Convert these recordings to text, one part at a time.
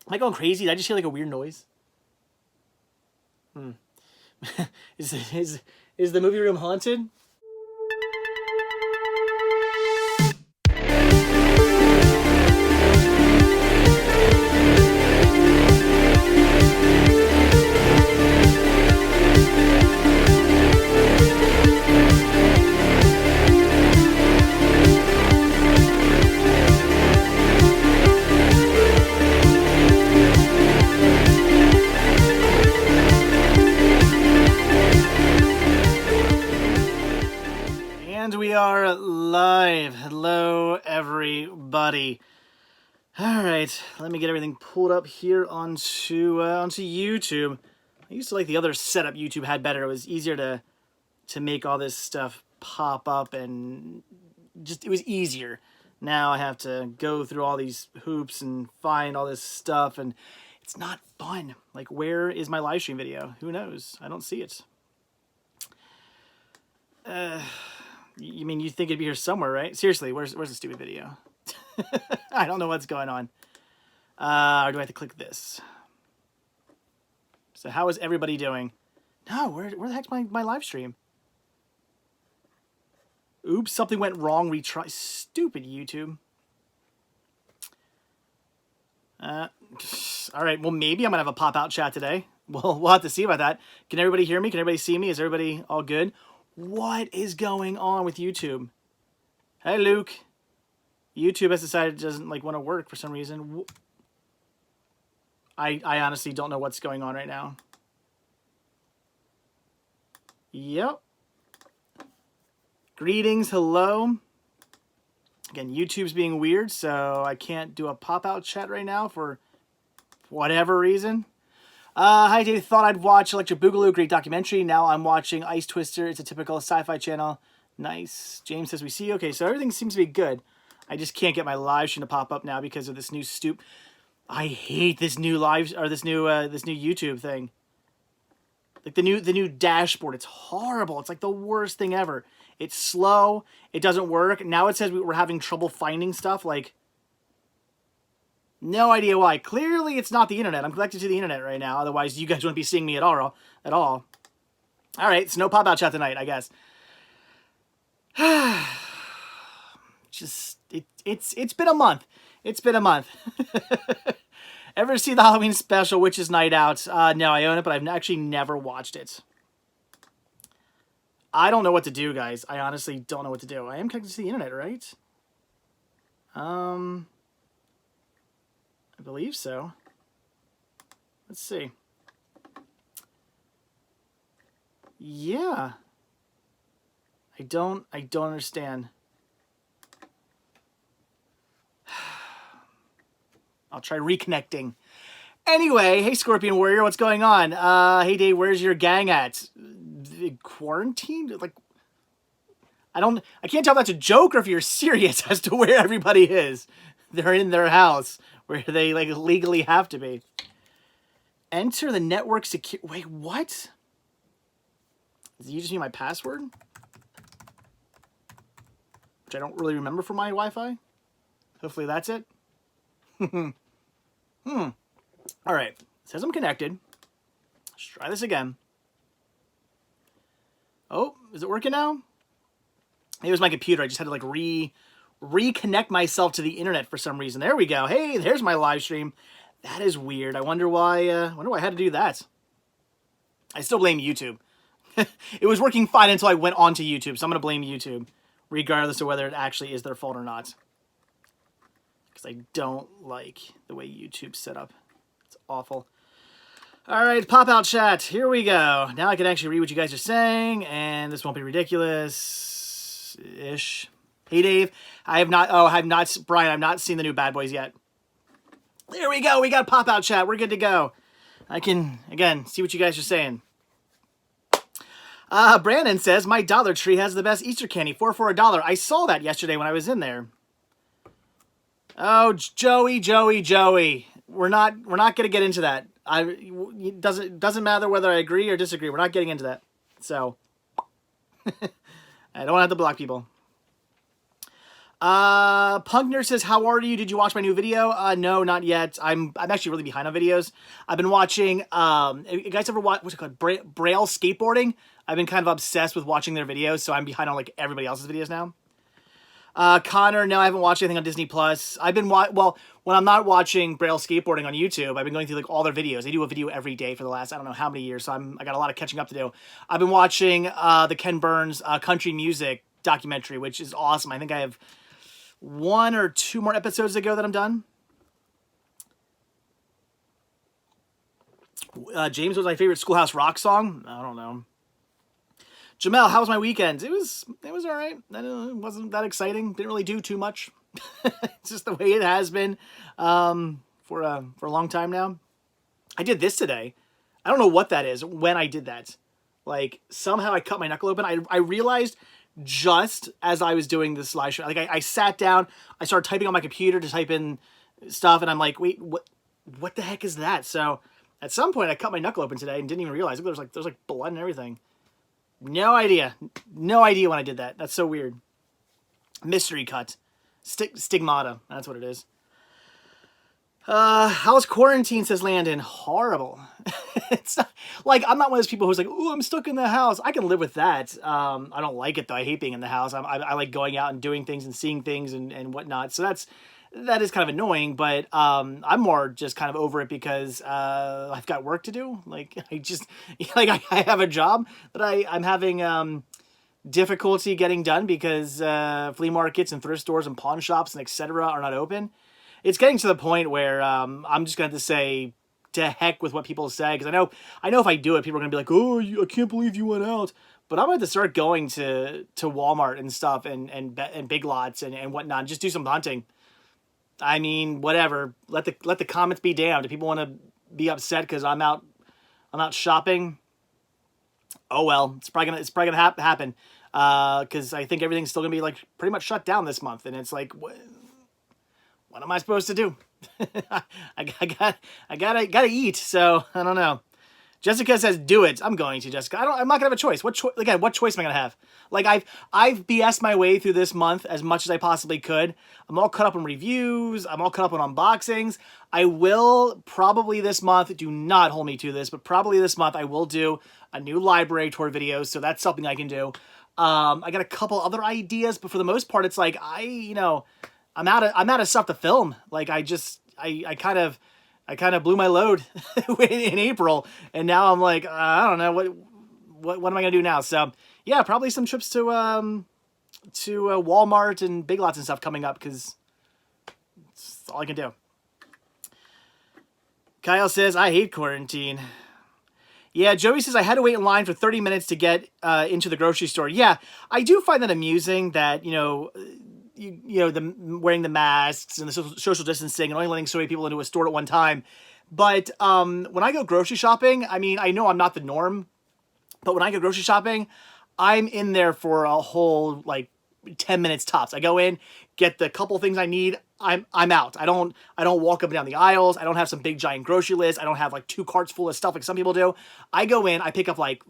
Am I going crazy? Did I just hear like a weird noise? Is the movie room haunted? And we are live. Hello, everybody. All right, let me get everything pulled up here onto YouTube. I used to like the other setup YouTube had better. It was easier to make all this stuff pop up, and just it was easier. Now I have to go through all these hoops and find all this stuff, and it's not fun. Like, where is my live stream video? Who knows? I don't see it. You mean you think it'd be here somewhere, right? Seriously, where's the stupid video? I don't know what's going on. Or do I have to click this? So how is everybody doing? No, where the heck's my live stream? Oops, something went wrong. Retry. Stupid YouTube. All right, well, maybe I'm going to have a pop-out chat today. We'll have to see about that. Can everybody hear me? Can everybody see me? Is everybody all good? What is going on with YouTube? Hey, Luke. YouTube has decided it doesn't want to work for some reason. I honestly don't know what's going on right now. Yep. Greetings, hello. Again, YouTube's being weird, so I can't do a pop-out chat right now for whatever reason. Hi, Dave. Thought I'd watch Electric Boogaloo, great documentary. Now I'm watching Ice Twister. It's a typical sci-fi channel. Nice. James says we see. Okay, so everything seems to be good. I just can't get my live stream to pop up now because of this new I hate this new this new YouTube thing. Like the new dashboard. It's horrible. It's like the worst thing ever. It's slow. It doesn't work. Now it says we're having trouble finding stuff. Like, no idea why. Clearly, it's not the internet. I'm connected to the internet right now. Otherwise, you guys wouldn't be seeing me at all. All right, so no pop-out chat tonight, I guess. It's been a month. It's been a month. Ever see the Halloween special, Witches Night Out? No, I own it, but I've actually never watched it. I don't know what to do, guys. I honestly don't know what to do. I am connected to the internet, right? I believe so. Let's see. Yeah. I don't understand. I'll try reconnecting. Anyway, hey Scorpion Warrior, what's going on? Hey Dave, where's your gang at? Quarantined? Like, I can't tell if that's a joke or if you're serious as to where everybody is. They're in their house where they legally have to be. Enter the network secure. Wait, what? Did you just need my password? Which I don't really remember for my Wi-Fi. Hopefully that's it. All right. It says I'm connected. Let's try this again. Oh, is it working now? It was my computer. I just had to reconnect myself to the internet for some reason. There we go. Hey, there's my live stream. That is weird. I wonder why I had to do that. I still blame YouTube. It was working fine until I went onto YouTube, so I'm going to blame YouTube, regardless of whether it actually is their fault or not. Because I don't like the way YouTube's set up. It's awful. All right, pop-out chat. Here we go. Now I can actually read what you guys are saying, and this won't be ridiculous-ish. Hey, Dave. Brian, I've not seen the new Bad Boys yet. There we go. We got pop-out chat. We're good to go. I can, again, see what you guys are saying. Brandon says, my Dollar Tree has the best Easter candy, 4 for $1. I saw that yesterday when I was in there. Oh, Joey. We're not going to get into that. It doesn't matter whether I agree or disagree. We're not getting into that. So, I don't have to block people. Punkner says, how are you? Did you watch my new video? No, not yet. I'm actually really behind on videos. I've been watching, you guys ever watch, what's it called? Braille skateboarding? I've been kind of obsessed with watching their videos, so I'm behind on like everybody else's videos now. Connor, no, I haven't watched anything on Disney Plus. I've been well, when I'm not watching Braille skateboarding on YouTube, I've been going through like all their videos. They do a video every day for the last I don't know how many years, so I got a lot of catching up to do. I've been watching the Ken Burns country music documentary, which is awesome. I think I have 1 or 2 more episodes to go that I'm done. James was my favorite Schoolhouse Rock song. I don't know. Jamel, how was my weekend? It was all right. It wasn't that exciting. Didn't really do too much. It's just the way it has been for a long time now. I did this today. I don't know what that is. When I did that, like somehow I cut my knuckle open. I realized just as I was doing this live show, like I sat down, I started typing on my computer to type in stuff, and I'm like, wait, what the heck is that? So at some point, I cut my knuckle open today and didn't even realize. There's like blood and everything. No idea when I did that. That's so weird. Mystery cut, stigmata. That's what it is. How's quarantine, says Landon? Horrible. It's not, like, I'm not one of those people who's like, oh, I'm stuck in the house. I can live with that. I don't like it, though. I hate being in the house. I like going out and doing things and seeing things and whatnot. So that is kind of annoying, but I'm more just kind of over it because I've got work to do. Like, I have a job that I'm having difficulty getting done because flea markets and thrift stores and pawn shops and etc. are not open. It's getting to the point where I'm just going to have to say to heck with what people say, because I know if I do it, people are going to be like, oh, I can't believe you went out. But I'm going to start going to Walmart and stuff and Big Lots and whatnot, and just do some hunting. I mean, whatever. Let the comments be damned. If people want to be upset because I'm out shopping, oh well, it's probably gonna happen. Because I think everything's still gonna be like pretty much shut down this month, and it's like, what am I supposed to do? I gotta eat. So I don't know. Jessica says, do it. I'm going to, Jessica. I'm not gonna have a choice. What choice am I gonna have? Like, I've BS'd my way through this month as much as I possibly could. I'm all caught up on reviews. I'm all caught up on unboxings. I will probably this month, do not hold me to this, but probably this month I will do a new library tour video. So that's something I can do. I got a couple other ideas, but for the most part, it's like, I'm out of stuff to film. Like, I kind of blew my load in April, and now I'm like, I don't know what am I gonna do now? So yeah, probably some trips to Walmart and Big Lots and stuff coming up, because that's all I can do. Kyle says, I hate quarantine. Yeah, Joey says, I had to wait in line for 30 minutes to get into the grocery store. Yeah, I do find that amusing that, the wearing the masks and the social distancing and only letting so many people into a store at one time. But when I go grocery shopping, I mean, I know I'm not the norm, but when I go grocery shopping, I'm in there for a whole, like, 10 minutes tops. I go in, get the couple things I need, I'm out. I don't walk up and down the aisles. I don't have some big giant grocery list. I don't have like 2 carts full of stuff like some people do. I go in, I pick up like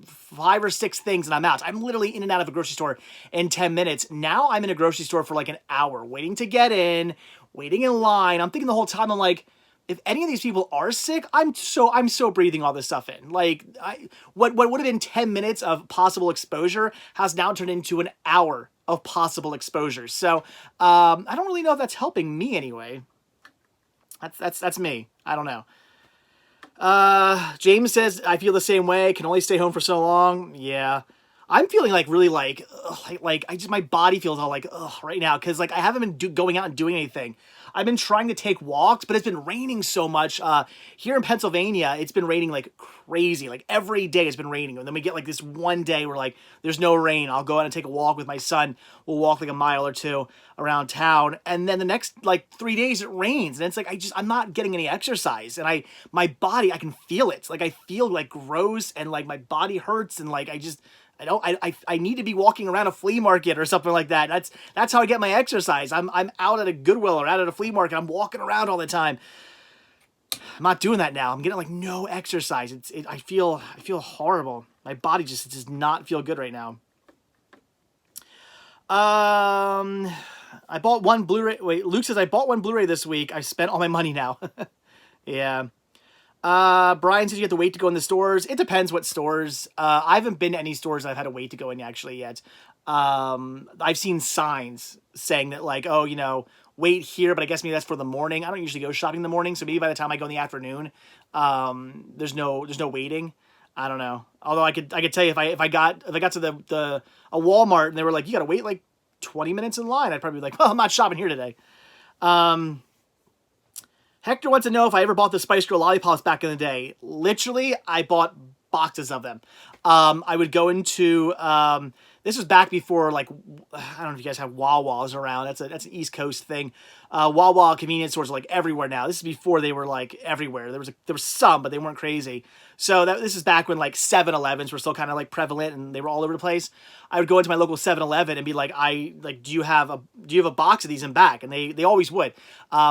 5 or 6 things and I'm out. I'm literally in and out of a grocery store in 10 minutes. Now I'm in a grocery store for like an hour, waiting to get in, waiting in line. I'm thinking the whole time, I'm like, if any of these people are sick, I'm so breathing all this stuff in. Like, what would have been 10 minutes of possible exposure has now turned into an hour of possible exposure. So I don't really know if that's helping me anyway. That's me. I don't know. James says, I feel the same way. Can only stay home for so long. Yeah. I'm feeling like really like my body feels all like, ugh, right now. Cause like I haven't been going out and doing anything. I've been trying to take walks, but it's been raining so much. Here in Pennsylvania, it's been raining like crazy. Like every day it's been raining. And then we get like this one day where like there's no rain. I'll go out and take a walk with my son. We'll walk like a mile or 2 around town. And then the next like 3 days it rains. And it's like I'm not getting any exercise. And my body, I can feel it. Like I feel like gross and like my body hurts and like I need to be walking around a flea market or something like that. That's how I get my exercise. I'm out at a Goodwill or out at a flea market. I'm walking around all the time. I'm not doing that now. I'm getting like no exercise. I feel horrible. My body just does not feel good right now. I bought one Blu-ray. Wait, Luke says I bought one Blu-ray this week. I spent all my money now. Yeah. Brian says you have to wait to go in the stores. It depends what stores. I haven't been to any stores I've had to wait to go in actually yet. I've seen signs saying that like, oh, you know, wait here, but I guess maybe that's for the morning. I don't usually go shopping in the morning, so maybe by the time I go in the afternoon, there's no waiting. I don't know. Although I could tell you if I got to the a Walmart and they were like, you gotta wait like 20 minutes in line, I'd probably be like, well, I'm not shopping here today. Hector wants to know if I ever bought the Spice Girl lollipops back in the day. Literally, I bought boxes of them. I would go into, this was back before, like, I don't know if you guys have Wawa's around. That's an East Coast thing. Wawa convenience stores are, like, everywhere now. This is before they were, like, everywhere. There was some, but they weren't crazy. So this is back when, like, 7-Elevens were still kind of, like, prevalent, and they were all over the place. I would go into my local 7-Eleven and be like, do you have a box of these in back? And they always would.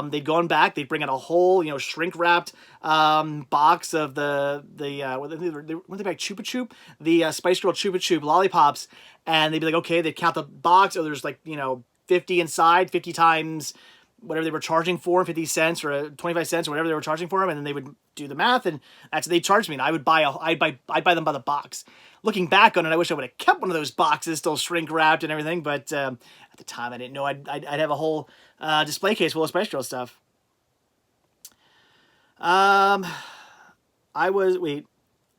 They'd go in back, they'd bring out a whole, you know, shrink-wrapped box of weren't they back Chupa Chup? The Spice Girl Chupa Chup lollipops, and they'd be like, okay, they'd count the box, or there's like, you know, 50 inside, 50 times whatever they were charging for, 50 cents or 25 cents or whatever they were charging for them, and then they would do the math, and that's what they charged me, and I'd buy them by the box. Looking back on it, I wish I would have kept one of those boxes, still shrink wrapped and everything, but at the time I didn't know I'd have a whole display case full of Spice Girl stuff.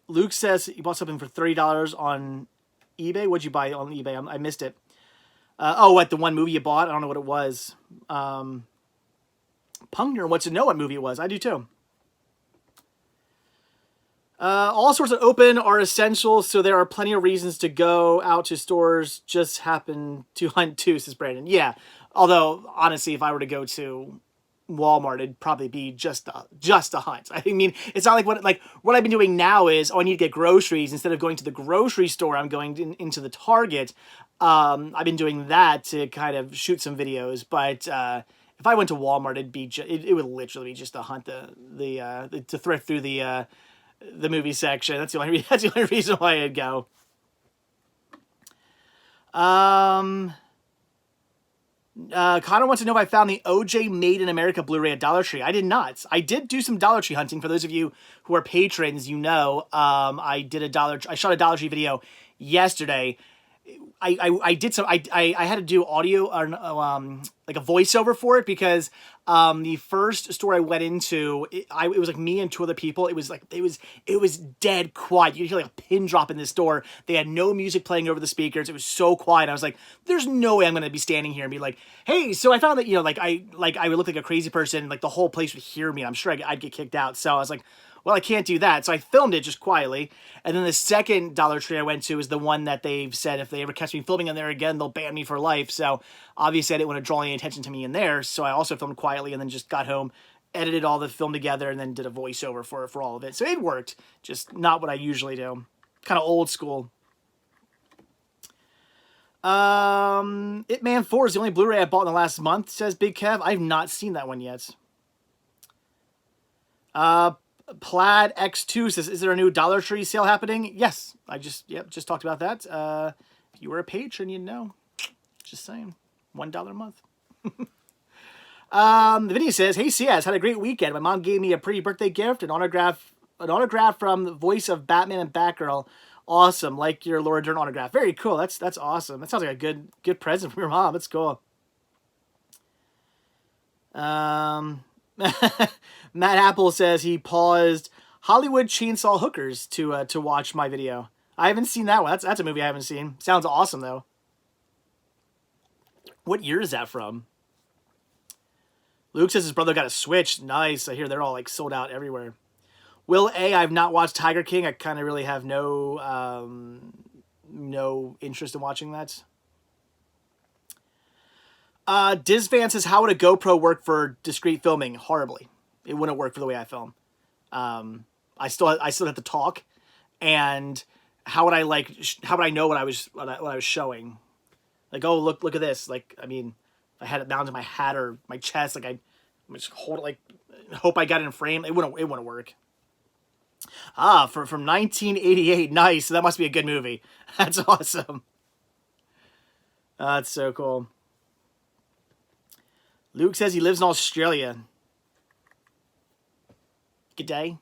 Luke says he bought something for $30 on eBay. What'd you buy on eBay? I missed it. What, the one movie you bought? I don't know what it was. Pungner wants to know what movie it was. I do too. All stores that open are essential, so there are plenty of reasons to go out to stores. Just happen to hunt too, says Brandon. Yeah, although honestly, if I were to go to Walmart, it'd probably be just a hunt. I mean, it's not like what I've been doing now is, I need to get groceries. Instead of going to the grocery store, I'm going into the Target. I've been doing that to kind of shoot some videos, but if I went to Walmart, it would literally be just a hunt, to thrift through the movie section. That's the only reason why I'd go. Connor wants to know if I found the OJ Made in America Blu-ray at Dollar Tree. I did not. I did do some Dollar Tree hunting. For those of you who are patrons, you know, I shot a Dollar Tree video yesterday. I did some, I had to do audio, or like a voiceover for it, because the first store I went into, it was like me and two other people. It was dead quiet. You could hear like a pin drop in this store. They had no music playing over the speakers. It was so quiet. I was like, there's no way I'm going to be standing here and be like, hey, so I found that, you know, like I would look like a crazy person. Like the whole place would hear me. I'm sure I'd get kicked out. So I was like, well, I can't do that. So I filmed it just quietly. And then the second Dollar Tree I went to is the one that they've said if they ever catch me filming in there again, they'll ban me for life. So obviously I didn't want to draw any attention to me in there. So I also filmed quietly and then just got home, edited all the film together, and then did a voiceover for all of it. So it worked. Just not what I usually do. Kind of old school. It Man 4 is the only Blu-ray I bought in the last month, says Big Kev. I've not seen that one yet. Plaid X2 says, is there a new Dollar Tree sale happening? Yes. I just talked about that. If you were a patron, you'd know. Just saying. $1 a month. The video says, hey, CS, had a great weekend. My mom gave me a pretty birthday gift, an autograph from the voice of Batman and Batgirl. Awesome. Like your Laura Dern autograph. Very cool. That's awesome. That sounds like a good present from your mom. That's cool. Matt Apple says he paused Hollywood Chainsaw Hookers to watch my video. I haven't seen that one. That's a movie I haven't seen. Sounds awesome though. What year is that from? Luke says his brother got a Switch. Nice. I hear they're all like sold out everywhere. Will A, I've not watched Tiger King. I kind of really have no interest in watching that. Dizvan says, how would a GoPro work for discrete filming? Horribly. It wouldn't work for the way I film. I still have to talk, and how would I know what I was showing? Like, oh, look at this. Like, I mean, if I had it mounted to my hat or my chest, like I just hold it, like hope I got it in frame. It wouldn't work. From 1988. Nice. So that must be a good movie. That's awesome. That's so cool. Luke says he lives in Australia. Good day.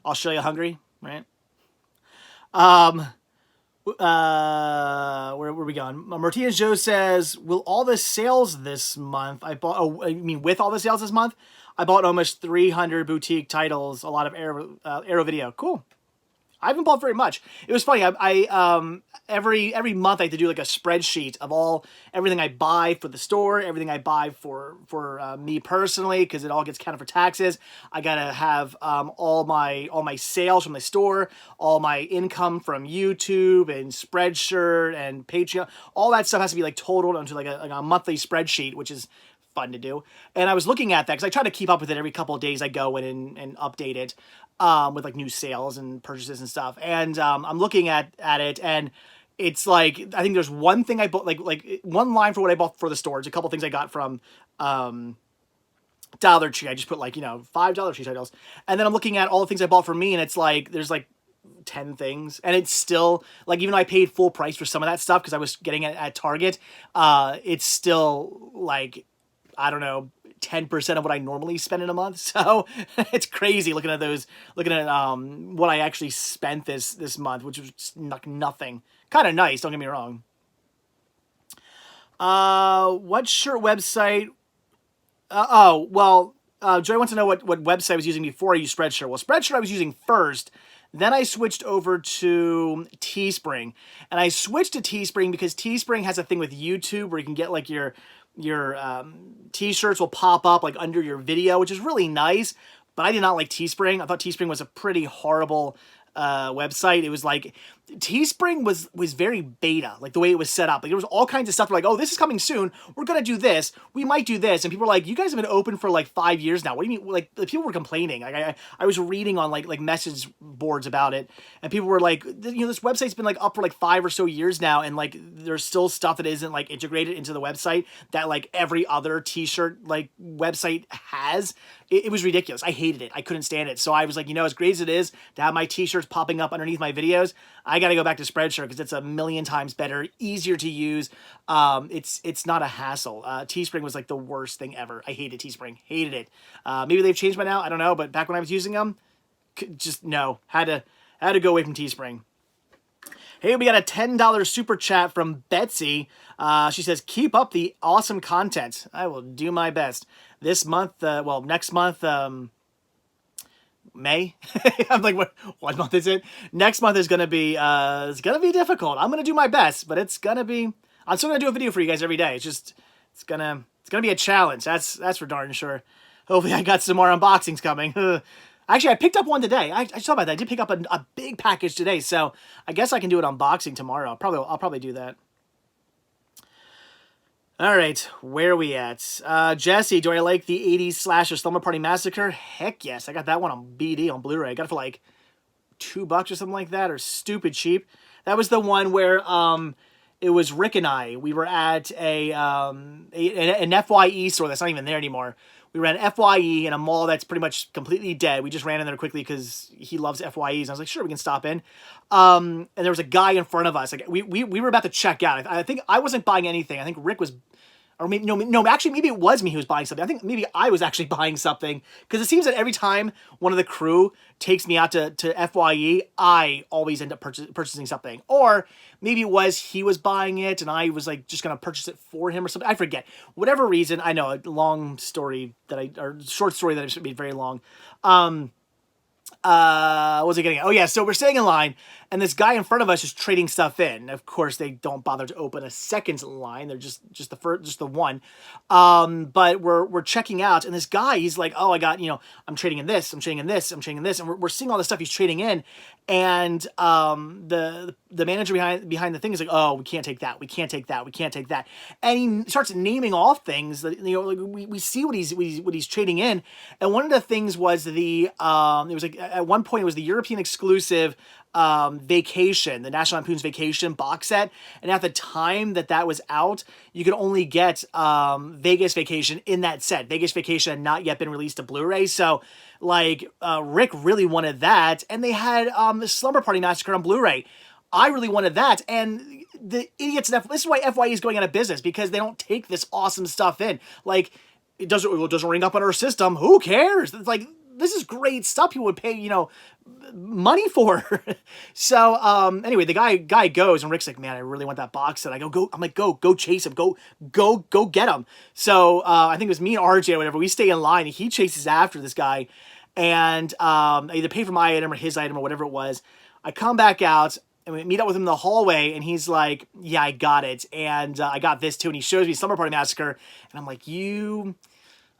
Australia hungry, right? Where were we going? Martinez Joe says, will all the sales this month, with all the sales this month, I bought almost 300 boutique titles, a lot of Arrow Video. Cool. I haven't bought very much. It was funny. Every month I have to do like a spreadsheet of everything I buy for the store, everything I buy for me personally, because it all gets counted for taxes. I gotta have all my sales from the store, all my income from YouTube and Spreadshirt and Patreon. All that stuff has to be like totaled onto like a monthly spreadsheet, which is fun to do. And I was looking at that because I try to keep up with it every couple of days. I go in and update it with like new sales and purchases and stuff. And I'm looking at it, and it's like, I think there's one thing I bought, like one line for what I bought for the store. It's a couple things I got from Dollar Tree. I just put like, $5 Dollar Tree titles. And then I'm looking at all the things I bought for me, and it's like, there's like 10 things, and it's still like, even though I paid full price for some of that stuff because I was getting it at Target, it's still like, I don't know, 10% of what I normally spend in a month. So it's crazy looking at what I actually spent this month, which was like nothing. Kind of nice, don't get me wrong. What shirt website? Joy wants to know what website I was using before I used Spreadshirt. Well, Spreadshirt I was using first. Then I switched over to Teespring. And I switched to Teespring because Teespring has a thing with YouTube where you can get like your t-shirts will pop up like under your video, which is really nice. But I did not like Teespring. I thought Teespring was a pretty horrible website. It was like, Teespring was very beta, like the way it was set up. Like there was all kinds of stuff like, oh, this is coming soon. We're going to do this. We might do this. And people were like, you guys have been open for like 5 years now. What do you mean? Like people were complaining. Like I was reading on like message boards about it, and people were like, this website's been like up for like 5 or so years now. And like, there's still stuff that isn't like integrated into the website that like every other t-shirt like website has. It was ridiculous. I hated it. I couldn't stand it. So I was like, as great as it is to have my t-shirts popping up underneath my videos, I got to go back to Spreadshirt because it's a million times better, easier to use. It's not a hassle. Teespring was like the worst thing ever. I hated Teespring. Hated it. Maybe they've changed by now. I don't know. But back when I was using them, just no. Had to go away from Teespring. Hey, we got a $10 super chat from Betsy. She says, keep up the awesome content. I will do my best. This month, next month, May. I'm like, what month is it? Next month is gonna be difficult. I'm gonna do my best, but I'm still gonna do a video for you guys every day. It's gonna be a challenge. That's for darn sure. Hopefully, I got some more unboxings coming. Actually, I picked up one today. I saw about that. I did pick up a big package today, so I guess I can do an unboxing tomorrow. I'll probably do that. All right, where are we at? Jesse, do I like the 80s slasher Slumber Party Massacre? Heck yes. I got that one on BD on Blu-ray. I got it for like $2 or something like that, or stupid cheap. That was the one where it was Rick and I. We were at an FYE store that's not even there anymore. We were at an FYE in a mall that's pretty much completely dead. We just ran in there quickly because he loves FYEs. And I was like, sure, we can stop in. And there was a guy in front of us. Like we were about to check out. I think I wasn't buying anything. I think Rick was, or maybe no. Actually, maybe it was me who was buying something. I think maybe I was actually buying something because it seems that every time one of the crew takes me out to FYE, I always end up purchasing something. Or maybe it was he was buying it and I was like just gonna purchase it for him or something. I forget. Whatever reason, I know, a long story or short story that I made very long. What was I getting at? Oh yeah, so we're staying in line, and this guy in front of us is trading stuff in. Of course, they don't bother to open a second line; they're just the one. But we're checking out, and this guy, he's like, "Oh, I got, I'm trading in this, I'm trading in this, I'm trading in this," and we're seeing all the stuff he's trading in, and the manager behind the thing is like, "Oh, we can't take that, we can't take that, we can't take that," and he starts naming off things that like we see what he's trading in, and one of the things was it was like at one point it was the European exclusive Vacation, the National Lampoon's Vacation box set, and at the time that was out, you could only get Vegas Vacation in that set. Vegas Vacation had not yet been released to Blu-ray, so like Rick really wanted that, and they had the Slumber Party Massacre on Blu-ray. I really wanted that, and the idiots, this is why FYE is going out of business, because they don't take this awesome stuff in. Like, it doesn't ring up on our system. Who cares? It's like, this is great stuff people would pay, you know, money for. So, anyway, the guy goes, and Rick's like, man, I really want that box set. I'm like, go chase him. Go get him. So, I think it was me and RJ or whatever. We stay in line, and he chases after this guy. And, I either pay for my item or his item or whatever it was. I come back out, and we meet up with him in the hallway, and he's like, yeah, I got it. And, I got this too. And he shows me Slumber Party Massacre. And I'm like,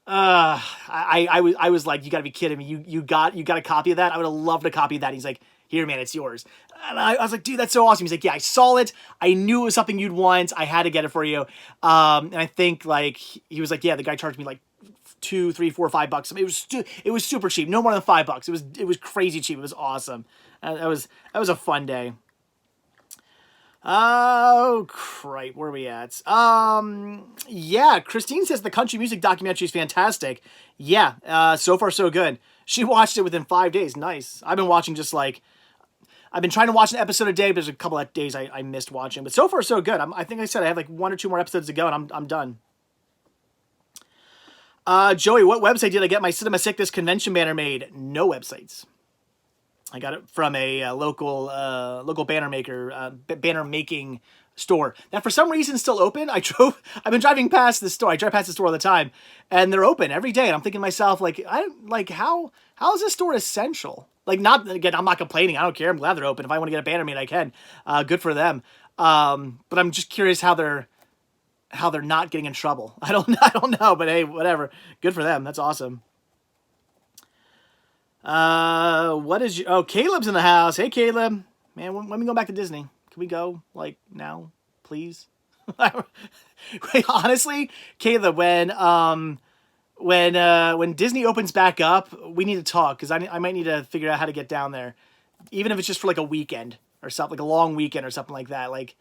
I was like, you gotta be kidding me. You got a copy of that? I would have loved a copy of that. He's like, here, man, it's yours. And I was like, dude, that's so awesome. He's like, yeah, I saw it. I knew it was something you'd want. I had to get it for you. And I think like, he was like, yeah, the guy charged me like $2, $3, $4, $5. I mean, it was super cheap. No more than $5. It was crazy cheap. It was awesome. That was a fun day. Oh, crap. Where are we at? Yeah, Christine says the country music documentary is fantastic. Yeah, so far so good. She watched it within 5 days. Nice. I've been watching I've been trying to watch an episode a day, but there's a couple of days I missed watching. But so far so good. I think I said I have like 1 or 2 more episodes to go, and I'm done. Joey, what website did I get my Cinema Sickness convention banner made? No websites. I got it from a local banner maker, banner making store that for some reason is still open. I've been driving past the store. I drive past the store all the time, and they're open every day. And I'm thinking to myself, how is this store essential? Like, not, again, I'm not complaining. I don't care. I'm glad they're open. If I want to get a banner made, I can. Good for them. But I'm just curious how they're not getting in trouble. I don't know, but hey, whatever. Good for them. That's awesome. Caleb's in the house. Hey, Caleb. Man, when we go back to Disney? Can we go, like, now, please? Wait, honestly, Caleb, when Disney opens back up, we need to talk, because I might need to figure out how to get down there. Even if it's just for, like, a weekend or something, like a long weekend or something like that. Like,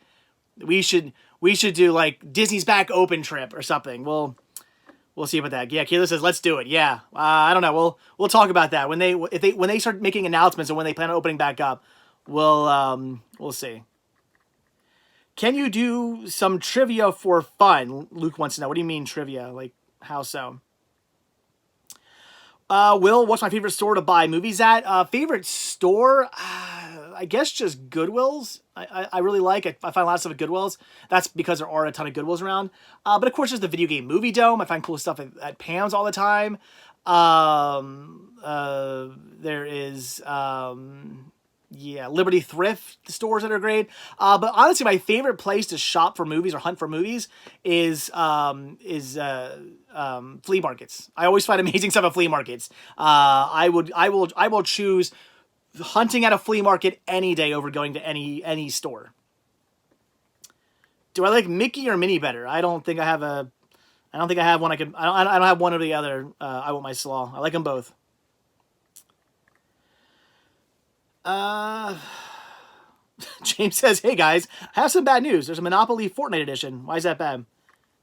we should do, like, Disney's back open trip or something. We'll see about that. Yeah, Kayla says, let's do it. Yeah. I don't know. We'll talk about that. When they start making announcements and when they plan on opening back up, we'll see. Can you do some trivia for fun? Luke wants to know. What do you mean trivia? Like, how so? Will, what's my favorite store to buy movies at? Favorite store? I guess just Goodwill's. I really like it. I find a lot of stuff at Goodwill's. That's because there are a ton of Goodwills around. But of course, there's the Video Game Movie Dome. I find cool stuff at Pam's all the time. There is, Liberty Thrift stores that are great. But honestly, my favorite place to shop for movies or hunt for movies is flea markets. I always find amazing stuff at flea markets. I will choose hunting at a flea market any day over going to any store. Do I like Mickey or Minnie better? I don't think I have one. I don't have one or the other. I want my slaw. I like them both. James says, hey guys, I have some bad news. There's a Monopoly Fortnite edition. Why is that bad?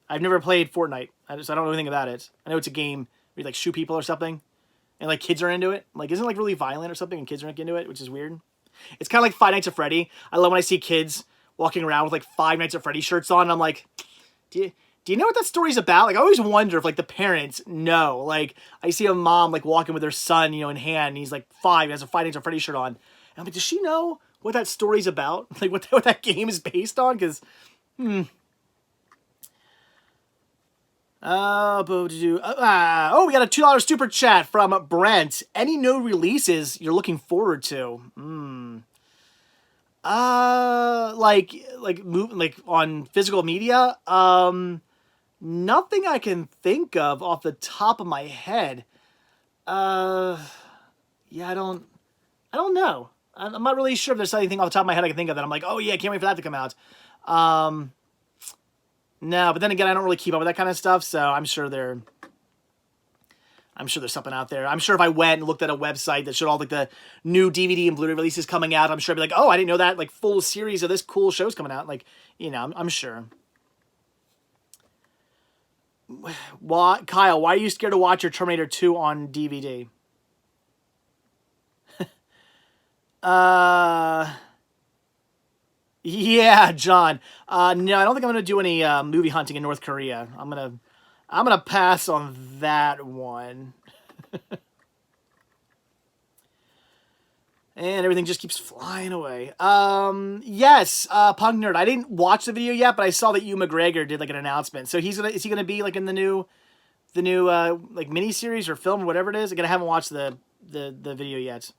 I've never played Fortnite. I don't know anything about it. I know it's a game where you like shoot people or something. And, like, kids are into it. Like, isn't it, like, really violent or something and kids are into it, which is weird? It's kind of like Five Nights at Freddy. I love when I see kids walking around with, like, Five Nights at Freddy shirts on, and I'm like, do you know what that story's about? Like, I always wonder if, like, the parents know. Like, I see a mom, like, walking with her son, you know, in hand, and he's, like, 5, he has a Five Nights at Freddy shirt on. And I'm like, does she know what that story's about? Like, what that game is based on? Because, we got a $2 super chat from Brent. Any new releases you're looking forward to? Like on physical media? Nothing I can think of off the top of my head. I don't know. I'm not really sure if there's anything off the top of my head I can think of that I'm like, oh yeah, I can't wait for that to come out. No, but then again, I don't really keep up with that kind of stuff, so I'm sure there's something out there. I'm sure if I went and looked at a website that showed all like the new DVD and Blu-ray releases coming out, I'm sure I'd be like, oh, I didn't know that, like, full series of this cool show's coming out. Like, you know, I'm sure. Kyle, why are you scared to watch your Terminator 2 on DVD? Yeah, John. No, I don't think I'm gonna do any movie hunting in North Korea. I'm gonna pass on that one. And everything just keeps flying away. Yes, Punk Nerd. I didn't watch the video yet, but I saw that Ewan McGregor did like an announcement. So is he gonna be like in the new like miniseries or film or whatever it is? Again, I haven't watched the video yet.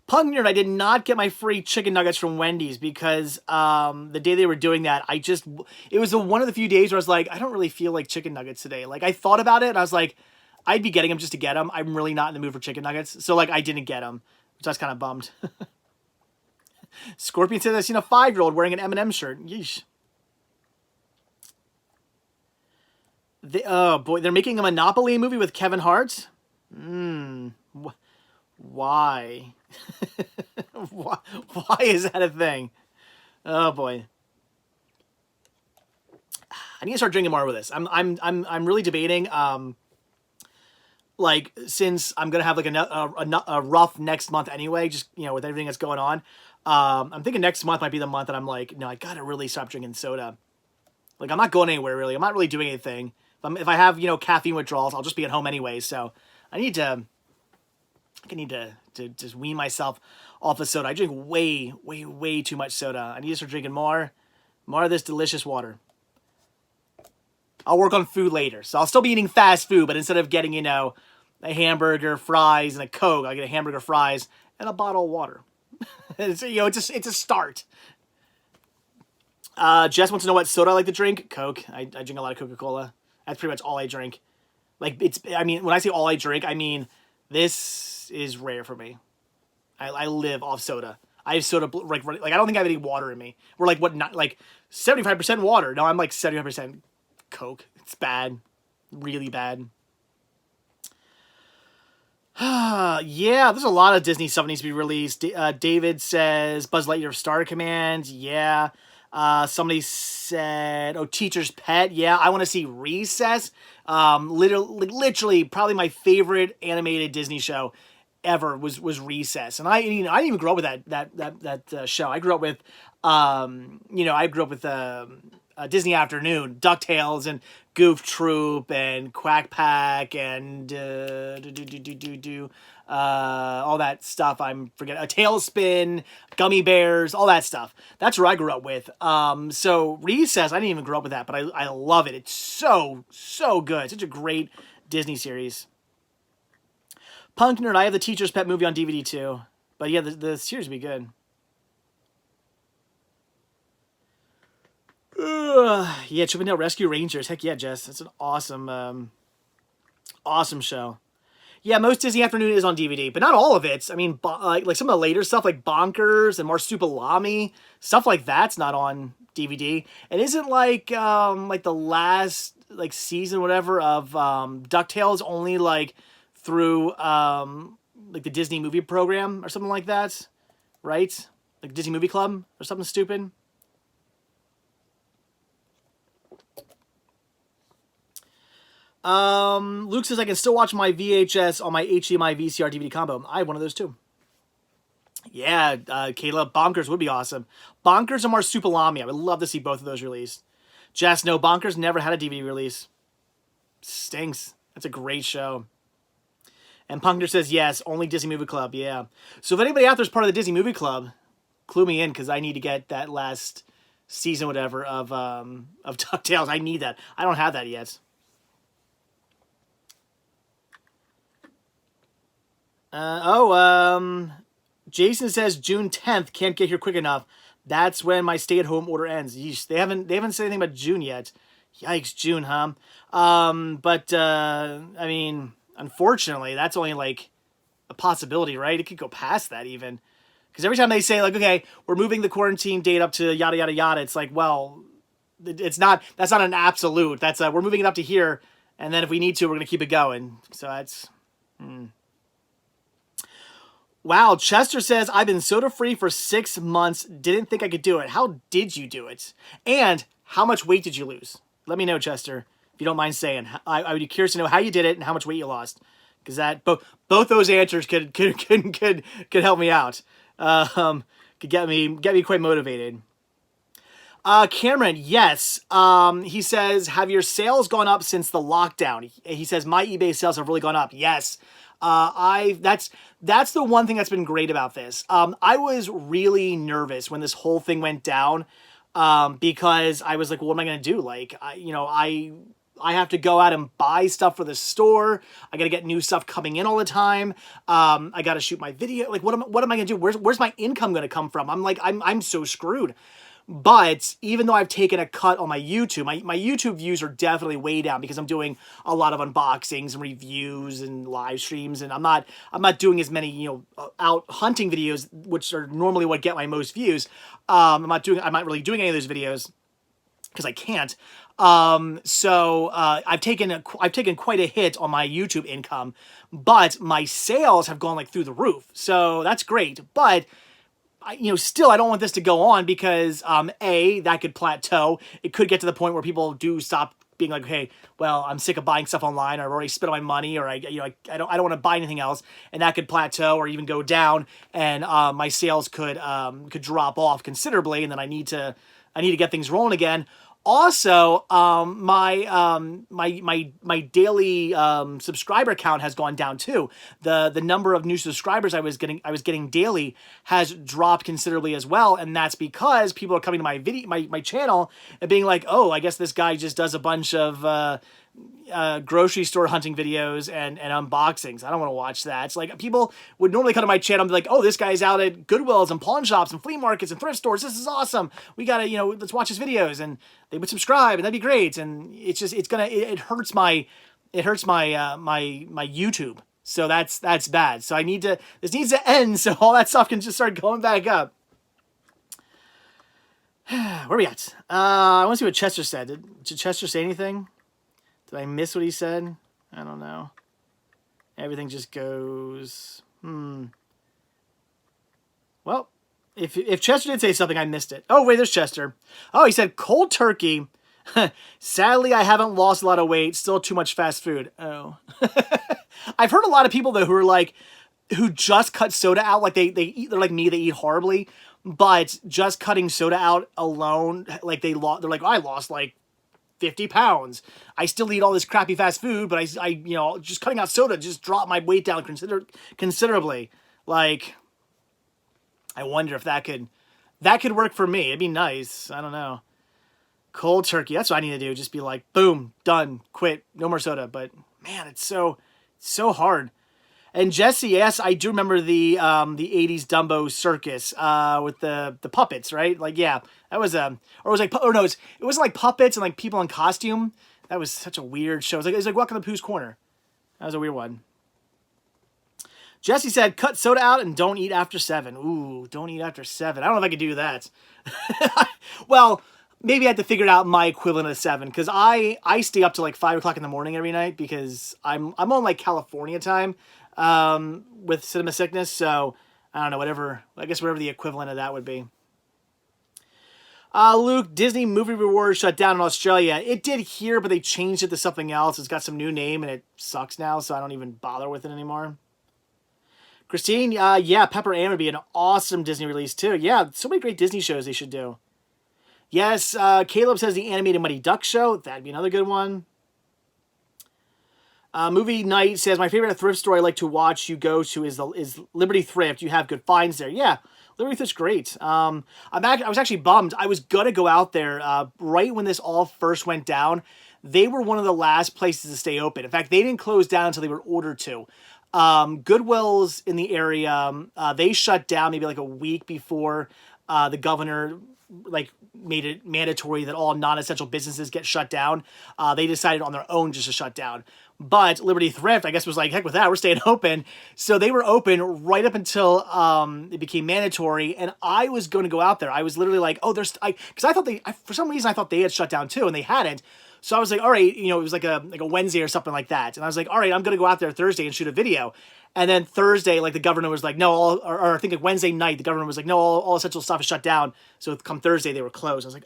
Punk Nerd, I did not get my free chicken nuggets from Wendy's because the day they were doing that, it was one of the few days where I was like, I don't really feel like chicken nuggets today. Like, I thought about it, and I was like, I'd be getting them just to get them. I'm really not in the mood for chicken nuggets. So, like, I didn't get them, which I was kind of bummed. Scorpion says, I've seen a 5-year-old wearing an M&M shirt. Yeesh. Oh, boy, they're making a Monopoly movie with Kevin Hart? Why? Why is that a thing? Oh boy. I need to start drinking more with this. I'm really debating. Like, since I'm gonna have like a rough next month anyway, just with everything that's going on. I'm thinking next month might be the month that I'm like, no, I gotta really stop drinking soda. Like, I'm not going anywhere really. I'm not really doing anything. If I have caffeine withdrawals, I'll just be at home anyway. So I need to just wean myself off of soda. I drink way, way, way too much soda. I need to start drinking more of this delicious water. I'll work on food later. So I'll still be eating fast food, but instead of getting, a hamburger, fries, and a Coke, I'll get a hamburger, fries, and a bottle of water. It's a start. Jess wants to know what soda I like to drink. Coke. I drink a lot of Coca-Cola. That's pretty much all I drink. Like, when I say all I drink, I mean, this is rare for me. I live off soda. I have soda, like I don't think I have any water in me. We're like, what, not, like 75% water. No, I'm like 75% Coke. It's bad. Really bad. Yeah, there's a lot of Disney stuff that needs to be released. David says Buzz Lightyear Star Command. Yeah. Somebody said, Teacher's Pet. Yeah, I want to see Recess. Literally, probably my favorite animated Disney show ever was Recess, and I didn't even grow up with that show. I grew up with, Disney Afternoon, DuckTales, and Goof Troop, and Quack Pack, and all that stuff. I'm forgetting. A Tailspin, Gummy Bears, all that stuff. That's where I grew up with. So Recess, I didn't even grow up with that, but I love it. It's so good. Such a great Disney series. Punk Nerd, I have the Teacher's Pet movie on DVD too. But yeah, the series would be good. Yeah, Chippendale Rescue Rangers. Heck yeah, Jess. That's an awesome, awesome show. Yeah, most Disney Afternoon is on DVD, but not all of it. I mean, like some of the later stuff, like Bonkers and Marsupilami, stuff like that's not on DVD. And isn't like the last season, whatever, of DuckTales only like through like the Disney movie program or something like that, right? Like Disney Movie Club or something stupid. Luke says I can still watch my VHS on my HDMI VCR DVD combo. I have one of those too. Yeah, Caleb, Bonkers would be awesome. Bonkers and Marsupilami. I would love to see both of those released. Jess, no, Bonkers never had a DVD release. Stinks. That's a great show. And Punkner says yes, only Disney Movie Club. Yeah. So if anybody out there is part of the Disney Movie Club, clue me in because I need to get that last season, whatever, of DuckTales. I need that. I don't have that yet. Jason says June 10th, can't get here quick enough. That's when my stay-at-home order ends. Yeesh, they haven't said anything about June yet. Yikes, June, huh? I mean, unfortunately, that's only like a possibility, right? It could go past that even. Because every time they say like, okay, we're moving the quarantine date up to yada yada yada, it's like, well, that's not an absolute. That's we're moving it up to here, and then if we need to, we're gonna keep it going. So that's. Wow, Chester says, I've been soda-free for 6 months. Didn't think I could do it. How did you do it? And how much weight did you lose? Let me know, Chester, if you don't mind saying. I would be curious to know how you did it and how much weight you lost. Because that both those answers could help me out. could get me quite motivated. Cameron, yes. He says, have your sales gone up since the lockdown? He says, my eBay sales have really gone up. Yes. That's the one thing that's been great about this. I was really nervous when this whole thing went down, because I was like, well, what am I going to do? Like, I have to go out and buy stuff for the store. I got to get new stuff coming in all the time. I got to shoot my video. Like, what am I going to do? Where's my income going to come from? I'm so screwed. But even though I've taken a cut on my YouTube, my YouTube views are definitely way down because I'm doing a lot of unboxings and reviews and live streams, and I'm not doing as many, out hunting videos, which are normally what get my most views. I'm not really doing any of those videos because I can't. So I've taken quite a hit on my YouTube income, but my sales have gone like through the roof. So that's great. But still, I don't want this to go on because, that could plateau. It could get to the point where people do stop being like, hey, well, I'm sick of buying stuff online, or I've already spent all my money, or I don't want to buy anything else, and that could plateau or even go down, and my sales could drop off considerably, and then I need to get things rolling again. Also, my daily subscriber count has gone down too. The number of new subscribers I was getting daily has dropped considerably as well, and that's because people are coming to my channel and being like, oh, I guess this guy just does a bunch of grocery store hunting videos and unboxings. I don't want to watch that. It's like people would normally come to my channel and be like, oh, this guy's out at Goodwills and pawn shops and flea markets and thrift stores. This is awesome. We gotta, let's watch his videos, and they would subscribe, and that'd be great. And it hurts my YouTube. So that's bad. So this needs to end so all that stuff can just start going back up. Where are we at? I want to see what Chester said. Did Chester say anything? Did I miss what he said? I don't know. Everything just goes, Well, if Chester did say something, I missed it. Oh, wait, there's Chester. Oh, he said cold turkey. Sadly, I haven't lost a lot of weight. Still too much fast food. Oh. I've heard a lot of people, though, who just cut soda out. Like, they're like me, they eat horribly. But just cutting soda out alone, like, they're like, I lost, like, 50 pounds. I still eat all this crappy fast food, but I just cutting out soda just dropped my weight down considerably. Like, I wonder if that could work for me. It'd be nice. I don't know. Cold turkey. That's what I need to do. Just be like, boom, done, quit, no more soda. But man, it's so hard. And Jesse, yes, I do remember the 80s Dumbo circus with the puppets, right? Like, yeah, that was it wasn't like puppets and like people in costume. That was such a weird show. It was like Welcome to Pooh's Corner. That was a weird one. Jesse said, cut soda out and don't eat after 7. Ooh, don't eat after 7. I don't know if I could do that. Well, maybe I had to figure out my equivalent of 7, because I stay up till like 5 o'clock in the morning every night because I'm on like California time with cinema sickness. So I don't know, whatever the equivalent of that would be. Luke, Disney Movie Rewards shut down in Australia. It did here, but they changed it to something else. It's got some new name and it sucks now, so I don't even bother with it anymore. Christine, yeah, Pepper Ann would be an awesome Disney release too. Yeah, so many great Disney shows they should do. Yes, Caleb says the animated Mighty Duck show. That'd be another good one. Movie Night says, my favorite thrift store I like to watch you go to is Liberty Thrift. You have good finds there. Yeah, Liberty Thrift's great. I was actually bummed. I was going to go out there right when this all first went down. They were one of the last places to stay open. In fact, they didn't close down until they were ordered to. Goodwills in the area, they shut down maybe like a week before the governor like made it mandatory that all non-essential businesses get shut down. They decided on their own just to shut down. But Liberty Thrift, I guess, was like, heck with that, we're staying open. So they were open right up until it became mandatory. And I was going to go out there. I was literally like, oh, because I thought for some reason, I thought they had shut down too, and they hadn't. So I was like, all right, it was like a Wednesday or something like that. And I was like, all right, I'm going to go out there Thursday and shoot a video. And then Thursday, like the governor was like, no, or I think like Wednesday night, the governor was like, no, all essential stuff is shut down. So come Thursday, they were closed. I was like,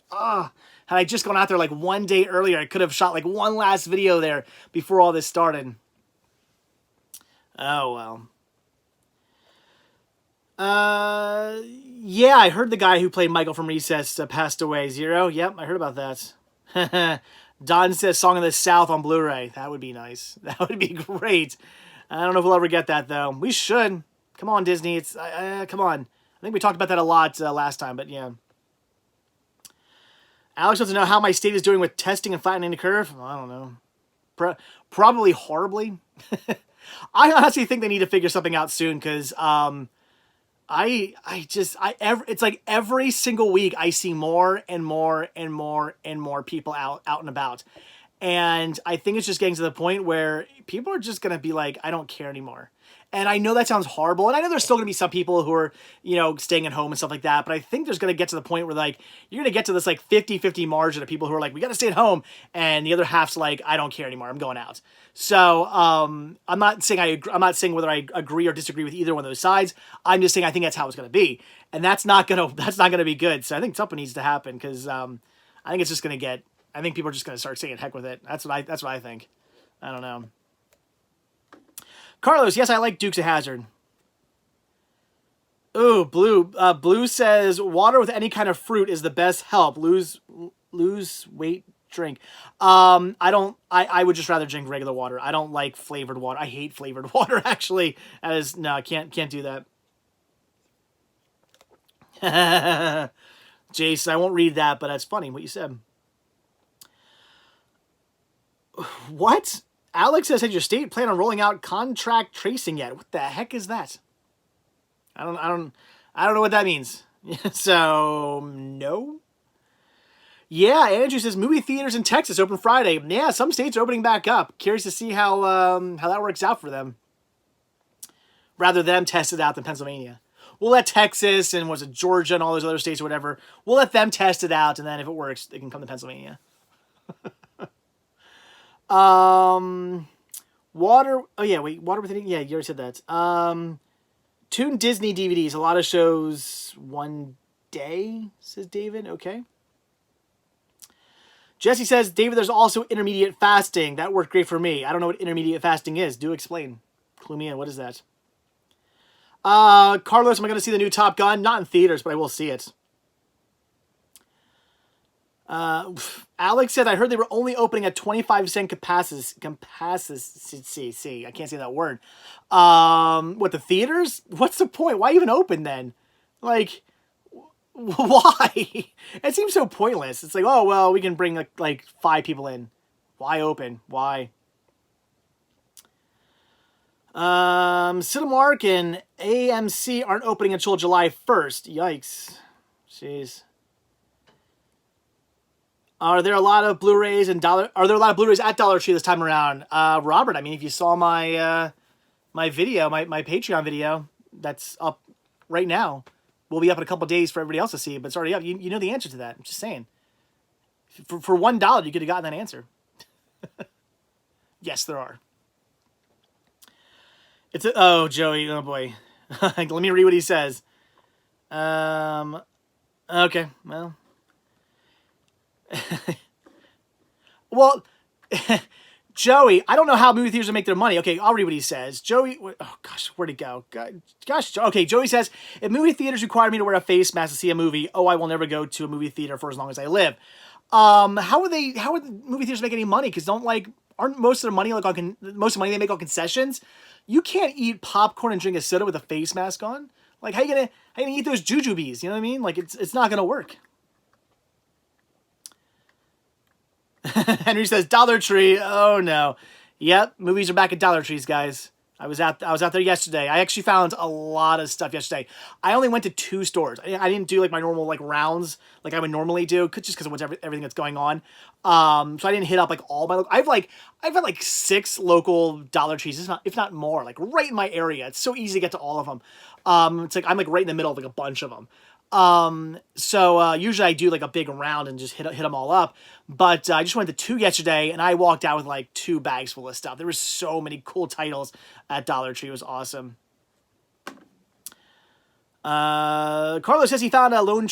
had I just gone out there like one day earlier, I could have shot like one last video there before all this started. Oh, well. Yeah, I heard the guy who played Michael from Recess passed away. Zero? Yep, I heard about that. Don says Song of the South on Blu-ray. That would be nice. That would be great. I don't know if we'll ever get that, though. We should. Come on, Disney. It's come on. I think we talked about that a lot last time, but yeah. Alex wants to know how my state is doing with testing and flattening the curve. I don't know. Probably horribly. I honestly think they need to figure something out soon because it's like every single week I see more and more and more and more people out and about. And I think it's just getting to the point where people are just going to be like, I don't care anymore. And I know that sounds horrible. And I know there's still going to be some people who are, staying at home and stuff like that. But I think there's going to get to the point where, like, you're going to get to this, like, 50-50 margin of people who are like, we got to stay at home. And the other half's like, I don't care anymore. I'm going out. So I'm not saying I'm not saying whether I agree or disagree with either one of those sides. I'm just saying I think that's how it's going to be. And that's not going to be good. So I think something needs to happen because I think it's just going to get... I think people are just going to start saying heck with it. That's what I think. I don't know. Carlos, yes, I like Dukes of Hazzard. Ooh, Blue says water with any kind of fruit is the best help. Lose weight, drink. I would just rather drink regular water. I don't like flavored water. I hate flavored water, actually. No, I can't do that. Jason, I won't read that, but that's funny what you said. What? Alex says, has your state plan on rolling out contract tracing yet? What the heck is that? I don't know what that means. So, no. Yeah, Andrew says movie theaters in Texas open Friday. Yeah, some states are opening back up. Curious to see how that works out for them. Rather them test it out than Pennsylvania. We'll let Texas and Georgia and all those other states or whatever. We'll let them test it out, and then if it works, they can come to Pennsylvania. Water. Oh yeah, wait. Water with any? Yeah, you already said that. Toon Disney DVDs. A lot of shows one day, says David. Okay. Jesse says, David, there's also intermediate fasting. That worked great for me. I don't know what intermediate fasting is. Do explain. Clue me in. What is that? Carlos, am I going to see the new Top Gun? Not in theaters, but I will see it. Alex said, I heard they were only opening at 25% capacity. I can't say that word. What, the theaters? What's the point? Why even open then? Like, why? It seems so pointless. It's like, oh, well, we can bring like 5 people in. Why open? Why? Cinemark and AMC aren't opening until July 1st. Yikes. Jeez. Are there a lot of Blu-rays at Dollar Tree this time around? Robert, I mean, if you saw my my video, my Patreon video that's up right now, will be up in a couple of days for everybody else to see, but it's already up. You know the answer to that. I'm just saying. For $1, you could have gotten that answer. Yes, there are. Oh, Joey, oh boy. Let me read what he says. Okay, well. Well, Joey, I don't know how movie theaters will make their money. Okay, I'll read what he says. Joey, oh gosh, where'd it go? Gosh, okay, Joey says, if movie theaters require me to wear a face mask to see a movie, I will never go to a movie theater for as long as I live. How would movie theaters make any money? Because aren't most of their money most of the money they make on concessions? You can't eat popcorn and drink a soda with a face mask on. Like, how you gonna eat those jujubes? You know what I mean? Like, it's not gonna work. Henry says Dollar Tree. Oh no. Yep, movies are back at Dollar Trees, guys. I was out there yesterday. I actually found a lot of stuff yesterday. I only went to 2 stores. I didn't do like my normal like rounds like I would normally do, just because of everything that's going on. So I didn't hit up like all my. I've had like 6 local Dollar Trees, if not more, like right in my area. It's so easy to get to all of them. It's like I'm like right in the middle of like a bunch of them. So usually I do like a big round and just hit them all up. But I just went to 2 yesterday, and I walked out with like 2 bags full of stuff. There were so many cool titles at Dollar Tree. It was awesome. Carlos says he found a Lone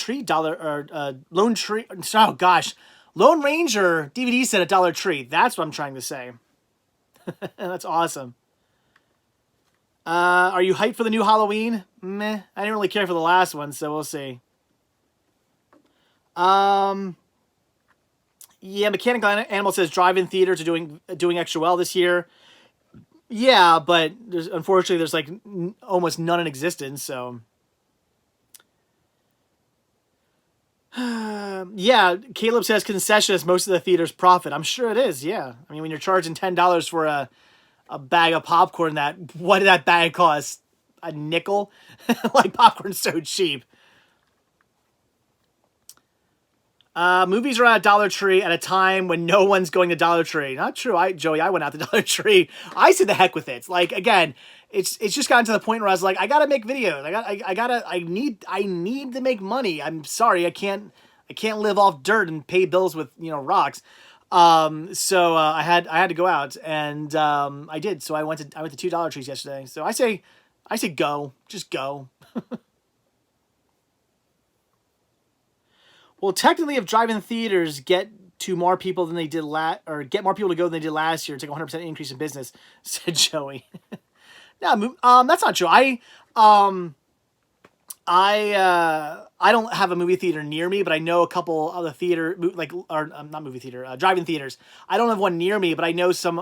Ranger DVD set at Dollar Tree. That's what I'm trying to say. That's awesome. Are you hyped for the new Halloween? Meh. I didn't really care for the last one, so we'll see. Yeah, Mechanical Animal says drive-in theaters are doing extra well this year. Yeah, but unfortunately there's like almost none in existence. So yeah, Caleb says concession is most of the theater's profit. I'm sure it is. Yeah, I mean when you're charging $10 for a bag of popcorn, what did that bag cost? A nickel? Like popcorn's so cheap. Movies are at Dollar Tree at a time when no one's going to Dollar Tree. Not true. Joey, I went out to Dollar Tree. I said the heck with it. It's like, again, it's just gotten to the point where I was like, I gotta make videos. I need to make money. I'm sorry, I can't live off dirt and pay bills with rocks. So I had to go out, and I did. So I went to two Dollar Trees yesterday. So I say go, just go. Well, technically, if drive-in theaters get more people to go than they did last year, it's like a 100% increase in business," said Joey. No, that's not true. I don't have a movie theater near me, but I know a couple of the drive-in theaters. I don't have one near me, but I know some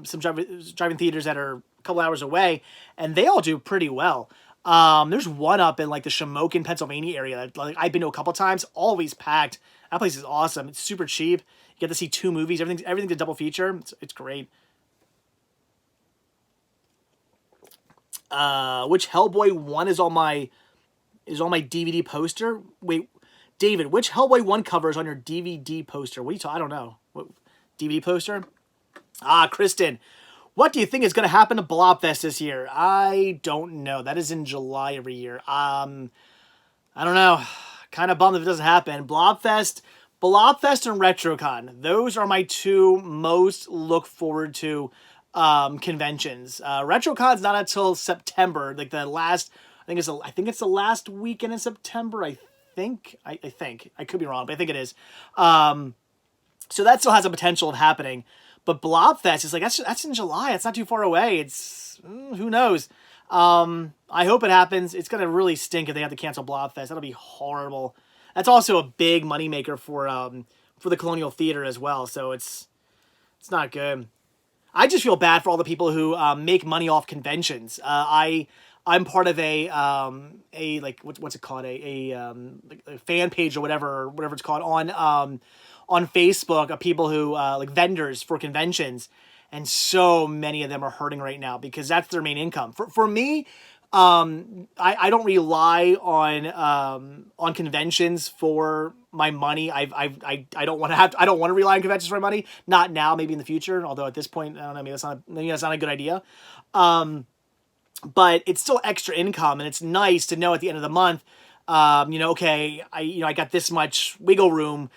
drive-in theaters that are a couple hours away, and they all do pretty well. There's one up in like the Shamokin, Pennsylvania area that like I've been to a couple times, always packed. That place is awesome. It's super cheap. You get to see two movies. Everything's a double feature. It's great. Which Hellboy 1 is on my DVD poster? Wait, David, which Hellboy 1 cover is on your DVD poster? What are you talking? I don't know. What DVD poster? Kristen. What do you think is going to happen to Blobfest this year? I don't know. That is in July every year. I don't know. Kind of bummed if it doesn't happen. Blobfest and RetroCon. Those are my two most look forward to conventions. RetroCon's not until September. Like the last, I think it's the last weekend in September. I think. I could be wrong, but I think it is. So that still has a potential of happening. But Blobfest is like, that's in July. It's not too far away. It's, who knows? I hope it happens. It's going to really stink if they have to cancel Blobfest. That'll be horrible. That's also a big moneymaker for the Colonial Theater as well. So it's not good. I just feel bad for all the people who make money off conventions. I'm part of a like, what's it called? A fan page or whatever it's called on Facebook of people who like vendors for conventions, and so many of them are hurting right now because that's their main income. For me, I don't rely on conventions for my money. I don't want to rely on conventions for my money. Not now, maybe in the future. Although at this point, I don't know, maybe that's not a good idea. But it's still extra income, and it's nice to know at the end of the month, okay, I got this much wiggle room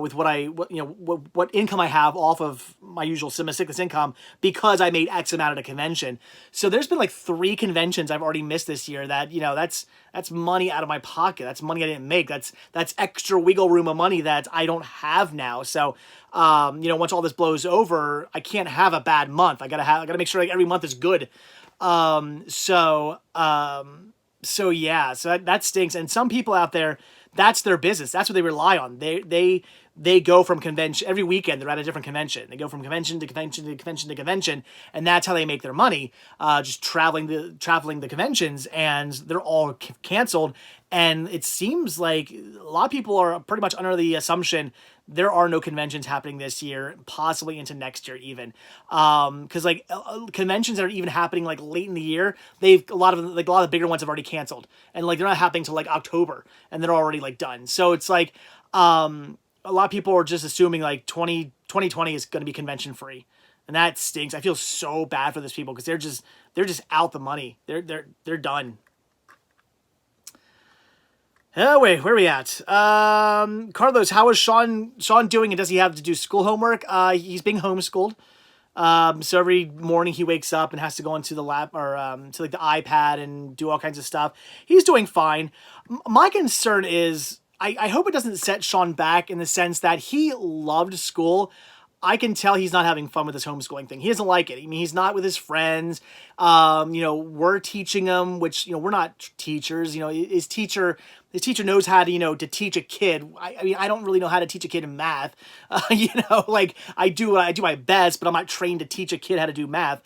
with what income I have off of my usual sickness income because I made X amount at a convention. So there's been like 3 conventions I've already missed this year that, that's money out of my pocket. That's money I didn't make. That's extra wiggle room of money that I don't have now. So, once all this blows over, I can't have a bad month. I gotta make sure like every month is good. So yeah, so that stinks. And some people out there, that's their business. That's what they rely on. They go from convention every weekend. They're at a different convention. They go from convention to convention to convention to convention, and that's how they make their money. Just traveling the conventions, and they're all canceled. And it seems like a lot of people are pretty much under the assumption there are no conventions happening this year, possibly into next year even. Because like conventions that are even happening like late in the year, a lot of the bigger ones have already canceled, and like they're not happening till like October, and they're already like done. So it's like a lot of people are just assuming like 2020 is going to be convention free, and that stinks. I feel so bad for those people because they're just out the money. They're done. Oh, wait, where are we at? Carlos, how is Sean doing, and does he have to do school homework? He's being homeschooled. So every morning he wakes up and has to go into the lab or to like the iPad and do all kinds of stuff. He's doing fine. My concern is I hope it doesn't set Sean back in the sense that he loved school. I can tell he's not having fun with this homeschooling thing. He doesn't like it. I mean, he's not with his friends. We're teaching him, which, we're not teachers. His teacher knows how to, to teach a kid. I mean, I don't really know how to teach a kid in math. Like I do my best, but I'm not trained to teach a kid how to do math.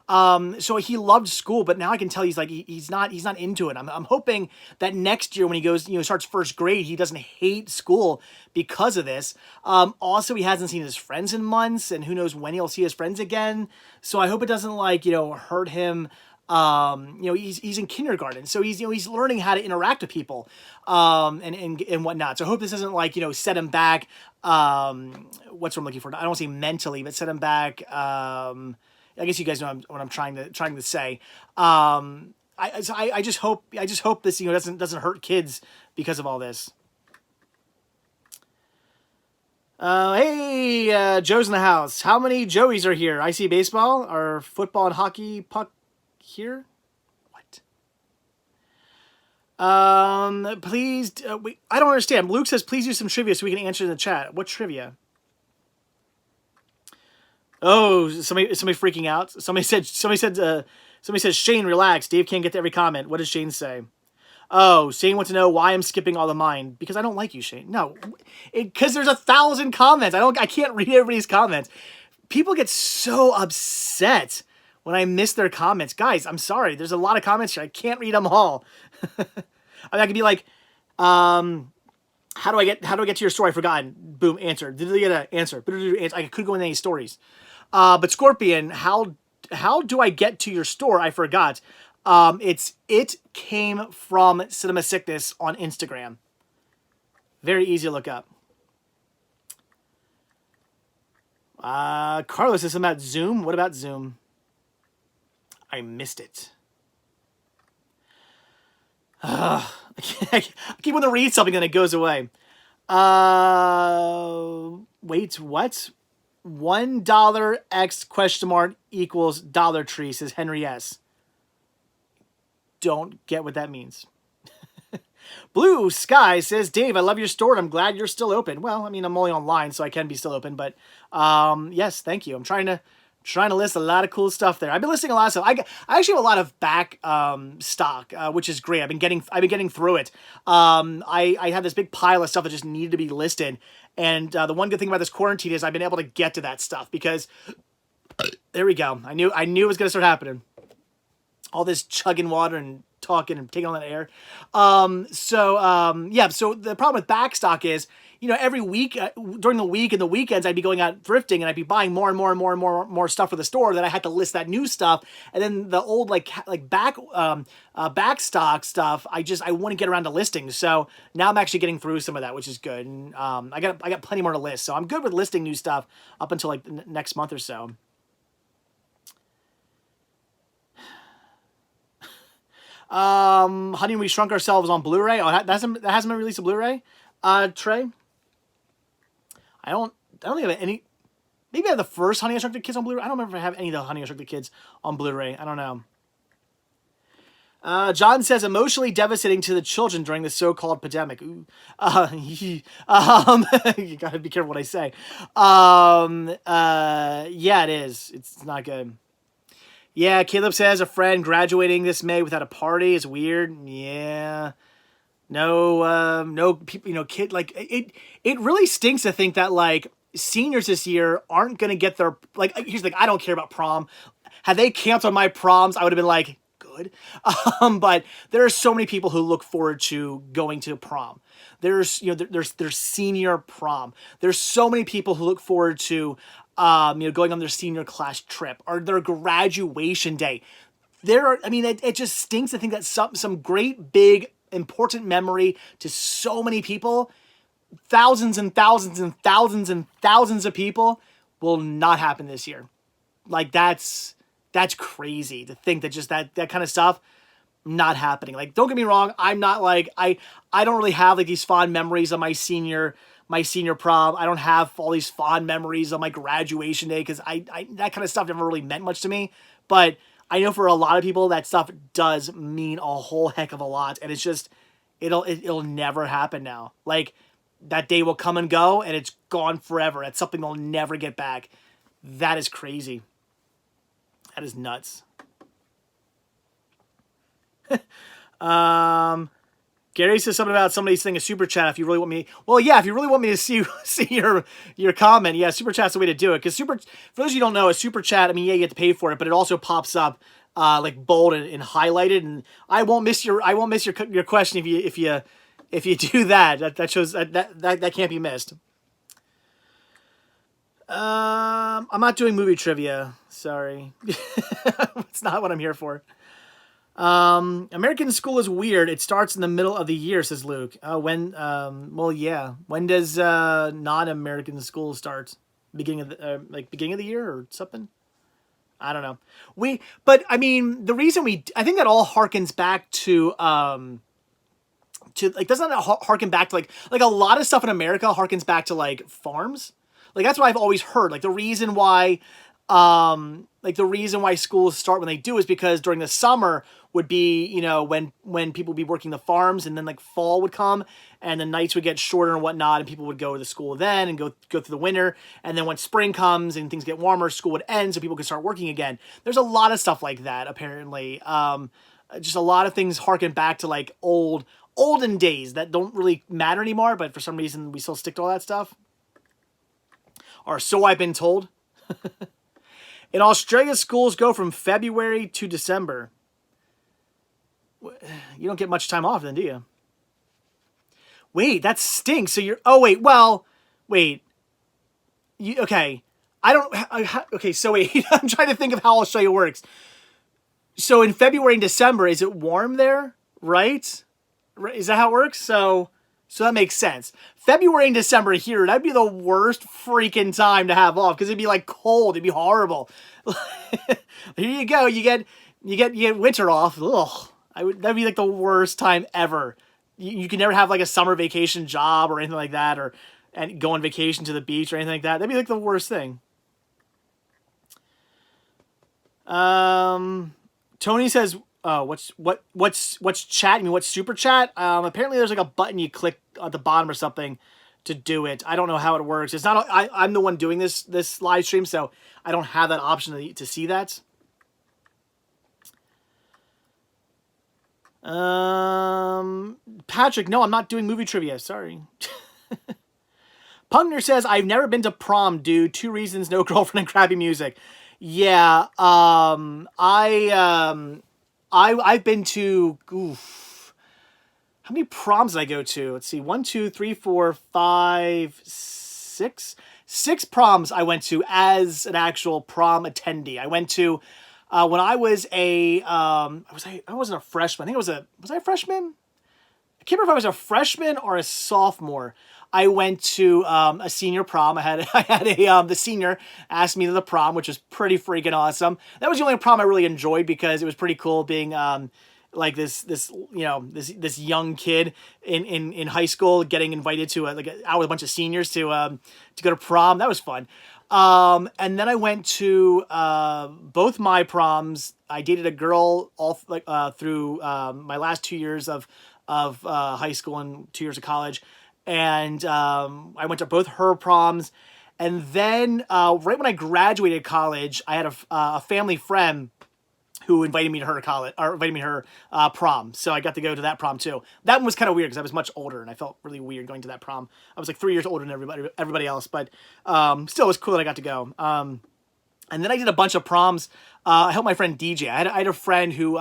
So he loved school, but now I can tell he's like, he's not into it. I'm hoping that next year when he goes, starts first grade, he doesn't hate school because of this. Also, he hasn't seen his friends in months, and who knows when he'll see his friends again. So I hope it doesn't hurt him. He's in kindergarten, so he's learning how to interact with people, and whatnot. So I hope this doesn't set him back. What's what I'm looking for? I don't want to say mentally, but set him back. I guess you guys know what I'm trying to say. I just hope this doesn't hurt kids because of all this. Hey, Joe's in the house. How many Joeys are here? I see baseball or football and hockey puck here. What? Please. I don't understand. Luke says please do some trivia so we can answer in the chat. What trivia? Oh, somebody freaking out. Somebody said, Shane, relax. Dave can't get to every comment. What does Shane say? Oh, Shane wants to know why I'm skipping all of mine. Because I don't like you, Shane. No, because there's 1,000 comments. I can't read everybody's comments. People get so upset when I miss their comments. Guys, I'm sorry. There's a lot of comments here. I can't read them all. I could be like, how do I get to your story? I've forgotten. Boom, answer. Did they get an answer? I could go in any stories. But Scorpion, how do I get to your store? I forgot. It came from Cinema Sickness on Instagram. Very easy to look up. Carlos says something about Zoom. What about Zoom? I missed it. I keep wanting to read something and it goes away. Wait, what? $1 X question mark equals Dollar Tree, says Henry S. Don't get what that means. Blue Sky says, Dave, I love your store and I'm glad you're still open. Well, I mean, I'm only online, so I can be still open, but yes, thank you. I'm trying to list a lot of cool stuff there. I've been listing a lot of stuff. I actually have a lot of back stock, which is great. I've been getting through it. I had this big pile of stuff that just needed to be listed. And the one good thing about this quarantine is I've been able to get to that stuff because there we go. I knew it was going to start happening. All this chugging water and talking and taking on that air. So the problem with back stock is, every week during the week and the weekends, I'd be going out thrifting and I'd be buying more and more stuff for the store that I had to list that new stuff. And then the old back stock stuff, I want to get around to listing. So now I'm actually getting through some of that, which is good. And I got plenty more to list. So I'm good with listing new stuff up until next month or so. Honey, we shrunk ourselves on Blu-ray. Oh, that hasn't been released a Blu-ray. Trey, I don't think I have any. Maybe I have the first Honey, I Shrunk the Kids on Blu-ray. I don't remember if I have any of the Honey, I Shrunk the Kids on Blu-ray. I don't know. John says emotionally devastating to the children during the so-called pandemic. Ooh. You gotta be careful what I say. Yeah, it is. It's not good. Yeah, Caleb says a friend graduating this May without a party is weird. Yeah. No people, kid, it really stinks to think that seniors this year aren't going to get their, here's I don't care about prom. Had they canceled my proms, I would have been like, good. But there are so many people who look forward to going to prom. There's senior prom. There's so many people who look forward to, going on their senior class trip or their graduation day. It just stinks to think that some great, big, important memory to so many people, thousands and thousands and thousands and thousands of people, will not happen this year. That's crazy to think that just that kind of stuff not happening. Don't get me wrong, I'm not I don't really have these fond memories of my senior prom. I don't have all these fond memories of my graduation day because I that kind of stuff never really meant much to me. But I know for a lot of people that stuff does mean a whole heck of a lot, and it's just it'll never happen now. That day will come and go, and it's gone forever. That's something they'll never get back. That is crazy. That is nuts. Gary says something about somebody's thing a super chat. If you really want me, well, yeah, if you really want me to see your comment, yeah, super chat's the way to do it. Because for those of you who don't know, a super chat, I mean, yeah, you have to pay for it, but it also pops up like bold and highlighted. And I won't miss your question if you do that. That shows that can't be missed. I'm not doing movie trivia. Sorry, it's not what I'm here for. American School is weird. It starts in the middle of the year, says Luke. Well, yeah. When does non-American School start? Beginning of the year or something? I don't know. But I mean, the reason I think that all harkens back to like, doesn't that harken back to like a lot of stuff in America harkens back to like farms? Like, that's what I've always heard. Like, the reason why schools start when they do is because during the summer would be, you know, when people would be working the farms, and then like fall would come and the nights would get shorter and whatnot, and people would go to school then and go through the winter. And then when spring comes and things get warmer, school would end so people could start working again. There's a lot of stuff like that, apparently. Just a lot of things harken back to like olden days that don't really matter anymore, but for some reason we still stick to all that stuff. Or so I've been told. In Australia, schools go from February to December. You don't get much time off then, do you? Wait, that stinks. So you're... Oh, wait. Well, wait. Okay. Okay, so wait. I'm trying to think of how Australia works. So in February and December, is it warm there? Right? Is that how it works? So that makes sense. February and December here, that'd be the worst freaking time to have off because it'd be like cold. It'd be horrible. Here you go. You get winter off. Ugh. That'd be like the worst time ever. You can never have like a summer vacation job or anything like that, and go on vacation to the beach or anything like that. That'd be like the worst thing. Tony says, what's chat? You mean what's super chat? Apparently there's like a button you click at the bottom or something to do it. I don't know how it works. It's not. I'm the one doing this live stream, so I don't have that option to see that. Patrick, no, I'm not doing movie trivia. Sorry. Pugner says, I've never been to prom, dude. 2 reasons, no girlfriend and crappy music. Yeah, I've been to, how many proms did I go to? Let's see, 1, 2, 3, 4, 5, 6. 6 proms I went to as an actual prom attendee. I went to, when I was I wasn't a freshman. I think was I a freshman? I can't remember if I was a freshman or a sophomore. I went to a senior prom. I had the senior asked me to the prom, which was pretty freaking awesome. That was the only prom I really enjoyed because it was pretty cool being like this young kid in high school getting invited to out with a bunch of seniors to go to prom. That was fun. And then I went to both my proms. I dated a girl all through my last 2 years of high school and 2 years of college. And I went to both her proms. And then right when I graduated college, I had a family friend who invited me to her college, or invited me to her prom. So I got to go to that prom too. That one was kind of weird because I was much older and I felt really weird going to that prom. I was like 3 years older than everybody else, but still it was cool that I got to go. And then I did a bunch of proms. I helped my friend DJ. I had a friend who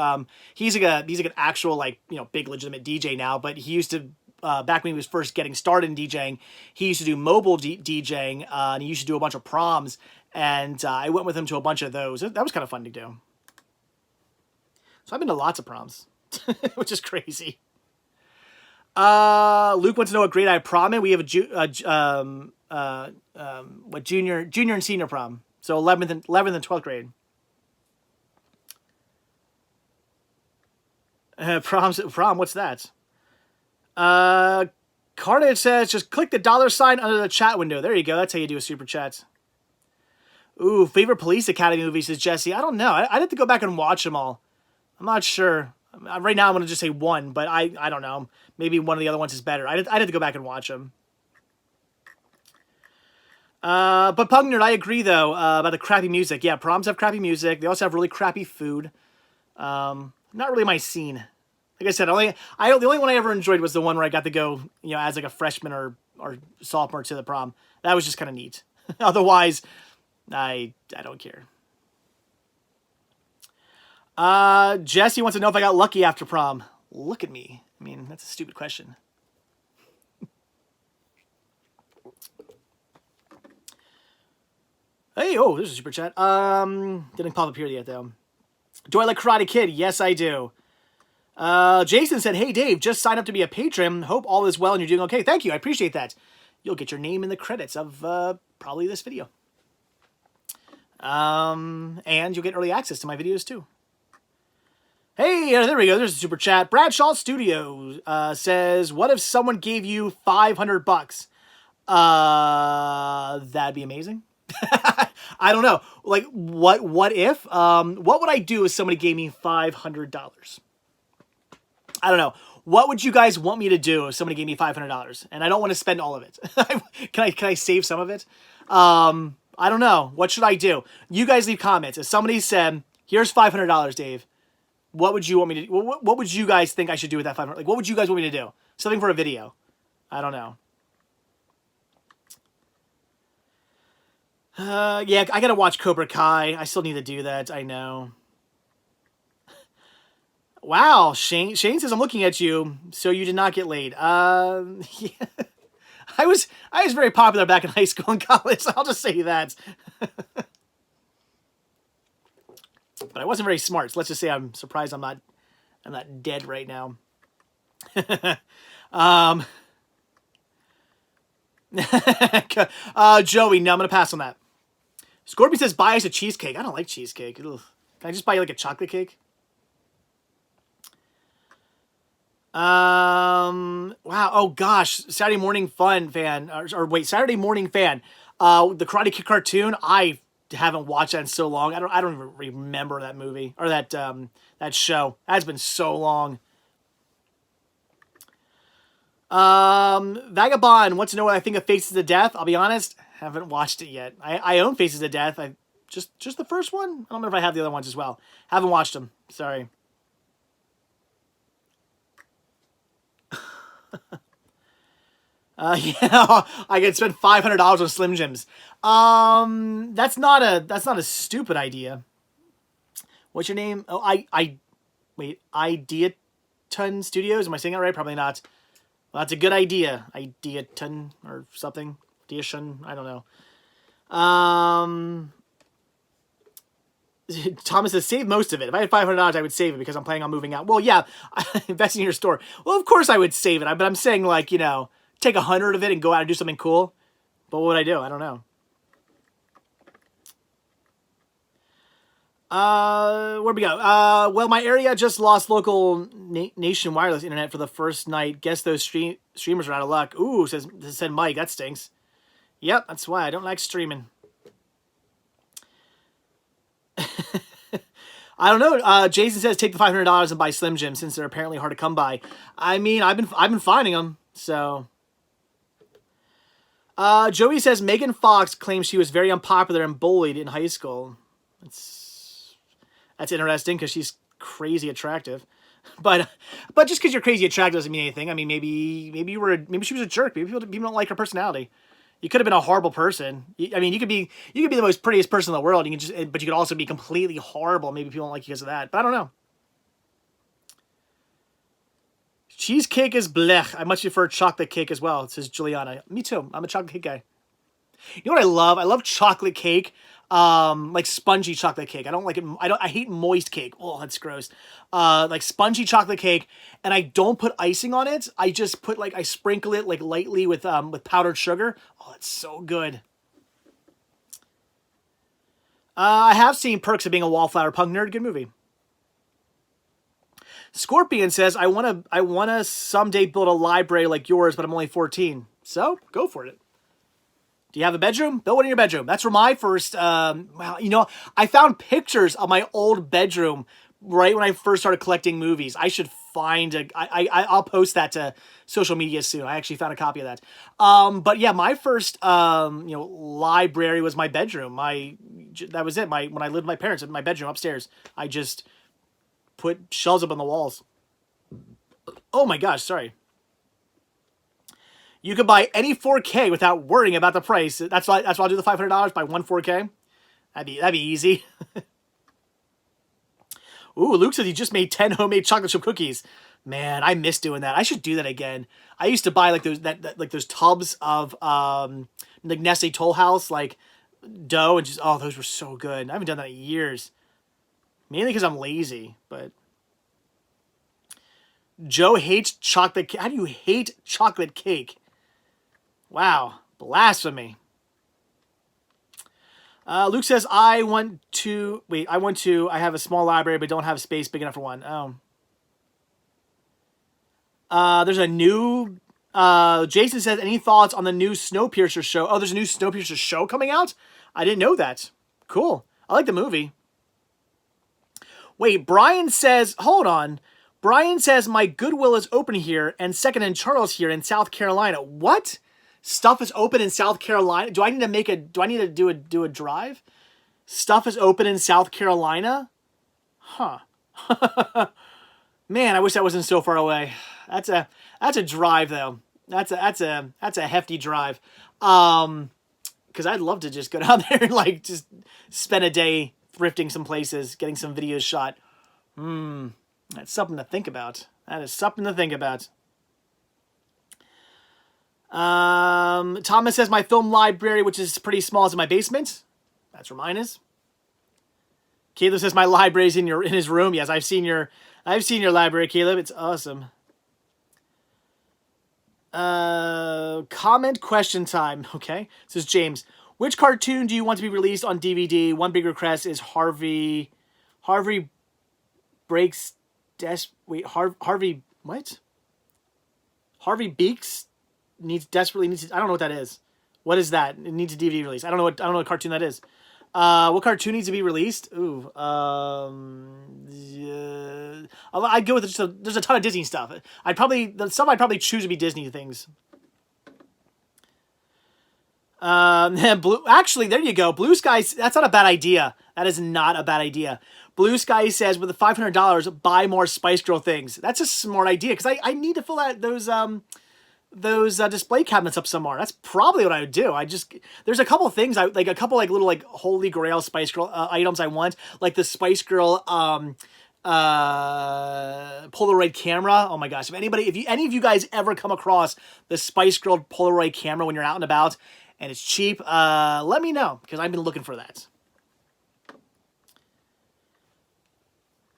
he's like an actual big legitimate DJ now, but he used to back when he was first getting started in DJing, he used to do mobile DJing and he used to do a bunch of proms. And I went with him to a bunch of those. That was kind of fun to do. So I've been to lots of proms, which is crazy. Luke wants to know what grade I prom in. We have junior and senior prom. So 11th and 12th grade. Prom, what's that? Carnage says, just click the $sign under the chat window. There you go. That's how you do a super chat. Ooh, favorite Police Academy movie, says Jesse. I don't know. I'd have to go back and watch them all. I'm not sure. Right now I'm going to just say one, but I don't know. Maybe one of the other ones is better. I'd have to go back and watch them. But Pug Nerd, I agree though about the crappy music. Yeah, proms have crappy music. They also have really crappy food. Not really my scene. Like I said, the only one I ever enjoyed was the one where I got to go, as like a freshman or sophomore to the prom. That was just kind of neat. Otherwise, I don't care. Jesse wants to know if I got lucky after prom. Look at me. I mean, that's a stupid question. Hey, oh, there's a super chat. Didn't pop up here yet though. Do I like Karate Kid? Yes, I do. Jason said, hey, Dave, just sign up to be a patron. Hope all is well and you're doing okay. Thank you. I appreciate that. You'll get your name in the credits of probably this video. And you'll get early access to my videos too. Hey, there we go. There's a super chat. Bradshaw Studios says, what if someone gave you $500? That'd be amazing. I don't know. Like, what if? What would I do if somebody gave me $500? I don't know. What would you guys want me to do if somebody gave me $500? And I don't want to spend all of it. Can I save some of it? I don't know. What should I do? You guys leave comments. If somebody said, here's $500, Dave, what would you want me to do? What would you guys think I should do with that $500? Like, what would you guys want me to do? Something for a video. I don't know. Yeah, I gotta watch Cobra Kai. I still need to do that. I know. Wow, Shane says I'm looking at you, so you did not get laid. Yeah. I was very popular back in high school and college. I'll just say that. But I wasn't very smart. So let's just say I'm surprised I'm not dead right now. Joey, no, I'm gonna pass on that. Scorpion says buy us a cheesecake. I don't like cheesecake. Ugh. Can I just buy you like a chocolate cake? Wow. Oh gosh, Saturday Morning Fun fan, or wait, Saturday Morning Fan. The Karate Kid cartoon. I haven't watched that in so long. I don't even remember that movie or that show. That's been so long. Vagabond wants to know what I think of Faces of Death. I'll be honest, haven't watched it yet. I own Faces of Death. I just the first one. I don't know if I have the other ones as well. Haven't watched them. Sorry. Yeah, I could spend $500 on Slim Jims. That's not a stupid idea. What's your name? Oh, wait, Ideaton Studios. Am I saying that right? Probably not. Well, that's a good idea. Ideaton or something. Ideation. I don't know. Thomas says, save most of it. If I had $500, I would save it because I'm planning on moving out. Well, yeah, investing in your store. Well, of course I would save it. But I'm saying, like, take 100 of it and go out and do something cool. But what would I do? I don't know. Where'd we go? Well, my area just lost local nation wireless internet for the first night. Guess those streamers are out of luck. Ooh, said Mike. That stinks. Yep, that's why I don't like streaming. I don't know. Jason says take the $500 and buy Slim Jim since they're apparently hard to come by. I mean, I've been finding them. So, Joey says Megan Fox claims she was very unpopular and bullied in high school. That's interesting because she's crazy attractive. But just because you're crazy attractive doesn't mean anything. I mean, maybe she was a jerk. Maybe people don't like her personality. You could have been a horrible person. I mean, you could be the most prettiest person in the world. But you could also be completely horrible. Maybe people don't like you because of that. But I don't know. Cheesecake is blech. I much prefer chocolate cake as well, says Juliana. Me too. I'm a chocolate cake guy. You know what I love? I love chocolate cake. Like spongy chocolate cake. I don't like it. I hate moist cake. Oh, that's gross. Like spongy chocolate cake, and I don't put icing on it. I just put I sprinkle it like lightly with powdered sugar. Oh, it's so good. I have seen Perks of Being a Wallflower Punk Nerd. Good movie. Scorpion says, I wanna someday build a library like yours, but I'm only 14. So go for it. Do you have a bedroom? Build one in your bedroom. That's where my first, wow, I found pictures of my old bedroom right when I first started collecting movies. I should find I'll post that to social media soon. I actually found a copy of that. But yeah, my first library was my bedroom. That was it. When I lived with my parents in my bedroom upstairs, I just put shelves up on the walls. Oh my gosh, sorry. You could buy any 4K without worrying about the price. That's why I'll do the $500, buy one 4K. That'd be easy. Ooh, Luke says he just made 10 homemade chocolate chip cookies. Man, I miss doing that. I should do that again. I used to buy like those tubs of like Nestle Toll House like dough and just those were so good. I haven't done that in years. Mainly because I'm lazy, but Joe hates chocolate. How do you hate chocolate cake? Wow, blasphemy. Luke says, I have a small library, but don't have space big enough for one. There's a new, Jason says, any thoughts on the new Snowpiercer show? Oh, there's a new Snowpiercer show coming out? I didn't know that. Cool. I like the movie. Wait, Brian says, hold on. Brian says, my Goodwill is open here and Second and Charles here in South Carolina. What? Stuff is open in South Carolina? Do I need to do a drive? Stuff is open in South Carolina? Huh. Man, I wish that wasn't so far away. That's a drive though. That's a hefty drive. Cuz I'd love to just go down there and like just spend a day thrifting some places, getting some videos shot. That's something to think about. That is something to think about. Thomas says my film library, which is pretty small, is in my basement. That's where mine is. Caleb says my library's in his room. Yes, I've seen your library, Caleb. It's awesome. Comment question time. Okay. This is James. Which cartoon do you want to be released on DVD? One big request is Harvey breaks Harvey what? Harvey Beaks desperately needs. I don't know what that is. What is that? It needs a DVD release. I don't know what cartoon that is. What cartoon needs to be released? Ooh. I'd go with there's a ton of Disney stuff. I'd probably choose to be Disney things. Actually, there you go. Blue Sky. That's not a bad idea. That is not a bad idea. Blue Sky says with the $500, buy more Spice Girl things. That's a smart idea because I need to fill out those display cabinets up somewhere. That's probably what I would do. There's a couple things a couple like little like holy grail Spice Girl items I want, like the Spice Girl Polaroid camera. Oh my gosh! If any of you guys ever come across the Spice Girl Polaroid camera when you're out and about and it's cheap, let me know because I've been looking for that.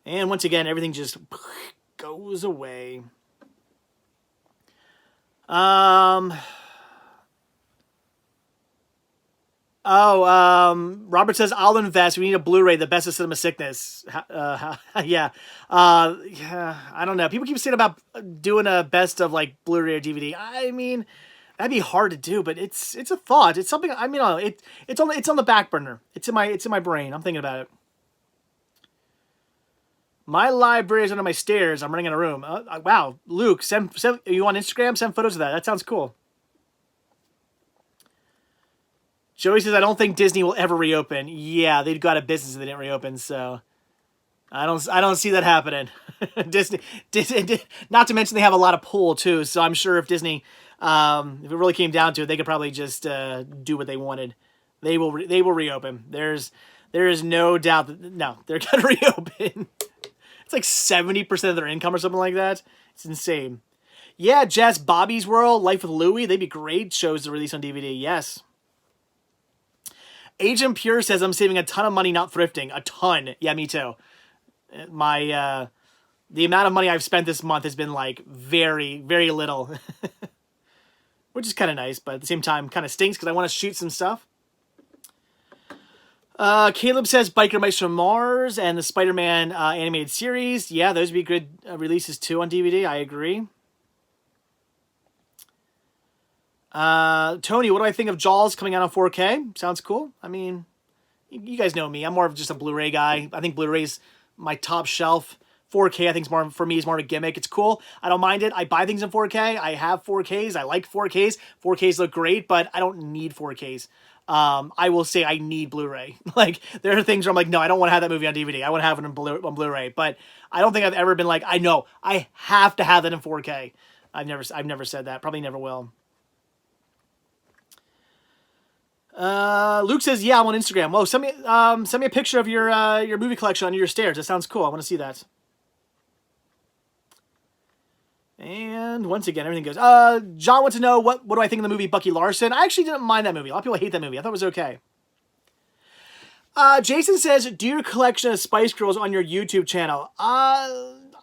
And once again, everything just goes away. Robert says, I'll invest. We need a Blu-ray, the best of cinema sickness. Yeah. I don't know. People keep saying about doing a best of like Blu-ray or DVD. I mean, that'd be hard to do, but it's a thought. It's something, it's on the back burner. It's in my brain. I'm thinking about it. My library is under my stairs. I'm running in a room. Wow, Luke, send you on Instagram? Send photos of that. That sounds cool. Joey says, I don't think Disney will ever reopen. Yeah, they'd go out of business if they didn't reopen, so I don't see that happening. Disney, not to mention they have a lot of pull too, so I'm sure if Disney, if it really came down to it, they could probably just do what they wanted. They will reopen. There is no doubt that they're gonna reopen. It's like 70% of their income or something like that. It's insane. Yeah, Jess, Bobby's World, Life with Louie. They'd be great shows to release on DVD. Yes. Agent Pure says, I'm saving a ton of money not thrifting. A ton. Yeah, me too. The amount of money I've spent this month has been like very, very little. Which is kind of nice, but at the same time kind of stinks because I want to shoot some stuff. Caleb says Biker Mice from Mars and the Spider-Man animated series. Yeah, those would be good releases too on DVD. I agree. Tony, what do I think of Jaws coming out on 4K? Sounds cool. I mean, you guys know me. I'm more of just a Blu-ray guy. I think Blu-rays my top shelf. 4K, I think, is more, for me, is more of a gimmick. It's cool. I don't mind it. I buy things in 4K. I have 4Ks. I like 4Ks. 4Ks look great, but I don't need 4Ks. I will say I need Blu-ray. Like, there are things where I'm like, no, I don't want to have that movie on DVD. I want to have it on Blu-ray. But I don't think I've ever been like, I know, I have to have that in 4K. I've never said that. Probably never will. Luke says, yeah, I'm on Instagram. Whoa, send me a picture of your movie collection on your stairs. That sounds cool. I want to see that. And once again, everything goes. John wants to know, what do I think of the movie Bucky Larson? I actually didn't mind that movie. A lot of people hate that movie. I thought it was okay. Jason says, do your collection of Spice Girls on your YouTube channel?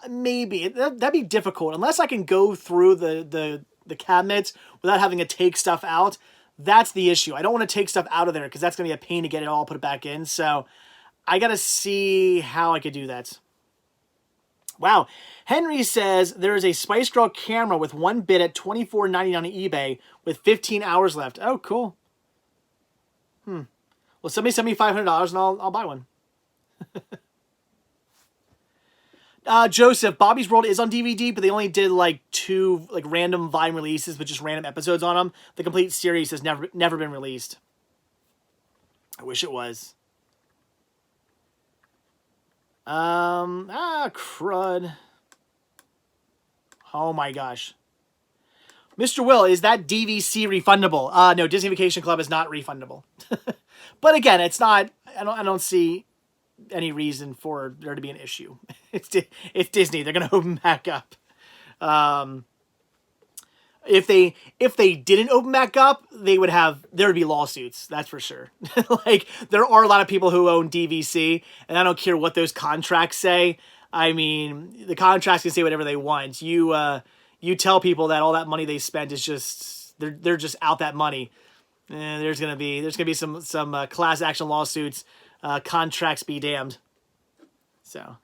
Maybe. That'd be difficult. Unless I can go through the cabinets without having to take stuff out. That's the issue. I don't want to take stuff out of there because that's going to be a pain to get it all put back in. So I got to see how I could do that. Wow. Henry says there is a Spice Girl camera with one bid at $24.99 on eBay with 15 hours left. Oh, cool. Well, somebody send me $500 and I'll buy one. Joseph, Bobby's World is on DVD, but they only did like 2 like random Vine releases with just random episodes on them. The complete series has never been released. I wish it was. Crud. Oh my gosh. Mr. Will, is that DVC refundable? No, Disney Vacation Club is not refundable. But again, it's not, I don't see any reason for there to be an issue. It's Disney. They're going to open back up. If they didn't open back up, there would be lawsuits. That's for sure. Like, there are a lot of people who own DVC, and I don't care what those contracts say. I mean, the contracts can say whatever they want. You tell people that all that money they spent is just, they're just out that money. There's gonna be some class action lawsuits. Contracts be damned. So.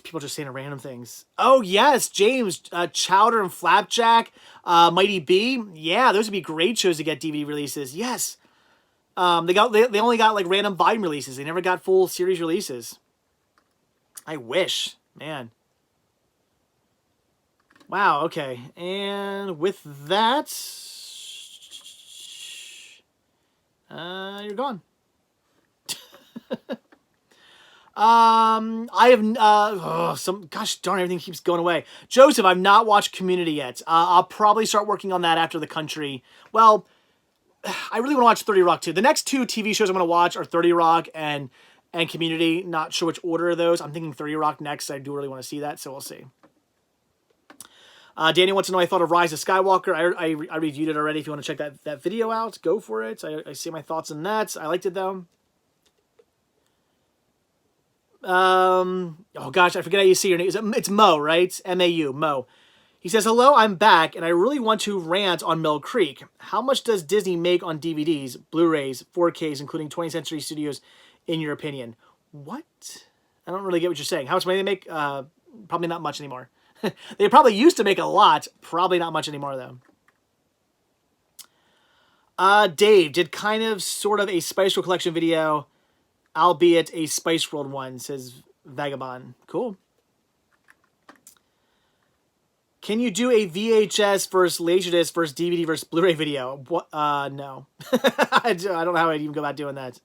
People just saying random things. Oh yes, James, Chowder and Flapjack, Mighty B. Yeah, those would be great shows to get DVD releases. Yes. They only got like random Vine releases. They never got full series releases. I wish, man. Wow. Okay, and with that, you're gone. I have, gosh darn, everything keeps going away. Joseph, I've not watched Community yet. I'll probably start working on that after The Country. Well, I really want to watch 30 Rock too. The next 2 TV shows I'm going to watch are 30 Rock and Community. Not sure which order of those. I'm thinking 30 Rock next. I do really want to see that, so we'll see. Daniel wants to know what I thought of Rise of Skywalker. I reviewed it already. If you want to check that video out, go for it. I see my thoughts on that. I liked it though. Oh gosh, I forget how you see your name. It's Mo, right? M-A-U, Mo. He says, hello, I'm back, and I really want to rant on Mill Creek. How much does Disney make on DVDs, Blu-rays, 4Ks, including 20th Century Studios, in your opinion? What? I don't really get what you're saying. How much money they make? Probably not much anymore. They probably used to make a lot. Probably not much anymore, though. Dave did kind of sort of a Spice World collection video, albeit a Spice World one, says Vagabond. Cool. Can you do a VHS versus Laserdisc versus DVD versus Blu-ray video? What? No. I don't know how I'd even go about doing that.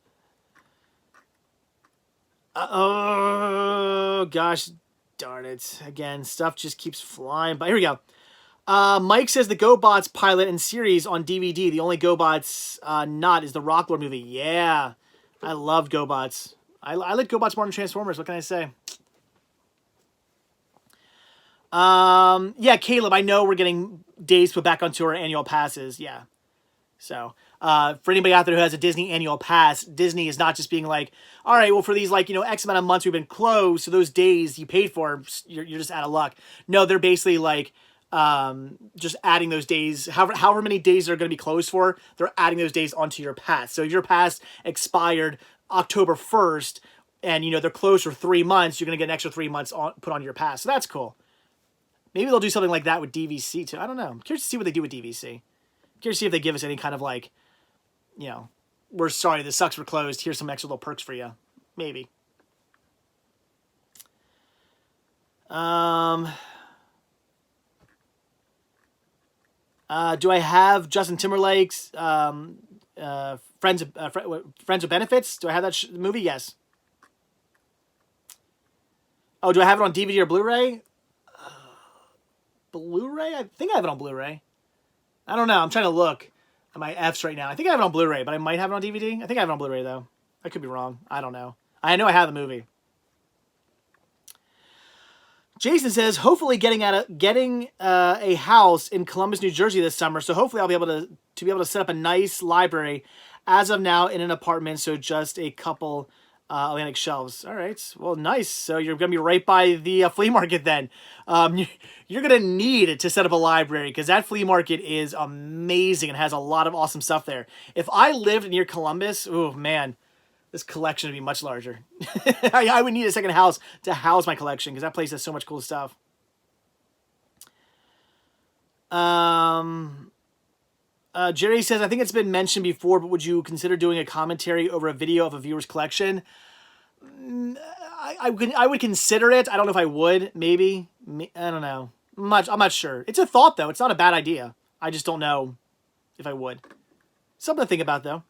Oh, gosh darn it. Again, stuff just keeps flying by. Here we go. Mike says the GoBots pilot and series on DVD. The only GoBots not is the Rocklord movie. Yeah. I loved GoBots. I like GoBots more than Transformers. What can I say? Yeah, Caleb, I know we're getting days put back onto our annual passes. Yeah. So, for anybody out there who has a Disney annual pass, Disney is not just being like, all right, well, for these, like, X amount of months we've been closed, so those days you paid for, you're just out of luck. No, they're basically like, just adding those days, however many days they're going to be closed for, they're adding those days onto your pass. So if your pass expired October 1st, and, they're closed for 3 months, you're going to get an extra 3 months put on your pass. So that's cool. Maybe they'll do something like that with DVC too. I don't know. I'm curious to see what they do with DVC. I'm curious to see if they give us any kind of like, we're sorry, this sucks, we're closed. Here's some extra little perks for you. Maybe. Do I have Justin Timberlake's Friends with Benefits? Do I have that movie? Yes. Oh, do I have it on DVD or Blu-ray? Blu-ray? I think I have it on Blu-ray. I don't know. I'm trying to look at my Fs right now. I think I have it on Blu-ray, but I might have it on DVD. I think I have it on Blu-ray, though. I could be wrong. I don't know. I know I have the movie. Jason says, hopefully getting a house in Columbus, New Jersey this summer. So hopefully I'll be able to set up a nice library. As of now, in an apartment, so just a couple Atlantic shelves. All right. Well, nice. So you're going to be right by the flea market then. You're going to need to set up a library because that flea market is amazing and has a lot of awesome stuff there. If I lived near Columbus, oh, man, this collection would be much larger. I would need a second house to house my collection because that place has so much cool stuff. Jerry says, I think it's been mentioned before, but would you consider doing a commentary over a video of a viewer's collection? I would consider it. I don't know if I would. Maybe. I don't know. I'm not sure. It's a thought, though. It's not a bad idea. I just don't know if I would. Something to think about, though.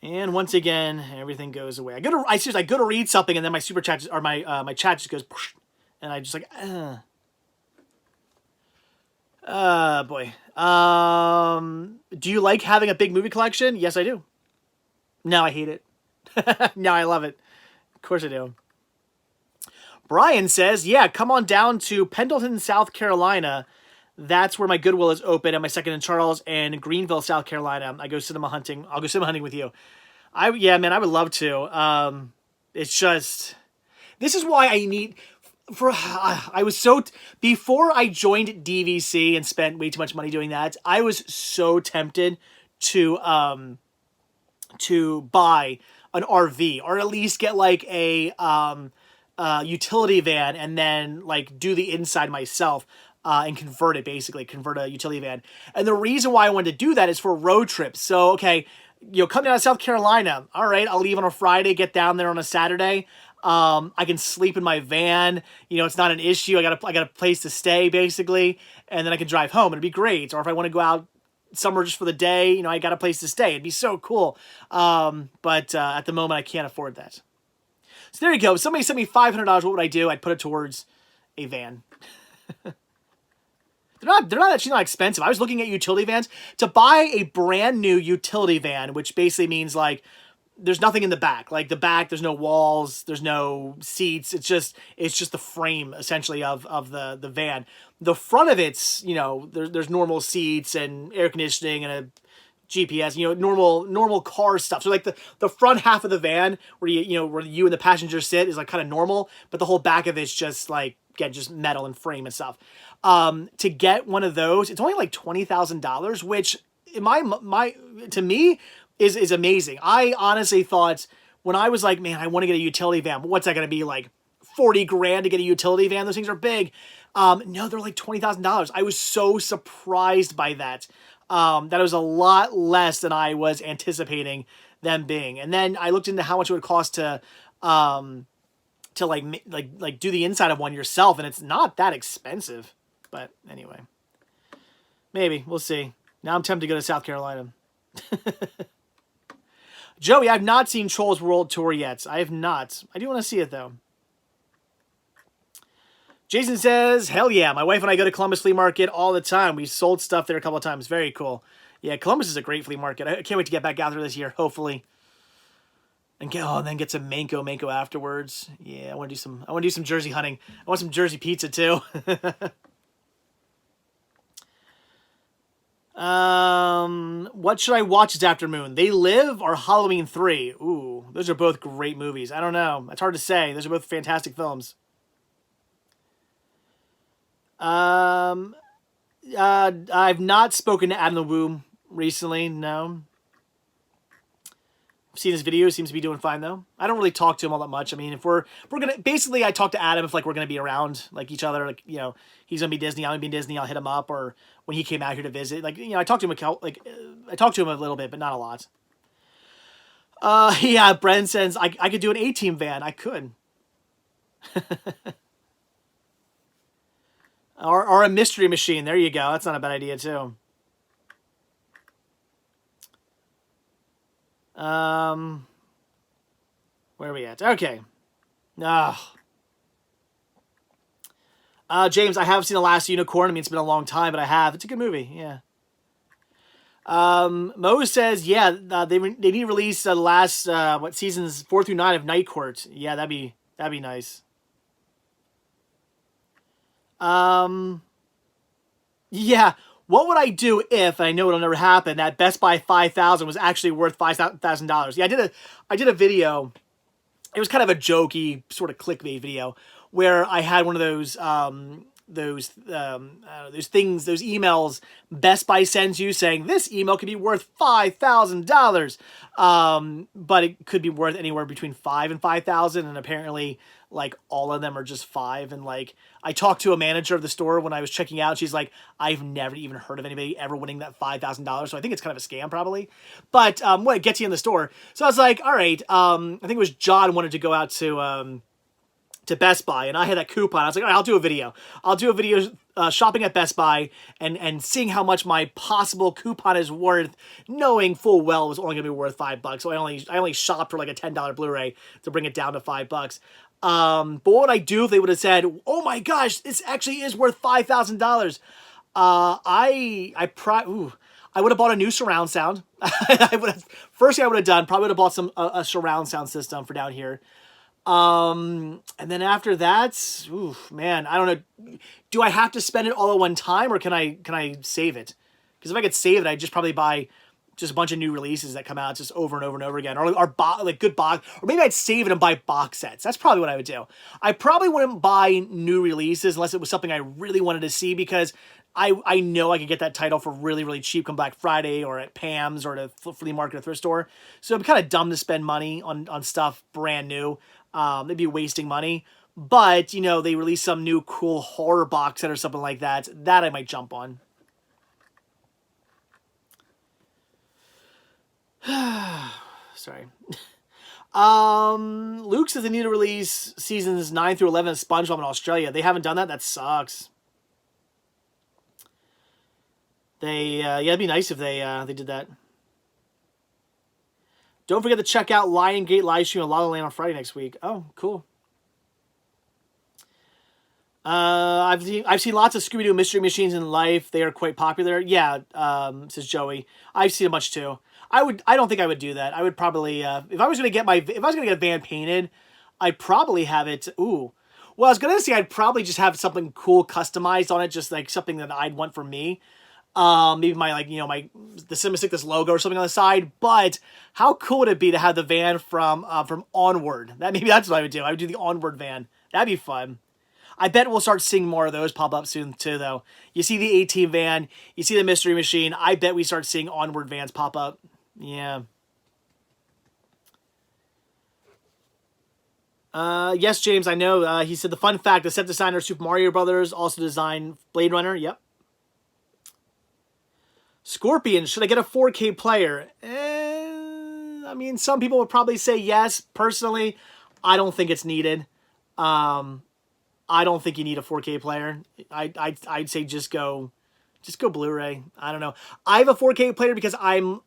And once again, everything goes away. I go to read something, and then my super chat or my chat just goes, and I just like, boy. Do you like having a big movie collection? Yes, I do. No, I hate it. No, I love it. Of course I do. Brian says, yeah, come on down to Pendleton, South Carolina. That's where my Goodwill is open, and my Second and Charles, and Greenville, South Carolina. I go cinema hunting. I'll go cinema hunting with you. Yeah, man, I would love to. It's just, this is why I need, before I joined DVC and spent way too much money doing that, I was so tempted to buy an RV, or at least get like a utility van and then like do the inside myself. And convert a utility van. And the reason why I wanted to do that is for road trips. So, okay, come down to South Carolina. All right, I'll leave on a Friday, get down there on a Saturday. I can sleep in my van. It's not an issue. I got a place to stay, basically. And then I can drive home. It'd be great. Or if I want to go out somewhere just for the day, I got a place to stay. It'd be so cool. But at the moment, I can't afford that. So there you go. If somebody sent me $500, what would I do? I'd put it towards a van. They're not actually not expensive. I was looking at utility vans. To buy a brand new utility van, which basically means like there's nothing in the back. Like the back, there's no walls, there's no seats. It's just the frame essentially of the van. The front of it's, there's normal seats and air conditioning and a GPS, normal car stuff. So like the front half of the van where you and the passenger sit is like kind of normal, but the whole back of it's just like, again, just metal and frame and stuff. To get one of those, it's only like $20,000, which to me is amazing. I honestly thought when I was like, man, I want to get a utility van. What's that going to be, like $40,000 to get a utility van? Those things are big. No, they're like $20,000. I was so surprised by that. That was a lot less than I was anticipating them being. And then I looked into how much it would cost to like do the inside of one yourself, and it's not that expensive. But anyway, maybe we'll see. Now I'm tempted to go to South Carolina. Joey, I've not seen Trolls World Tour yet. I have not. I do want to see it though. Jason says, hell yeah, my wife and I go to Columbus Flea Market all the time. We sold stuff there a couple of times. Very cool. Yeah, Columbus is a great flea market. I can't wait to get back out there this year, hopefully. And then get some Manko afterwards. Yeah, I want to do some Jersey hunting. I want some Jersey pizza too. What should I watch this afternoon? They Live or Halloween 3? Ooh, those are both great movies. I don't know. It's hard to say. Those are both fantastic films. I've not spoken to Adam the Woo recently. No. Seen his videos, seems to be doing fine though. I don't really talk to him all that much. I mean, if we're gonna basically, I talk to Adam if like we're gonna be around like each other, like he's gonna be Disney, I'm gonna be Disney, I'll hit him up, or when he came out here to visit, like I talked to him I talked to him a little bit, but not a lot. Yeah, Bren says I could do an A-Team van. I could. or a mystery machine. There you go. That's not a bad idea too. Where are we at? Okay. James, I have seen The Last Unicorn. I mean, it's been a long time, but I have. It's a good movie. Yeah. Mo says, yeah, they need to release the last seasons 4 through 9 of Night Court. Yeah, that'd be nice. Yeah. What would I do if, and I know it'll never happen, that Best Buy 5000 was actually worth $5,000? Yeah, I did a video. It was kind of a jokey sort of clickbait video where I had one of those things, those emails Best Buy sends you saying this email could be worth $5,000, but it could be worth anywhere between $5,000 and $5,000, and apparently like all of them are just $5,000. And like I talked to a manager of the store when I was checking out, she's like, I've never even heard of anybody ever winning that $5,000, so I think it's kind of a scam probably. But when it gets you in the store, so I was like, all right, I think it was John wanted to go out to Best Buy, and I had that coupon. I was like, all right, I'll do a video. I'll do a video shopping at Best Buy and seeing how much my possible coupon is worth, knowing full well it was only going to be worth $5. So I only shopped for like a $10 Blu-ray to bring it down to $5. But what would I do if they would have said, oh my gosh, this actually is worth $5,000? I would have bought a new surround sound. First thing I would have done, probably would have bought a surround sound system for down here. And then after that, man, I don't know. Do I have to spend it all at one time, or can I save it? Because if I could save it, I'd just probably buy just a bunch of new releases that come out just over and over and over again, or like good box, or maybe I'd save it and buy box sets. That's probably what I would do. I probably wouldn't buy new releases unless it was something I really wanted to see, because I know I could get that title for really, really cheap come Black Friday or at Pam's or at a flea market or thrift store. So it'd be kind of dumb to spend money on stuff brand new. They'd be wasting money. But, they release some new cool horror box set or something like that. That I might jump on. Sorry. Luke says they need to release seasons 9 through 11 of SpongeBob in Australia. They haven't done that? That sucks. It'd be nice if they did that. Don't forget to check out Lion Gate live stream on La La Land on Friday next week. Oh, cool. I've seen lots of Scooby-Doo mystery machines in life. They are quite popular. Yeah, says Joey. I've seen a bunch too. I don't think I would do that. I would probably if I was gonna get a van painted, I'd probably have it. Ooh. Well, I was gonna say I'd probably just have something cool customized on it, just like something that I'd want for me. Maybe the Cinema Sickness logo or something on the side. But how cool would it be to have the van from Onward? Maybe that's what I would do. I would do the Onward van. That'd be fun. I bet we'll start seeing more of those pop up soon too, though. You see the A-Team van, you see the Mystery Machine. I bet we start seeing Onward vans pop up. Yeah. Yes, James, I know. He said the fun fact: the set designer of Super Mario Brothers also designed Blade Runner. Yep. Scorpion, should I get a 4K player? I mean, some people would probably say yes. Personally, I don't think it's needed. I don't think you need a 4K player. I'd say just go Blu-ray. I don't know. I have a 4K player because I'm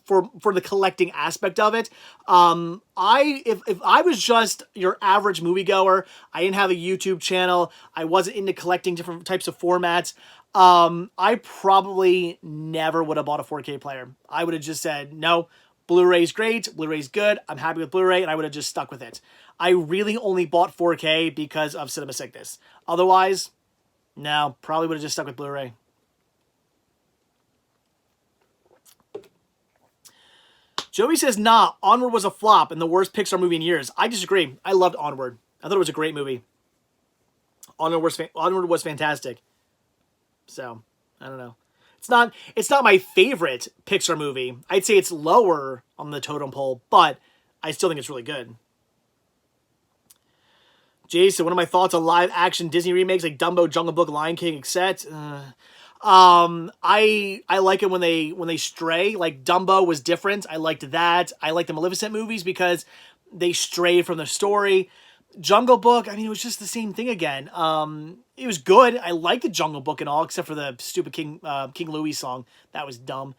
for the collecting aspect of it. If I was just your average moviegoer, I didn't have a YouTube channel, I wasn't into collecting different types of formats, I probably never would have bought a 4K player. I would have just said, no, Blu-ray's great, Blu-ray's good, I'm happy with Blu-ray, and I would have just stuck with it. I really only bought 4K because of Cinema Sickness. Otherwise, no, probably would have just stuck with Blu-ray. Joey says, nah, Onward was a flop and the worst Pixar movie in years. I disagree. I loved Onward. I thought it was a great movie. Onward was fantastic. So, I don't know. It's not my favorite Pixar movie. I'd say it's lower on the totem pole, but I still think it's really good. Jason, what are my thoughts on live action Disney remakes like Dumbo, Jungle Book, Lion King, etc.? I like it when they stray. Like Dumbo was different. I liked that. I like the Maleficent movies because they stray from the story. Jungle Book, I mean, it was just the same thing again. It was good. I liked the Jungle Book and all, except for the stupid King Louis song. That was dumb.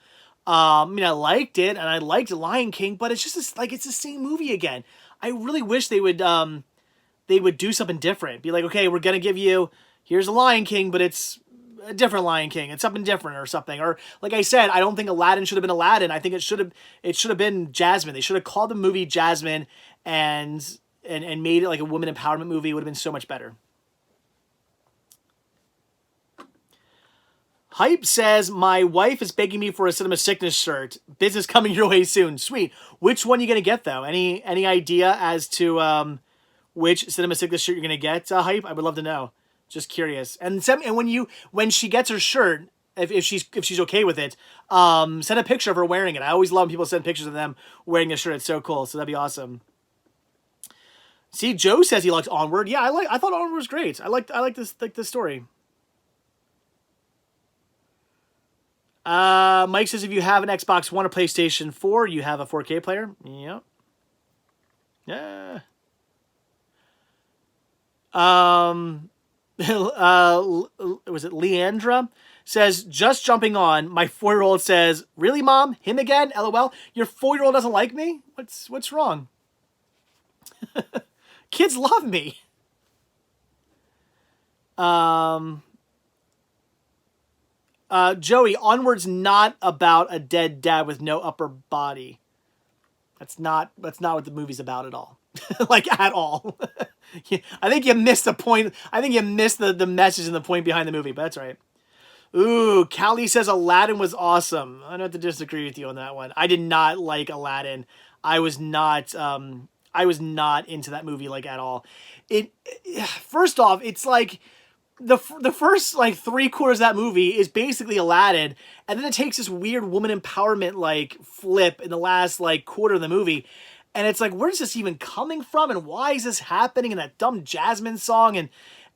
I mean, I liked it, and I liked Lion King, but it's just like it's the same movie again. I really wish they would do something different. Be like, okay, we're gonna give you here's a Lion King, but it's a different Lion King. It's something different or something. Or like I said, I don't think Aladdin should have been Aladdin. I think it should have been Jasmine. They should have called the movie Jasmine and made it like a women empowerment movie. It would have been so much better. Hype says, my wife is begging me for a Cinema Sickness shirt. Business coming your way soon. Sweet. Which one are you going to get, though? Any idea as to which Cinema Sickness shirt you're going to get, Hype? I would love to know. Just curious. And when she gets her shirt, if she's okay with it, send a picture of her wearing it. I always love when people send pictures of them wearing a shirt. It's so cool. So that'd be awesome. See, Joe says he likes Onward. Yeah, I thought Onward was great. I like this story. Mike says if you have an Xbox One or PlayStation 4, you have a 4K player. Yep. Yeah. Was it Leandra? Says, just jumping on, my 4-year-old says, really, Mom? Him again? LOL. Your 4-year-old doesn't like me? What's wrong? Kids love me. Joey, Onward's not about a dead dad with no upper body. That's not what the movie's about at all. Like, at all. I think you missed the point. I think you missed the message and the point behind the movie, but that's right. Ooh, Callie says Aladdin was awesome. I don't have to disagree with you on that one. I did not like Aladdin. I was not into that movie, like, at all. First off, it's like the first like 3/4 of that movie is basically Aladdin, and then it takes this weird woman empowerment like flip in the last like quarter of the movie, and it's like, where's this even coming from, and why is this happening? And that dumb Jasmine song, and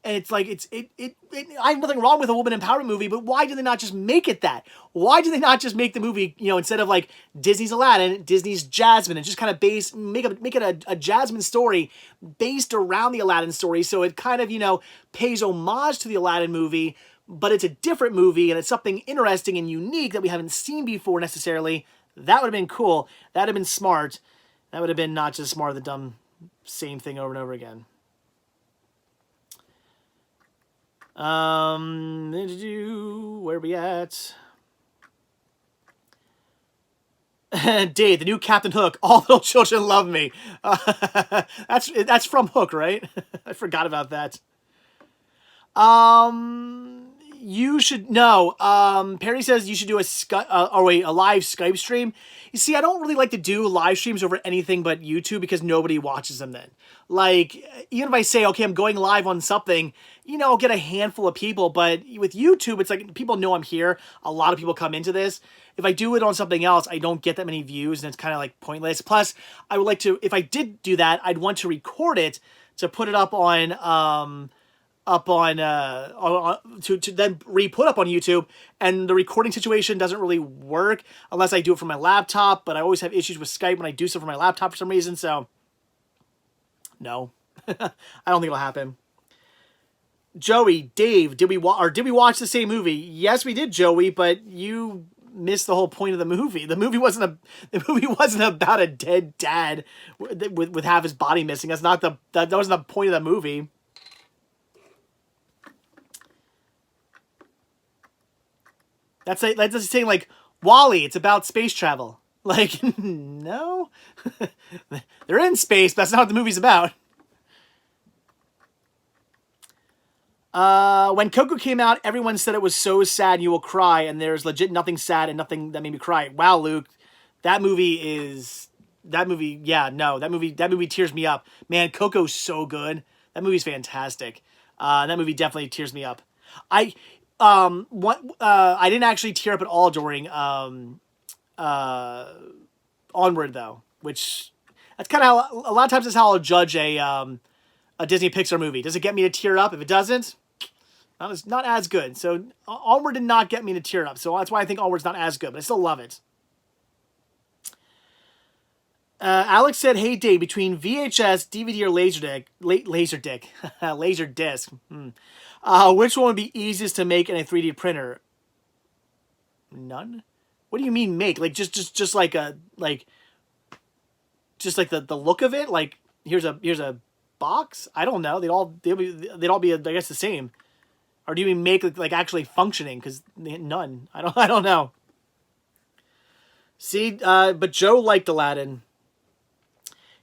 it's like I have nothing wrong with a woman empowerment movie, but why do they not just make it that? Why do they not just make the movie, instead of like Disney's Aladdin, Disney's Jasmine, and just kind of make it a Jasmine story based around the Aladdin story, so it kind of, pays homage to the Aladdin movie, but it's a different movie, and it's something interesting and unique that we haven't seen before necessarily. That would have been cool. That would have been smart. That would have been not just more of the dumb same thing over and over again. Where are we at? Dave, the new Captain Hook. All little children love me. That's from Hook, right? I forgot about that. You should know. Perry says you should do a live Skype stream. You see, I don't really like to do live streams over anything but YouTube because nobody watches them then. Like, even if I say, okay, I'm going live on something, I'll get a handful of people. But with YouTube, it's like people know I'm here. A lot of people come into this. If I do it on something else, I don't get that many views, and it's kind of like pointless. Plus, I would like to, if I did do that, I'd want to record it to put it up on to then re-put up on YouTube, and the recording situation doesn't really work unless I do it from my laptop, but I always have issues with Skype when I do stuff from my laptop for some reason, so no. I don't think it'll happen. Joey, Dave, did we watch the same movie? Yes, we did, Joey, but you missed the whole point of the movie. The movie wasn't about a dead dad with half his body missing. That wasn't the point of the movie. That's saying like WALL-E. It's about space travel. Like, no, they're in space. But that's not what the movie's about. When Coco came out, everyone said it was so sad you will cry, and there's legit nothing sad and nothing that made me cry. Wow, Luke, that movie tears me up. Man, Coco's so good. That movie's fantastic. That movie definitely tears me up. I didn't actually tear up at all during Onward though, which that's kind of how a lot of times that's how I'll judge a Disney Pixar movie. Does it get me to tear up? If it doesn't, not as good. So Onward did not get me to tear up. So that's why I think Onward's not as good, but I still love it. Alex said, "Hey Dave, between VHS, DVD, or laser disc, which one would be easiest to make in a 3D printer?" None. What do you mean make? Like just like a just like the look of it? Like here's a box? I don't know. They'd all be I guess the same. Or do you mean make like actually functioning? Because none. I don't know. See, but Joe liked Aladdin.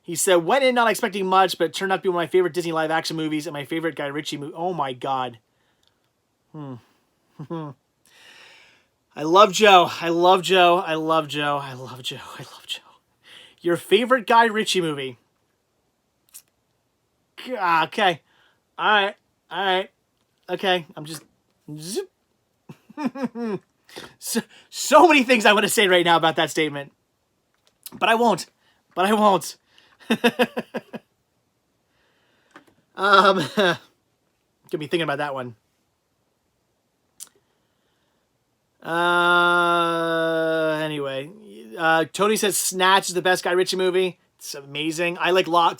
He said, "Went in not expecting much, but it turned out to be one of my favorite Disney live-action movies and my favorite Guy Ritchie movie." Oh, my God. I love Joe. I love Joe. I love Joe. I love Joe. I love Joe. Your favorite Guy Ritchie movie? Okay. All right. All right. Okay. I'm just... Zip. So many things I want to say right now about that statement. But I won't. But I won't. Gonna be thinking about that one. Anyway, Tony says Snatch is the best Guy Ritchie movie. It's amazing. I like Lock,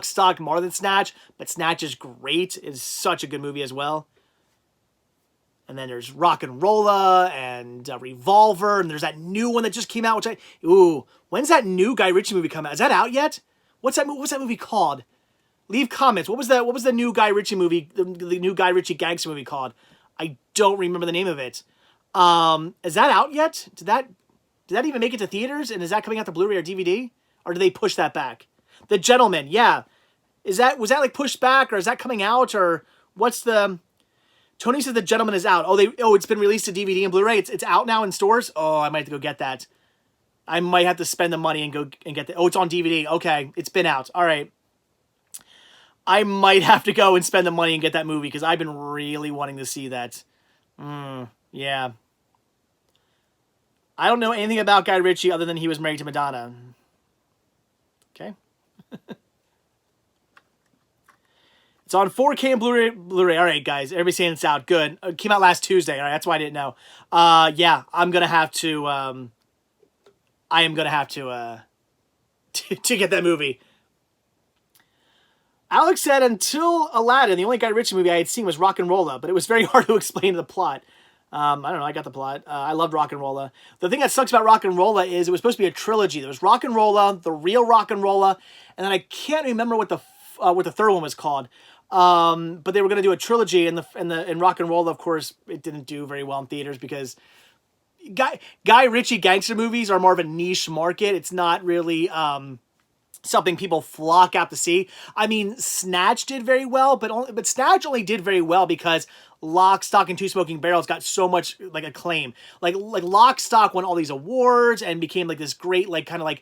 Stock more than Snatch, but Snatch is great. It's such a good movie as well. And then there's Rock and Rolla and Revolver, and there's that new one that just came out. When's that new Guy Ritchie movie come out? Is that out yet? What's that movie called? Leave comments. What was the new Guy Ritchie movie? The new Guy Ritchie gangster movie called? I don't remember the name of it. Is that out yet? Did that even make it to theaters? And is that coming out to Blu-ray or DVD? Or did they push that back? The Gentleman, yeah. Was that like pushed back, or is that coming out, or what's the? Tony said The Gentleman is out. It's been released to DVD and Blu-ray. It's out now in stores. Oh, I might have to go get that. I might have to spend the money and go and get that. Oh, it's on DVD. Okay, it's been out. All right. I might have to go and spend the money and get that movie because I've been really wanting to see that. Yeah. I don't know anything about Guy Ritchie other than he was married to Madonna. Okay. It's on 4K and Blu-ray. All right, guys. Everybody's saying it's out. Good. It came out last Tuesday. All right, that's why I didn't know. Yeah, I'm going to have to... I am going to have to get that movie. Alex said, until Aladdin, the only Guy Ritchie movie I had seen was Rock and Rolla, but it was very hard to explain the plot. I don't know. I got the plot. I loved Rock and Rolla. The thing that sucks about Rock and Rolla is it was supposed to be a trilogy. There was Rock and Rolla, the real Rock and Rolla, and then I can't remember what the third one was called. But they were going to do a trilogy, and Rock and Rolla, of course, it didn't do very well in theaters because Guy Ritchie gangster movies are more of a niche market. It's not really something people flock out to see. I mean, Snatch did very well, but Snatch only did very well because Lock, Stock, and Two Smoking Barrels got so much like acclaim. Like Lock, Stock won all these awards and became like this great kind of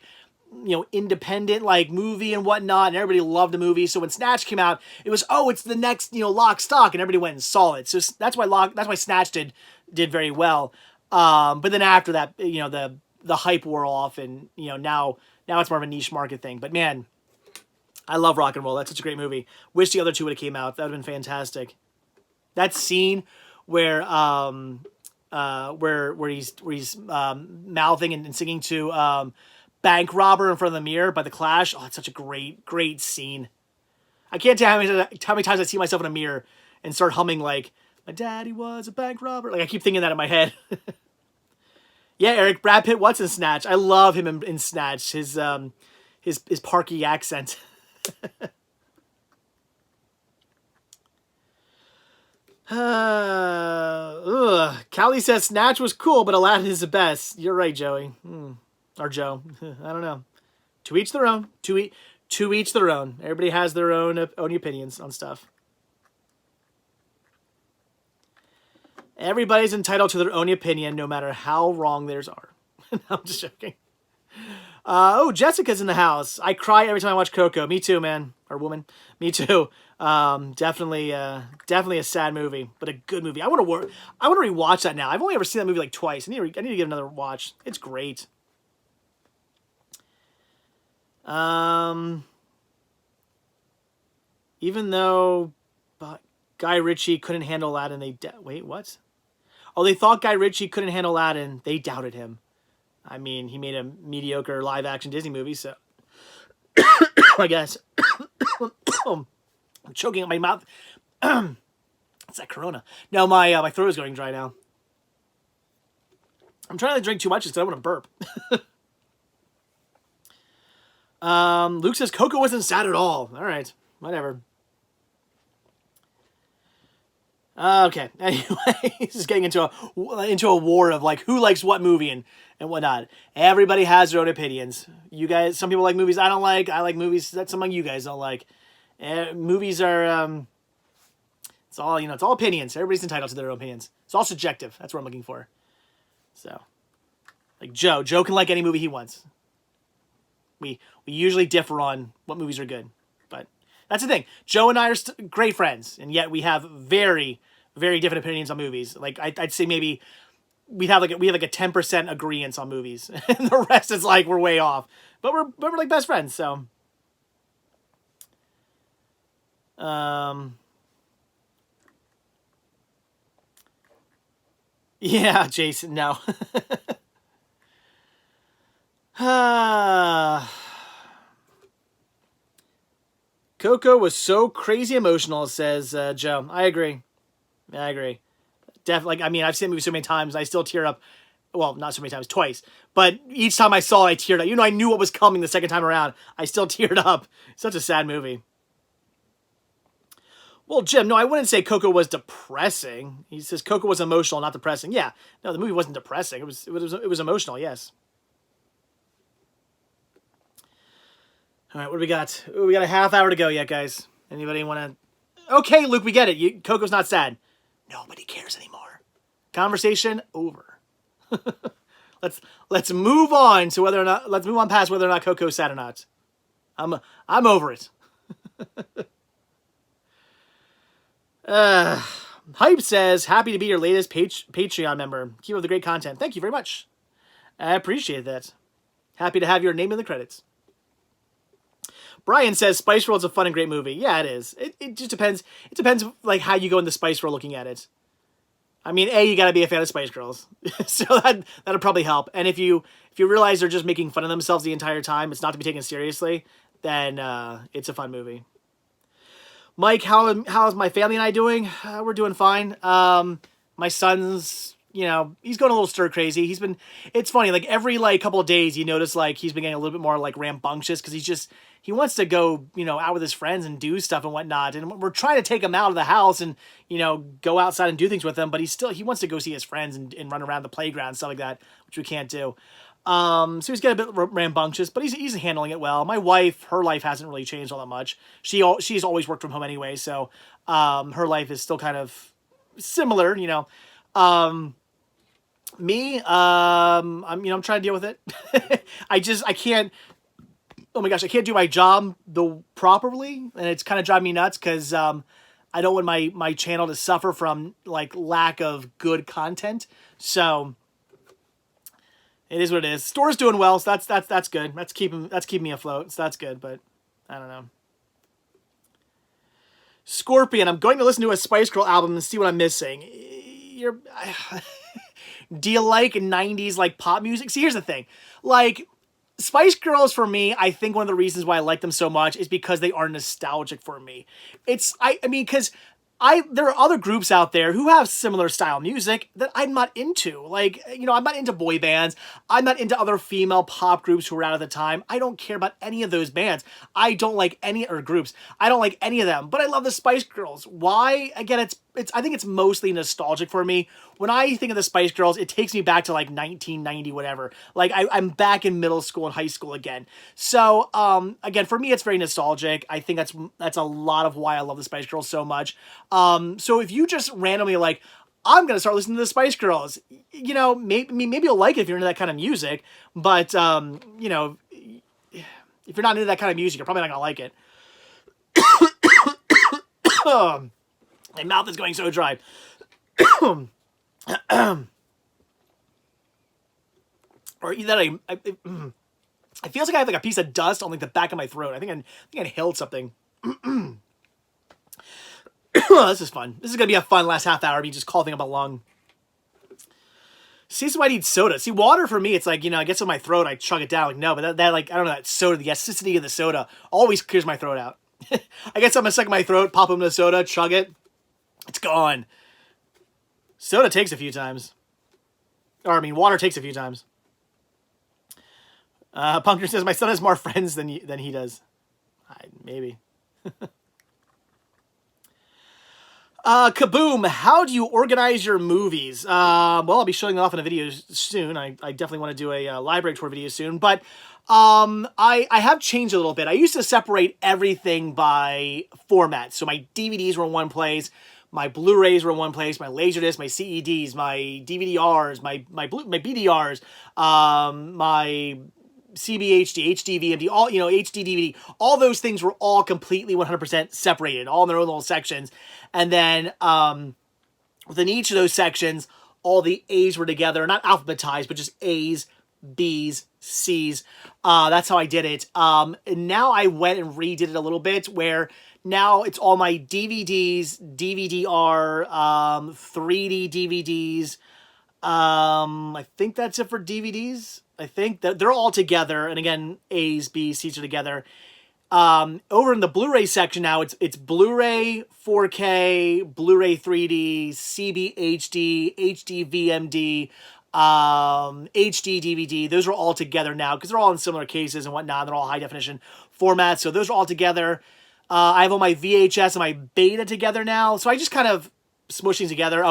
independent movie and whatnot, and everybody loved the movie. So when Snatch came out, it was it's the next Lock, Stock, and everybody went and saw it. So that's why Snatch did very well. But then after that, the hype wore off, and now it's more of a niche market thing. But man, I love Rock and Roll. That's such a great movie. Wish the other two would have came out. That would have been fantastic. That scene where he's mouthing and singing to Bank Robber in front of the mirror by The Clash. Oh, it's such a great scene. I can't tell how many times I see myself in a mirror and start humming my daddy was a bank robber. I keep thinking that in my head. Yeah, Eric, Brad Pitt, what's in Snatch? I love him in Snatch. His Parky accent. Callie says Snatch was cool, but Aladdin is the best. You're right, Joey. Or Joe. I don't know. To each their own. To each their own. Everybody has their own opinions on stuff. Everybody's entitled to their own opinion, no matter how wrong theirs are. No, I'm just joking. Jessica's in the house. I cry every time I watch Coco. Me too, man. or woman. Me too. Definitely a sad movie, but a good movie. I want to rewatch that now. I've only ever seen that movie like twice. I need to give it another watch. It's great. Even though Guy Ritchie couldn't handle Aladdin, wait, what? Oh, they thought Guy Ritchie couldn't handle Aladdin. They doubted him. I mean, he made a mediocre live-action Disney movie, so I guess. I'm choking on my mouth. It's that Corona. No, my throat is going dry now. I'm trying to drink too much because I want to burp. Luke says Coco wasn't sad at all. All right, whatever. Okay. Anyway, this is getting into a war of like who likes what movie and whatnot. Everybody has their own opinions. You guys, some people like movies I don't like. I like movies that some of you guys don't like. Movies are it's all it's all opinions. Everybody's entitled to their own opinions. It's all subjective. That's what I'm looking for. So, like Joe can like any movie he wants. We usually differ on what movies are good, but that's the thing. Joe and I are great friends, and yet we have very, very different opinions on movies. Like I'd say maybe we have like a 10% agreement on movies, and the rest is like we're way off. But we're like best friends, so. Yeah, Jason, no. Coco was so crazy emotional, says Joe. I agree. Definitely. Like, I mean, I've seen the movie so many times. I still tear up. Well, not so many times, twice. But each time I saw it, I teared up. I knew what was coming the second time around. I still teared up. Such a sad movie. Well, Jim, no, I wouldn't say Coco was depressing. He says Coco was emotional, not depressing. Yeah, no, the movie wasn't depressing. It was emotional. Yes. All right, what do we got? Ooh, we got a half hour to go yet, guys. Anybody want to? Okay, Luke, we get it. Coco's not sad. Nobody cares anymore. Conversation over. Let's move on to whether or not. Let's move on past whether or not Coco's sad or not. I'm over it. Hype says, happy to be your latest Patreon member. Keep up the great content. Thank you very much. I appreciate that. Happy to have your name in the credits. Brian says Spice World's a fun and great movie. Yeah, it is. It just depends. It depends like how you go in the Spice World looking at it. I mean, you got to be a fan of Spice Girls. So that'll probably help. And if you realize they're just making fun of themselves the entire time, it's not to be taken seriously, then it's a fun movie. Mike, how is my family and I doing? We're doing fine. My son's, he's going a little stir crazy. It's funny, like every couple of days you notice like he's been getting a little bit more like rambunctious because he wants to go, out with his friends and do stuff and whatnot. And we're trying to take him out of the house and, go outside and do things with him. But he wants to go see his friends and run around the playground and stuff like that, which we can't do. So he's getting a bit rambunctious, but he's handling it well. My wife, her life hasn't really changed all that much. She's always worked from home anyway. So, her life is still kind of similar, me, I'm trying to deal with it. I can't, oh my gosh, I can't do my job properly, and it's kind of driving me nuts because I don't want my channel to suffer from like lack of good content. So it is what it is. Store's doing well, so that's good. That's keeping me afloat. So that's good, but I don't know. Scorpion, I'm going to listen to a Spice Girl album and see what I'm missing. Do you like 90s like pop music? See, here's the thing. Like Spice Girls for me, I think one of the reasons why I like them so much is because they are nostalgic for me. I mean, because there are other groups out there who have similar style music that I'm not into. Like, I'm not into boy bands. I'm not into other female pop groups who were out at the time. I don't care about any of those bands. I don't like any other groups. I don't like any of them, but I love the Spice Girls. Why? Again, I think it's mostly nostalgic for me. When I think of the Spice Girls, it takes me back to like 1990, whatever. Like I'm back in middle school and high school again. So, again, for me, it's very nostalgic. I think that's a lot of why I love the Spice Girls so much. So if you just randomly like, I'm going to start listening to the Spice Girls, maybe you'll like it if you're into that kind of music, but, if you're not into that kind of music, you're probably not going to like it. My mouth is going so dry. Or either it feels like I have like a piece of dust on like the back of my throat. I think I inhaled something. This is fun. This is gonna be a fun last half hour. Me just coughing up a lung. See, so I need soda. See, water for me, it's like, it gets in my throat, I chug it down. Like, no, but that like, I don't know, that soda, the acidity of the soda always clears my throat out. I get something stuck in my throat, pop them in the soda, chug it, it's gone. Soda takes a few times. Or, I mean, water takes a few times. Pumpkin says, my son has more friends than he does. Maybe. Kaboom, how do you organize your movies? Well, I'll be showing that off in a video soon. I definitely want to do a library tour video soon. But I have changed a little bit. I used to separate everything by format. So my DVDs were in one place. My Blu-rays were in one place. My Laserdisc, my CEDs, my DVD-Rs, my BDRs, my CBHD, HDVMD, all, HD DVD, all those things were all completely 100% separated, all in their own little sections. And then within each of those sections, all the A's were together, not alphabetized, but just A's, B's, C's. That's how I did it. And now I went and redid it a little bit, where now it's all my DVDs, DVD-R, 3D DVDs. I think that's it for DVDs. I think that they're all together, and again, A's, B's, C's are together. Over in the Blu-ray section now, it's Blu-ray 4K, Blu-ray 3D, CBHD, HD VMD, HD DVD. Those are all together now because they're all in similar cases and whatnot. They're all high definition formats, so those are all together. I have all my VHS and my Beta together now, so I just kind of smush things together.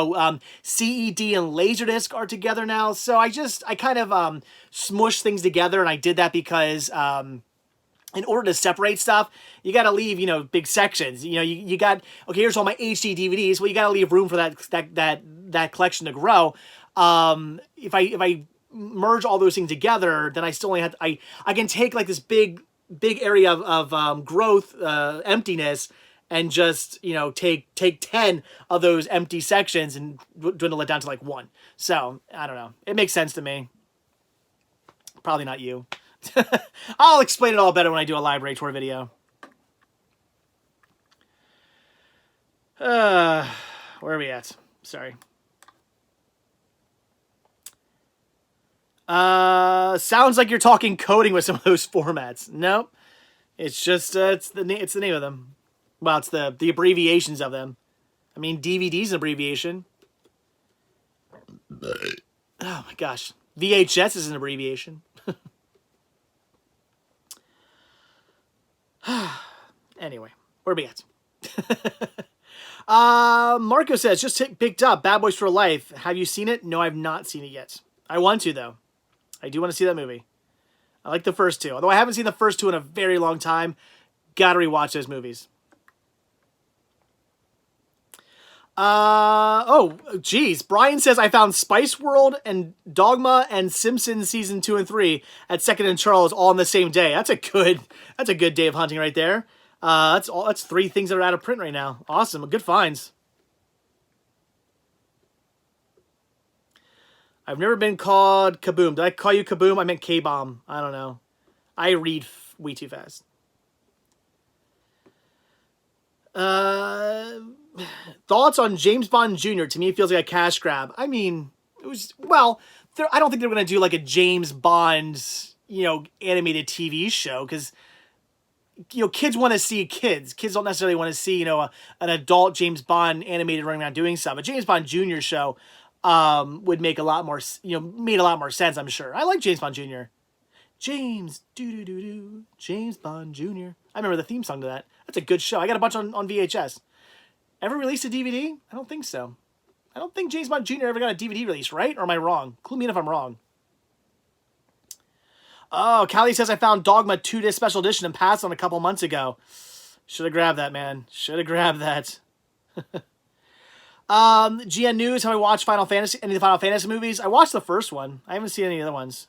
CED and Laserdisc are together now, so I kind of smush things together, and I did that because in order to separate stuff, you got to leave, big sections. You got, okay, here's all my HD DVDs. Well, you got to leave room for that collection to grow. If I merge all those things together, then I still only have I can take like this big area of growth, emptiness, and just, take 10 of those empty sections and dwindle it down to like 1. So, I don't know. It makes sense to me. Probably not you. I'll explain it all better when I do a library tour video. Where are we at? Sorry. Sounds like you're talking coding with some of those formats. Nope. It's just, it's the name of them. Well, it's the abbreviations of them. I mean, DVD's an abbreviation. Oh my gosh. VHS is an abbreviation. Anyway, where are we at? Marco says, just picked up Bad Boys for Life. Have you seen it? No, I've not seen it yet. I want to, though. I do want to see that movie. I like the first two. Although I haven't seen the first two in a very long time. Gotta rewatch those movies. Oh, geez. Brian says, I found Spice World and Dogma and Simpsons season 2 and 3 at 2nd and Charles all on the same day. That's a good day of hunting right there. That's 3 things that are out of print right now. Awesome. Good finds. I've never been called Kaboom. Did I call you Kaboom? I meant K-Bomb. I don't know. I read way too fast. Thoughts on James Bond Jr.? To me, it feels like a cash grab. I mean, it was, well, I don't think they're going to do like a James Bond, animated TV show, because, kids want to see kids. Kids don't necessarily want to see, an adult James Bond animated running around doing stuff. A James Bond Jr. show would make a lot more, made a lot more sense, I'm sure. I like James Bond Jr. James, do-do-do-do, James Bond Jr. I remember the theme song to that. That's a good show. I got a bunch on VHS. Ever released a DVD? I don't think so. I don't think James Bond Jr. ever got a DVD release, right? Or am I wrong? Clue me in if I'm wrong. Oh, Callie says, I found Dogma 2-disc special edition and passed on a couple months ago. Should have grabbed that, man. Should have grabbed that. GN News, have I watched any of the Final Fantasy movies? I watched the first one. I haven't seen any other ones.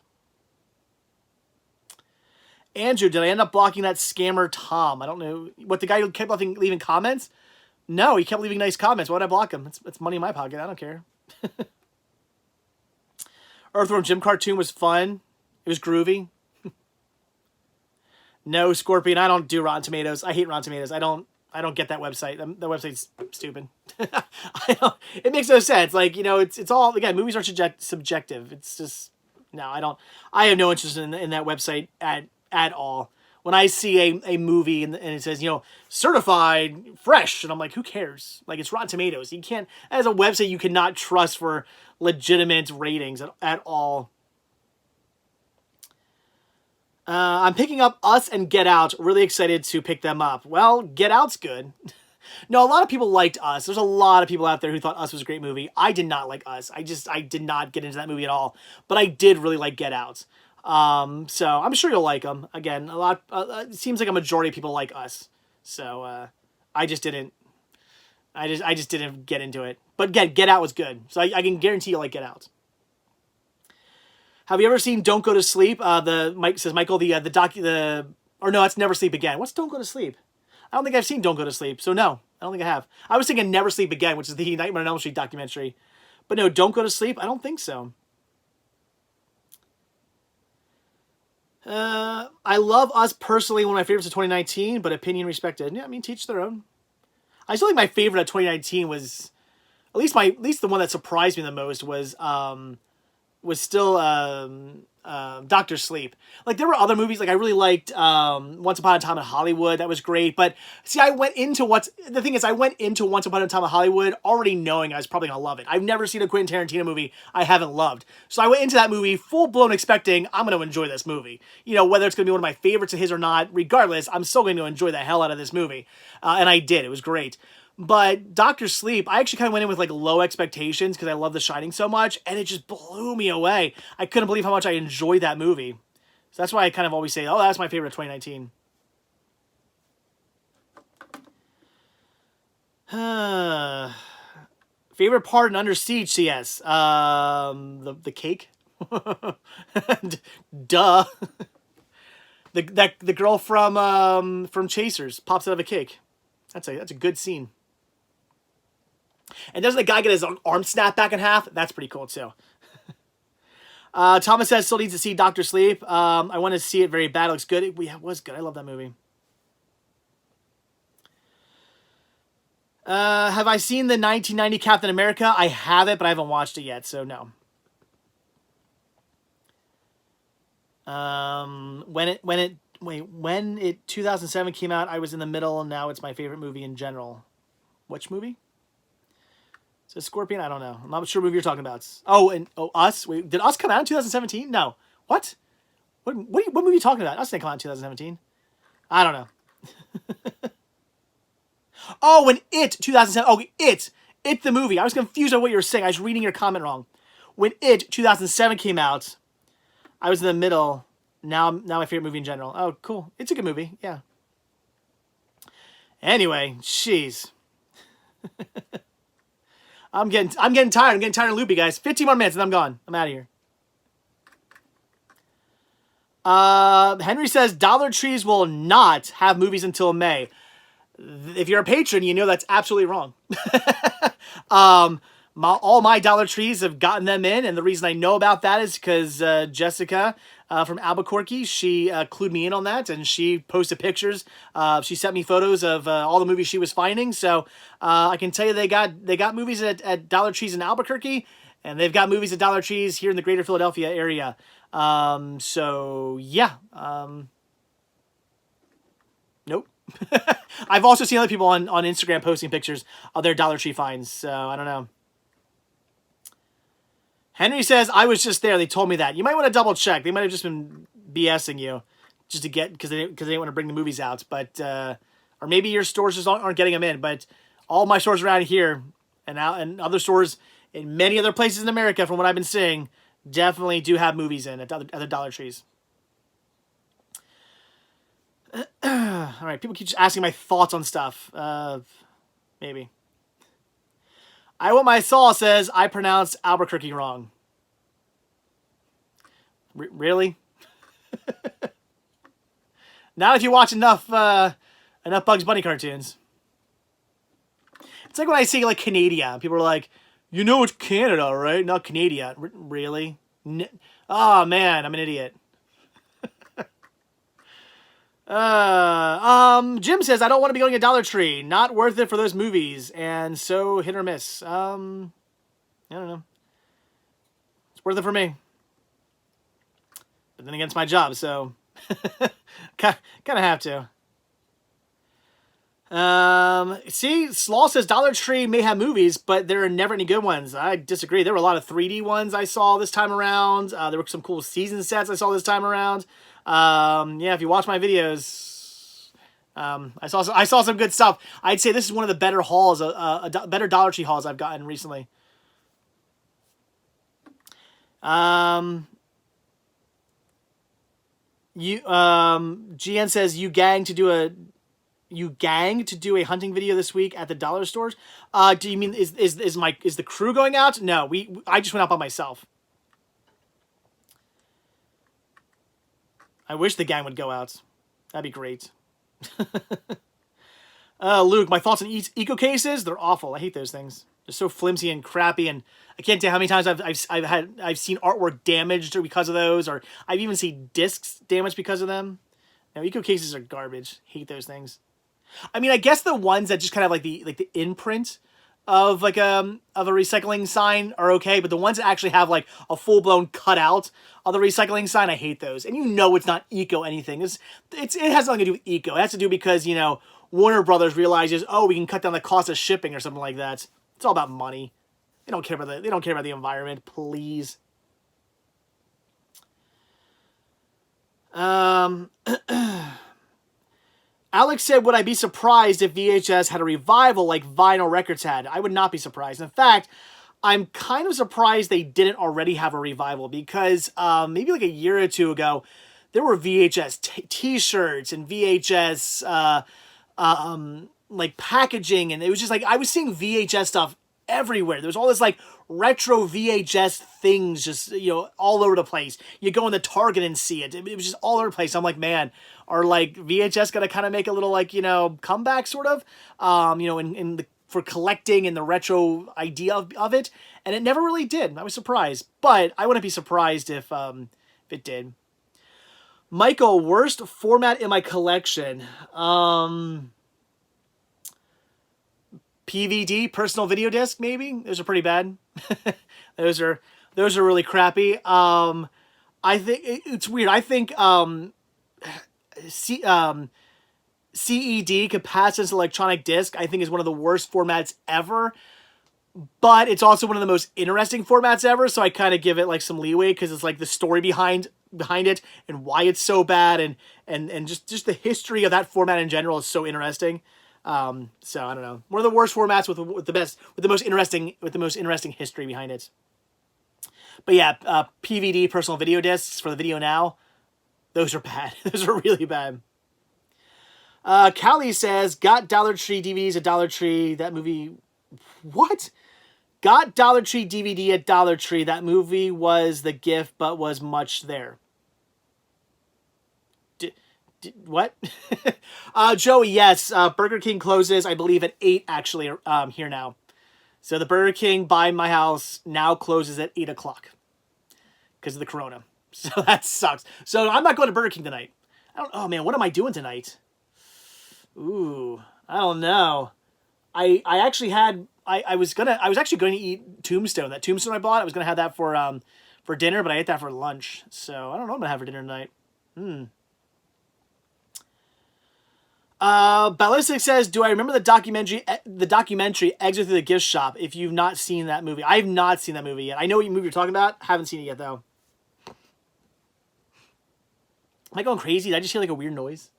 Andrew, did I end up blocking that scammer Tom? I don't know. What, the guy who kept leaving comments? No, he kept leaving nice comments. Why would I block him? It's money in my pocket. I don't care. Earthworm Jim cartoon was fun. It was groovy. No, Scorpion. I don't do Rotten Tomatoes. I hate Rotten Tomatoes. I don't get that website. The website's stupid. It makes no sense. Like, you know, it's all, again, movies are subjective. It's just, no, I have no interest in that website at all. When I see a movie and it says, you know, certified fresh, and I'm like, who cares? Like, it's Rotten Tomatoes. You can't, as a website, you cannot trust for legitimate ratings at all. I'm picking up Us and Get Out. Really excited to pick them up. Well, Get Out's good. No, a lot of people liked Us. There's a lot of people out there who thought Us was a great movie. I did not like Us. I did not get into that movie at all. But I did really like Get Out. So I'm sure you'll like them. Again, it seems like a majority of people like Us. So I just didn't get into it. But again, Get Out was good. So I can guarantee you'll like Get Out. Have you ever seen Don't Go to Sleep? Mike says, Michael, or no, that's Never Sleep Again. What's Don't Go to Sleep? I don't think I've seen Don't Go to Sleep. So no, I don't think I have. I was thinking Never Sleep Again, which is the Nightmare on Elm Street documentary. But no, Don't Go to Sleep? I don't think so. I love Us personally, one of my favorites of 2019, but opinion respected. Yeah, I mean, teach their own. I still think my favorite of 2019 was, at least the one that surprised me the most was still Dr. Sleep. Like, there were other movies, like I really liked Once Upon a Time in Hollywood. That was great. But see, I went into Once Upon a Time in Hollywood already knowing I was probably going to love it. I've never seen a Quentin Tarantino movie I haven't loved. So I went into that movie full-blown expecting I'm going to enjoy this movie. You know, whether it's going to be one of my favorites of his or not, regardless, I'm still going to enjoy the hell out of this movie. And I did. It was great. But Dr. Sleep, I actually kind of went in with like low expectations because I love The Shining so much, and it just blew me away. I couldn't believe how much I enjoyed that movie. So that's why I kind of always say, oh, that's my favorite of 2019. Favorite part in Under Siege CS? The cake? Duh. The girl from Chasers pops out of a cake. That's a good scene. And doesn't the guy get his arm snapped back in half? That's pretty cool, too. Thomas says, still needs to see Dr. Sleep. I want to see it very bad. It looks good. It was good. I love that movie. Have I seen the 1990 Captain America? I haven't, but I haven't watched it yet, so no. When it 2007 came out, I was in the middle, and now it's my favorite movie in general. Which movie? Is it Scorpion? I don't know. I'm not sure what movie you're talking about. Us? Wait, did Us come out in 2017? No. What? What movie are you talking about? Us didn't come out in 2017. I don't know. Oh, when It 2007. Oh, It the movie. I was confused on what you were saying. I was reading your comment wrong. When It 2007 came out, I was in the middle. Now my favorite movie in general. Oh, cool. It's a good movie. Yeah. Anyway, jeez. I'm getting tired. I'm getting tired of loopy, guys. 15 more minutes and I'm gone. I'm out of here. Henry says Dollar Trees will not have movies until May. If you're a patron, you know that's absolutely wrong. All my Dollar Trees have gotten them in, and the reason I know about that is because Jessica from Albuquerque, she clued me in on that, and she posted pictures. She sent me photos of all the movies she was finding, so I can tell you they got movies at Dollar Trees in Albuquerque, and they've got movies at Dollar Trees here in the greater Philadelphia area. So, yeah. Nope. I've also seen other people on Instagram posting pictures of their Dollar Tree finds, so I don't know. Henry says, I was just there. They told me that. You might want to double check. They might have just been BSing you just to get, because they didn't want to bring the movies out. But, or maybe your stores just aren't getting them in. But all my stores around here and other stores in many other places in America, from what I've been seeing, definitely do have movies in at other Dollar Trees. All right, people keep just asking my thoughts on stuff. Maybe. I Want My Saw says I pronounced Albuquerque wrong. Really? Not if you watch enough Bugs Bunny cartoons. It's like when I say like Canada, people are like, you know it's Canada, right? Not Canada. Really? Oh man, I'm an idiot. Jim says I don't want to be going to Dollar Tree. Not worth it for those movies, and so hit or miss. I don't know. It's worth it for me, but then again, it's my job, so kind of have to. See, Slaw says Dollar Tree may have movies, but there are never any good ones. I disagree. There were a lot of 3D ones I saw this time around. There were some cool season sets I saw this time around. Yeah, if you watch my videos, I saw some good stuff. I'd say this is one of the better hauls, better Dollar Tree hauls I've gotten recently. GN says you gang to do a hunting video this week at the dollar stores. Do you mean is the crew going out? No, I just went out by myself. I wish the gang would go out. That'd be great. Luke, my thoughts on eco cases? They're awful. I hate those things. They're so flimsy and crappy, and I can't tell how many times I've seen artwork damaged because of those, or I've even seen discs damaged because of them. No, eco cases are garbage. Hate those things. I mean, I guess the ones that just kind of like the imprint of like of a recycling sign are okay, but the ones that actually have like a full-blown cutout of the recycling sign, I hate those. And you know it's not eco anything. It has nothing to do with eco. It has to do because, you know, Warner Brothers realizes, oh, we can cut down the cost of shipping or something like that. It's all about money. They don't care about the environment, please. Alex said, would I be surprised if VHS had a revival like vinyl records had? I would not be surprised. In fact, I'm kind of surprised they didn't already have a revival because maybe like a year or two ago, there were VHS t-shirts and VHS like packaging, and it was just like I was seeing VHS stuff everywhere. There was all this like retro VHS things just, you know, all over the place. You go in the Target and see it. It was just all over the place. I'm like, man, are like VHS gonna kind of make a little like, you know, comeback sort of, you know, for collecting and the retro idea of it, and it never really did. I was surprised, but I wouldn't be surprised if it did. Michael, worst format in my collection. PVD, personal video disc, maybe. Those are pretty bad. those are really crappy. I think it's weird. I think CED, capacitance electronic disc, I think is one of the worst formats ever. But it's also one of the most interesting formats ever, so I kind of give it like some leeway because it's like the story behind it and why it's so bad and just the history of that format in general is so interesting. So I don't know. One of the worst formats with the most interesting history behind it. But yeah, PVD, personal video discs for the video now, those are bad. Those are really bad. Callie says, got Dollar Tree DVDs at Dollar Tree. That movie, what? Got Dollar Tree DVD at Dollar Tree. That movie was the gift, but was much there. What? Joey, yes. Burger King closes, I believe, at 8 actually here now. So the Burger King by my house now closes at 8 o'clock because of the corona. So that sucks. So I'm not going to Burger King tonight. Oh man, what am I doing tonight? Ooh, I don't know. I actually had I was actually going to eat Tombstone. That Tombstone I bought, I was going to have that for dinner, but I ate that for lunch. So I don't know what I'm going to have for dinner tonight. Ballistic says, do I remember the documentary Exit Through the Gift Shop? If you've not seen that movie. I have not seen that movie yet. I know what movie you're talking about. Haven't seen it yet, though. Am I going crazy? Did I just hear like a weird noise?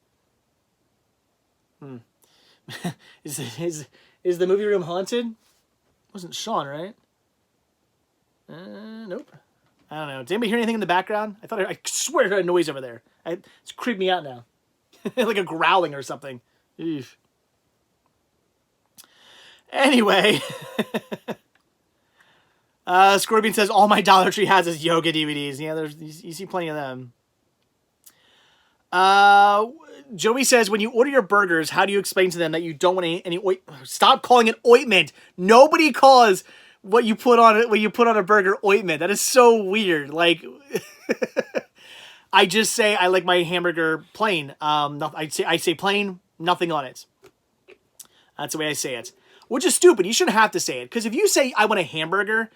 Is the movie room haunted? Wasn't Sean, right? Nope. I don't know. Did anybody hear anything in the background? I swear I heard a noise over there. It's creeped me out now. Like a growling or something. Eesh. Anyway. Scorpion says, all my Dollar Tree has is yoga DVDs. Yeah, you see plenty of them. Joey says, when you order your burgers, how do you explain to them that you don't want any stop calling it ointment. Nobody calls what you put on it when you put on a burger ointment. That is so weird. Like, I just say I like my hamburger plain. I say plain, nothing on it. That's the way I say it. Which is stupid. You shouldn't have to say it. Because if you say, I want a hamburger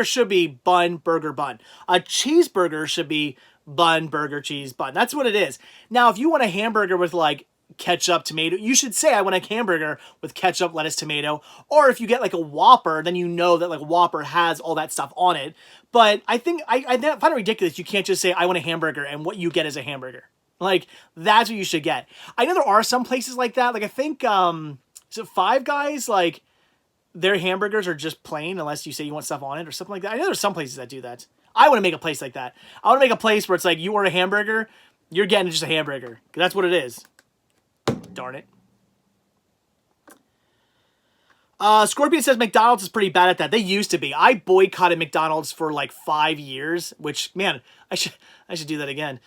should be bun, burger, bun. A cheeseburger should be bun, burger, cheese, bun. That's what it is. Now, if you want a hamburger with, like, ketchup, tomato, you should say, I want a hamburger with ketchup, lettuce, tomato. Or if you get, like, a Whopper, then you know that, like, Whopper has all that stuff on it. But I think, I find it ridiculous. You can't just say, I want a hamburger, and what you get is a hamburger. Like, that's what you should get. I know there are some places like that. Like, I think, is it Five Guys? Like, their hamburgers are just plain unless you say you want stuff on it or something like that. I know there's some places that do that. I want to make a place like that. I want to make a place where it's like, you order a hamburger, you're getting just a hamburger. That's what it is. Darn it. Scorpion says McDonald's is pretty bad at that. They used to be. I boycotted McDonald's for like 5 years, which, man, I should do that again.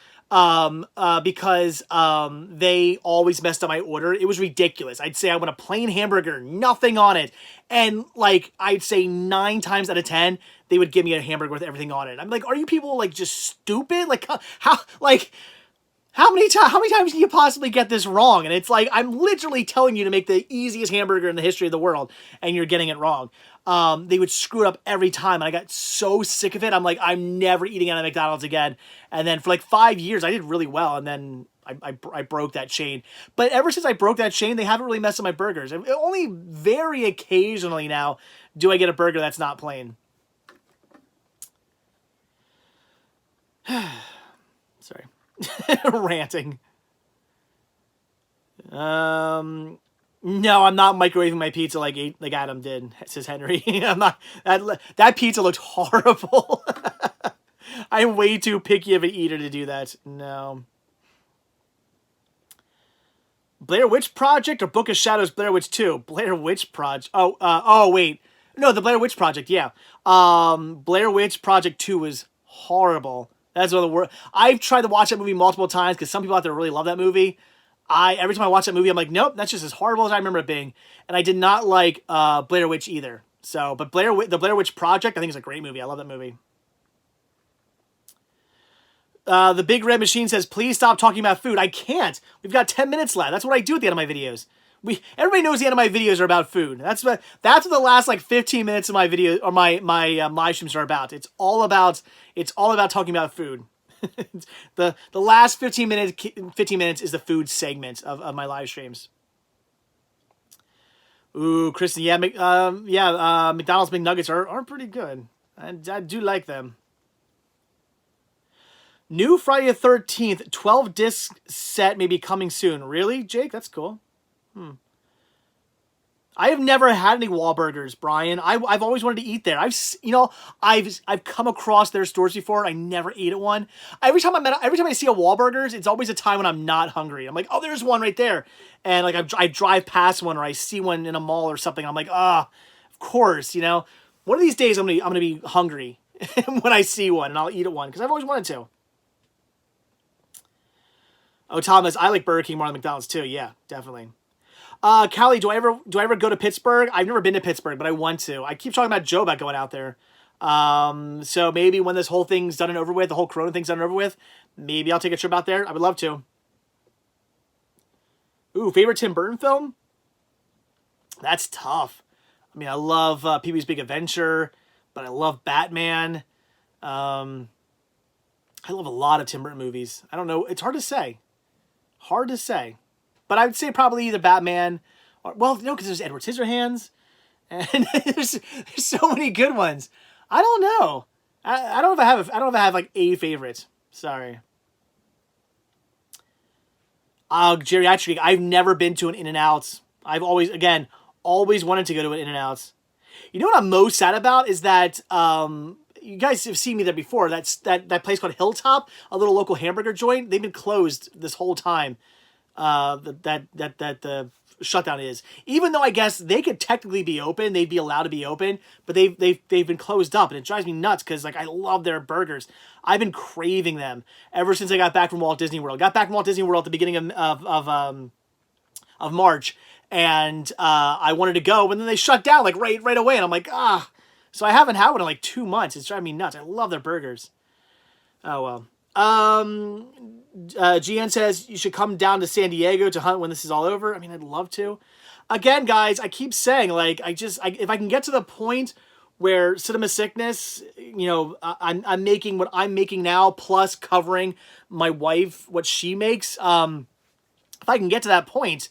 Because they always messed up my order. It was ridiculous. I'd say I want a plain hamburger, nothing on it. And like, I'd say 9 times out of 10, they would give me a hamburger with everything on it. I'm like, are you people like just stupid? Like how many times can you possibly get this wrong? And it's like, I'm literally telling you to make the easiest hamburger in the history of the world, and you're getting it wrong. They would screw it up every time, and I got so sick of it. I'm like, I'm never eating out of McDonald's again. And then for like 5 years, I did really well, and then I broke that chain. But ever since I broke that chain, they haven't really messed up my burgers. Only very occasionally now do I get a burger that's not plain. Sorry. Ranting. No, I'm not microwaving my pizza like Adam did, says Henry. I'm not. That pizza looked horrible. I'm way too picky of an eater to do that. No. Blair Witch Project or Book of Shadows Blair Witch 2? Blair Witch Project. Oh, wait. No, the Blair Witch Project, yeah. Blair Witch Project 2 was horrible. That's one of the worst. I've tried to watch that movie multiple times because some people out there really love that movie. Every time I watch that movie, I'm like, nope, that's just as horrible as I remember it being. And I did not like Blair Witch either. So, but the Blair Witch Project, I think is a great movie. I love that movie. The Big Red Machine says, please stop talking about food. I can't. We've got 10 minutes left. That's what I do at the end of my videos. Everybody knows the end of my videos are about food. That's what the last like 15 minutes of my video or my live streams are about. It's all about talking about food. the last 15 minutes is the food segment of my live streams. Ooh, Kristen, yeah, McDonald's McNuggets are pretty good. I do like them. New Friday the 13th 12-disc set may be coming soon. Really, Jake? That's cool. I have never had any Wahlburgers, Brian. I've always wanted to eat there. I've come across their stores before. I never ate at one. Every time I see a Wahlburgers, it's always a time when I'm not hungry. I'm like, oh, there's one right there, and like I drive past one or I see one in a mall or something. I'm like, of course, one of these days I'm gonna be hungry when I see one, and I'll eat at one because I've always wanted to. Oh, Thomas, I like Burger King more than McDonald's too. Yeah, definitely. Callie, do I ever go to Pittsburgh? I've never been to Pittsburgh, but I want to. I keep talking about Joe about going out there. So maybe when this whole thing's done and over with, the whole Corona thing's done and over with, maybe I'll take a trip out there. I would love to. Ooh, favorite Tim Burton film? That's tough. I mean, I love Pee-wee's Big Adventure, but I love Batman. I love a lot of Tim Burton movies. I don't know. It's hard to say. But I would say probably either Batman or, well, no, because there's Edward Scissorhands. And there's so many good ones. I don't know. I don't know if I have like a favorite. Sorry. Geriatric. I've never been to an In-N-Out. I've always wanted to go to an In-N-Out. You know what I'm most sad about is that you guys have seen me there before. That's that place called Hilltop, a little local hamburger joint. They've been closed this whole time. that the shutdown is. Even though I guess they could technically be open, they'd be allowed to be open, but they've been closed up, and it drives me nuts because like I love their burgers. I've been craving them ever since I got back from Walt Disney World. Got back from Walt Disney World at the beginning of March, and I wanted to go, but then they shut down like right away, and I'm like ah. So I haven't had one in like 2 months. It's driving me nuts. I love their burgers. Oh well. GN says you should come down to San Diego to hunt when this is all over. I mean, I'd love to. Again, guys, I keep saying, like, if I can get to the point where Cinema Sickness, you know, I'm making what I'm making now, plus covering my wife, what she makes. If I can get to that point,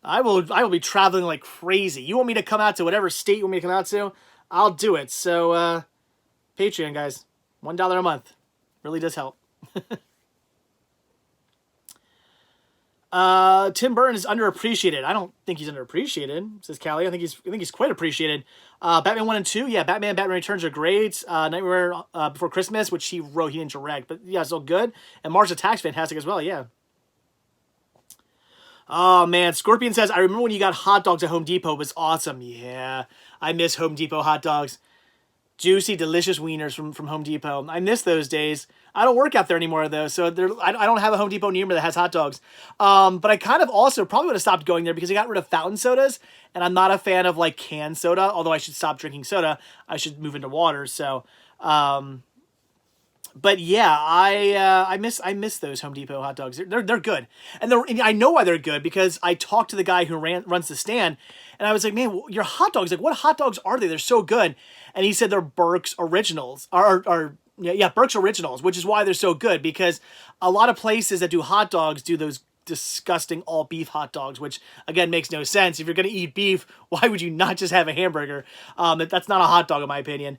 I will be traveling like crazy. You want me to come out to whatever state you want me to come out to? I'll do it. So, Patreon, guys, $1 a month really does help. Tim Burton is underappreciated. I don't think he's underappreciated, says Callie. I think he's quite appreciated. Batman 1 and 2, yeah, Batman Returns are great. Nightmare Before Christmas, which he wrote, he didn't direct, but yeah, still good. And Mars Attacks, fantastic as well, yeah. Oh man, Scorpion says, I remember when you got hot dogs at Home Depot. It was awesome. Yeah, I miss Home Depot hot dogs. Juicy, delicious wieners from Home Depot. I miss those days. I don't work out there anymore, though, so I don't have a Home Depot near me that has hot dogs. But I kind of also probably would have stopped going there because they got rid of fountain sodas, and I'm not a fan of, like, canned soda, although I should stop drinking soda. I should move into water, so... But yeah, I miss those Home Depot hot dogs. They're good, and I know why they're good because I talked to the guy who runs the stand, and I was like, man, your hot dogs, like what hot dogs are they? They're so good, and he said they're Burke's Originals, Burke's Originals, which is why they're so good because a lot of places that do hot dogs do those disgusting all beef hot dogs, which again makes no sense. If you're going to eat beef, why would you not just have a hamburger? That's not a hot dog in my opinion.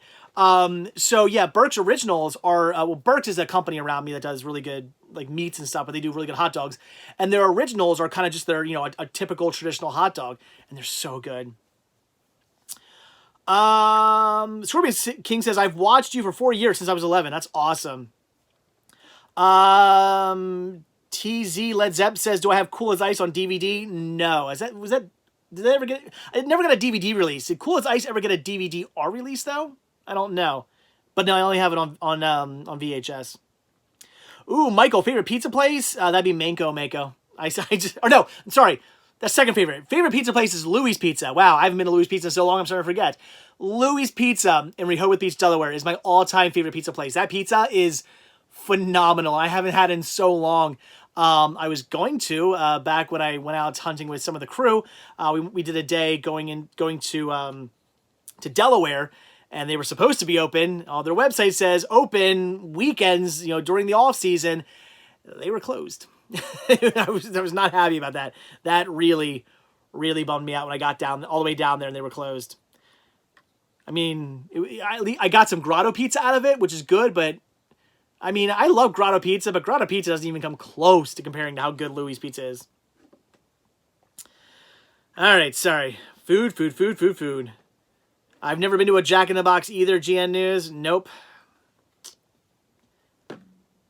So yeah, Burke's Originals are, Burke's is a company around me that does really good like meats and stuff, but they do really good hot dogs, and their originals are kind of just their, you know, a typical traditional hot dog, and they're so good. Scorpion King says, I've watched you for 4 years since I was 11. That's awesome. TZ Led Zepp says, do I have Cool as Ice on DVD? No. Did they ever get, I never got a DVD release. Did Cool as Ice ever get a DVD R release though? I don't know. But no, I only have it on VHS. Ooh, Michael, favorite pizza place? That'd be Mako. That's second favorite. Favorite pizza place is Louis Pizza. Wow, I haven't been to Louis Pizza in so long, I'm starting to forget. Louis Pizza in Rehoboth Beach, Delaware is my all-time favorite pizza place. That pizza is phenomenal. I haven't had it in so long. I was going to, back when I went out hunting with some of the crew, we did a day going to Delaware, and they were supposed to be open. Their website says open weekends, you know, during the off season. They were closed. I was not happy about that. That really, really bummed me out when I got all the way down there and they were closed. I mean, I got some Grotto pizza out of it, which is good, but I mean, I love Grotto pizza, but Grotto pizza doesn't even come close to comparing to how good Louis Pizza is. All right, sorry. Food. I've never been to a Jack in the Box either, GN News. Nope.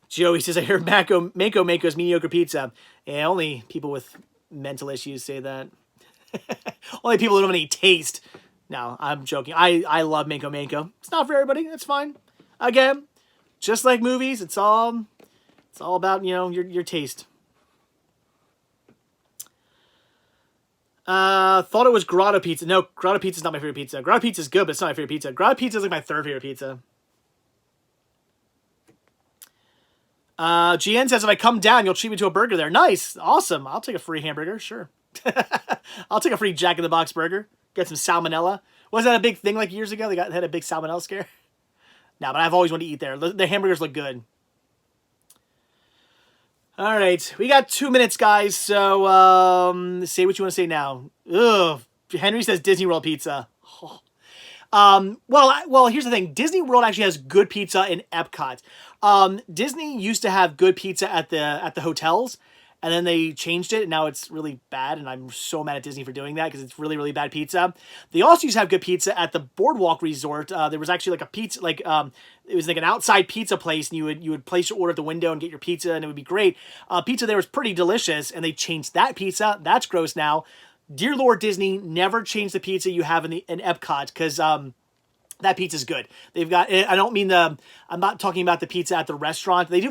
Joey says, I heard Mako's mediocre pizza. Yeah, only people with mental issues say that. Only people who don't have any taste. No, I'm joking. I love Mako. It's not for everybody. That's fine. Again, just like movies, it's all about, you know, your taste. Thought it was Grotto Pizza. No, Grotto Pizza is not my favorite pizza. Grotto Pizza is good, but it's not my favorite pizza. Grotto Pizza is like my third favorite pizza. GN says, if I come down, you'll treat me to a burger there. Nice. Awesome. I'll take a free hamburger. Sure. I'll take a free Jack in the Box burger. Get some salmonella. Was that a big thing like years ago? They had a big salmonella scare? No, but I've always wanted to eat there. The hamburgers look good. All right. We got 2 minutes, guys. So, say what you want to say now. Ugh. Henry says Disney World pizza. Oh. Well, here's the thing. Disney World actually has good pizza in Epcot. Disney used to have good pizza at the hotels, and then they changed it, and now it's really bad, and I'm so mad at Disney for doing that because it's really, really bad pizza. They also used to have good pizza at the Boardwalk Resort. There was actually like a pizza, like it was like an outside pizza place, and you would place your order at the window and get your pizza, and it would be great. Pizza there was pretty delicious, and they changed that pizza. That's gross now. Dear Lord Disney, never change the pizza you have in Epcot, because that pizza's good. They've got, I don't mean I'm not talking about the pizza at the restaurant. They do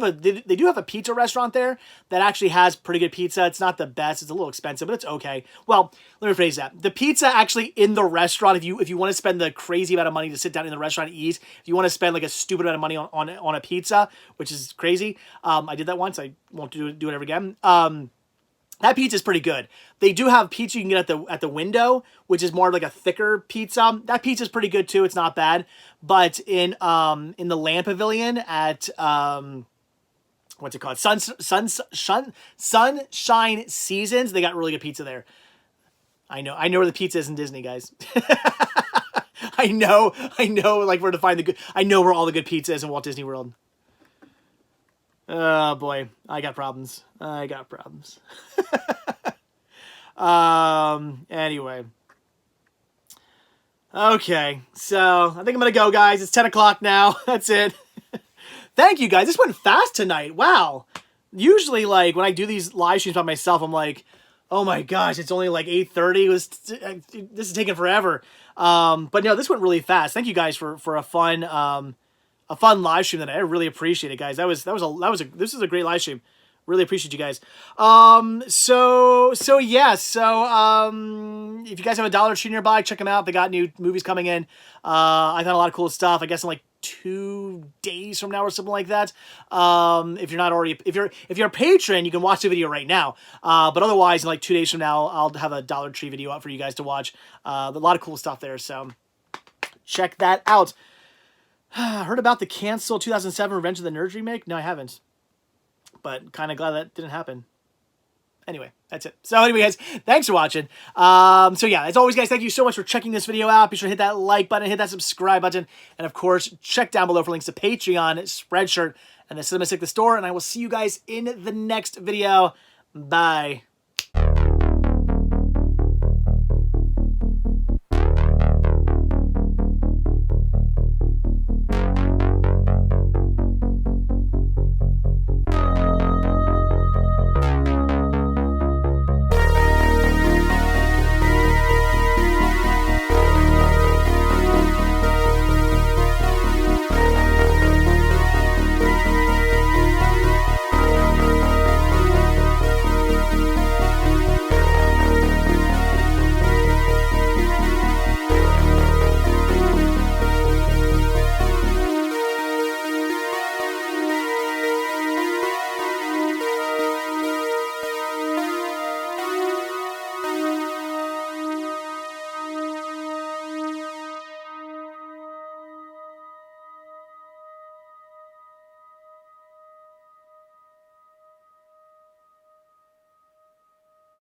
have a pizza restaurant there that actually has pretty good pizza. It's not the best. It's a little expensive, but it's okay. Well, let me rephrase that. The pizza actually in the restaurant, if you want to spend the crazy amount of money to sit down in the restaurant and eat, if you want to spend like a stupid amount of money on a pizza, which is crazy. I did that once. I won't do it ever again. That pizza is pretty good. They do have pizza you can get at the window, which is more like a thicker pizza. That pizza is pretty good too. It's not bad. But in the Land Pavilion at what's it called? Sunshine Seasons, they got really good pizza there. I know where the pizza is in Disney, guys. I know like where to find the good. I know where all the good pizza is in Walt Disney World. Oh boy, I got problems. Anyway. Okay, so I think I'm gonna go, guys. It's 10 o'clock now. That's it. Thank you, guys. This went fast tonight. Wow. Usually, like, when I do these live streams by myself, I'm like, oh my gosh, it's only like 8:30. This is taking forever. But no, this went really fast. Thank you guys for a fun live stream tonight. I really appreciate it, guys. This is a great live stream. Really appreciate you guys. So if you guys have a Dollar Tree nearby, check them out. They got new movies coming in. I got a lot of cool stuff. I guess in like 2 days from now or something like that. If you're a patron, you can watch the video right now. But otherwise, in like 2 days from now, I'll have a Dollar Tree video up for you guys to watch. A lot of cool stuff there. So check that out. Heard about the canceled 2007 Revenge of the Nerds remake? No, I haven't. But kind of glad that didn't happen. Anyway, that's it. So anyway, guys, thanks for watching. So yeah, as always, guys, thank you so much for checking this video out. Be sure to hit that like button, hit that subscribe button, and of course, check down below for links to Patreon, Spreadshirt, and the Cinema Stick the Store. And I will see you guys in the next video. Bye.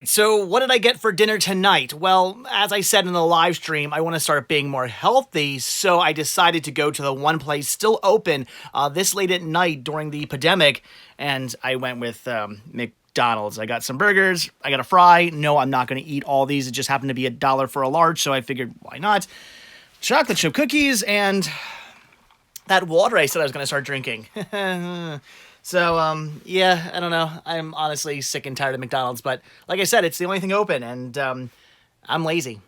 So what did I get for dinner tonight? Well, as I said in the live stream, I want to start being more healthy, so I decided to go to the one place still open this late at night during the pandemic, and I went with McDonald's. I got some burgers, I got a fry. No, I'm not going to eat all these. It just happened to be $1 for a large, so I figured, why not? Chocolate chip cookies, and that water I said I was going to start drinking. So, yeah, I don't know. I'm honestly sick and tired of McDonald's, but like I said, it's the only thing open, and I'm lazy.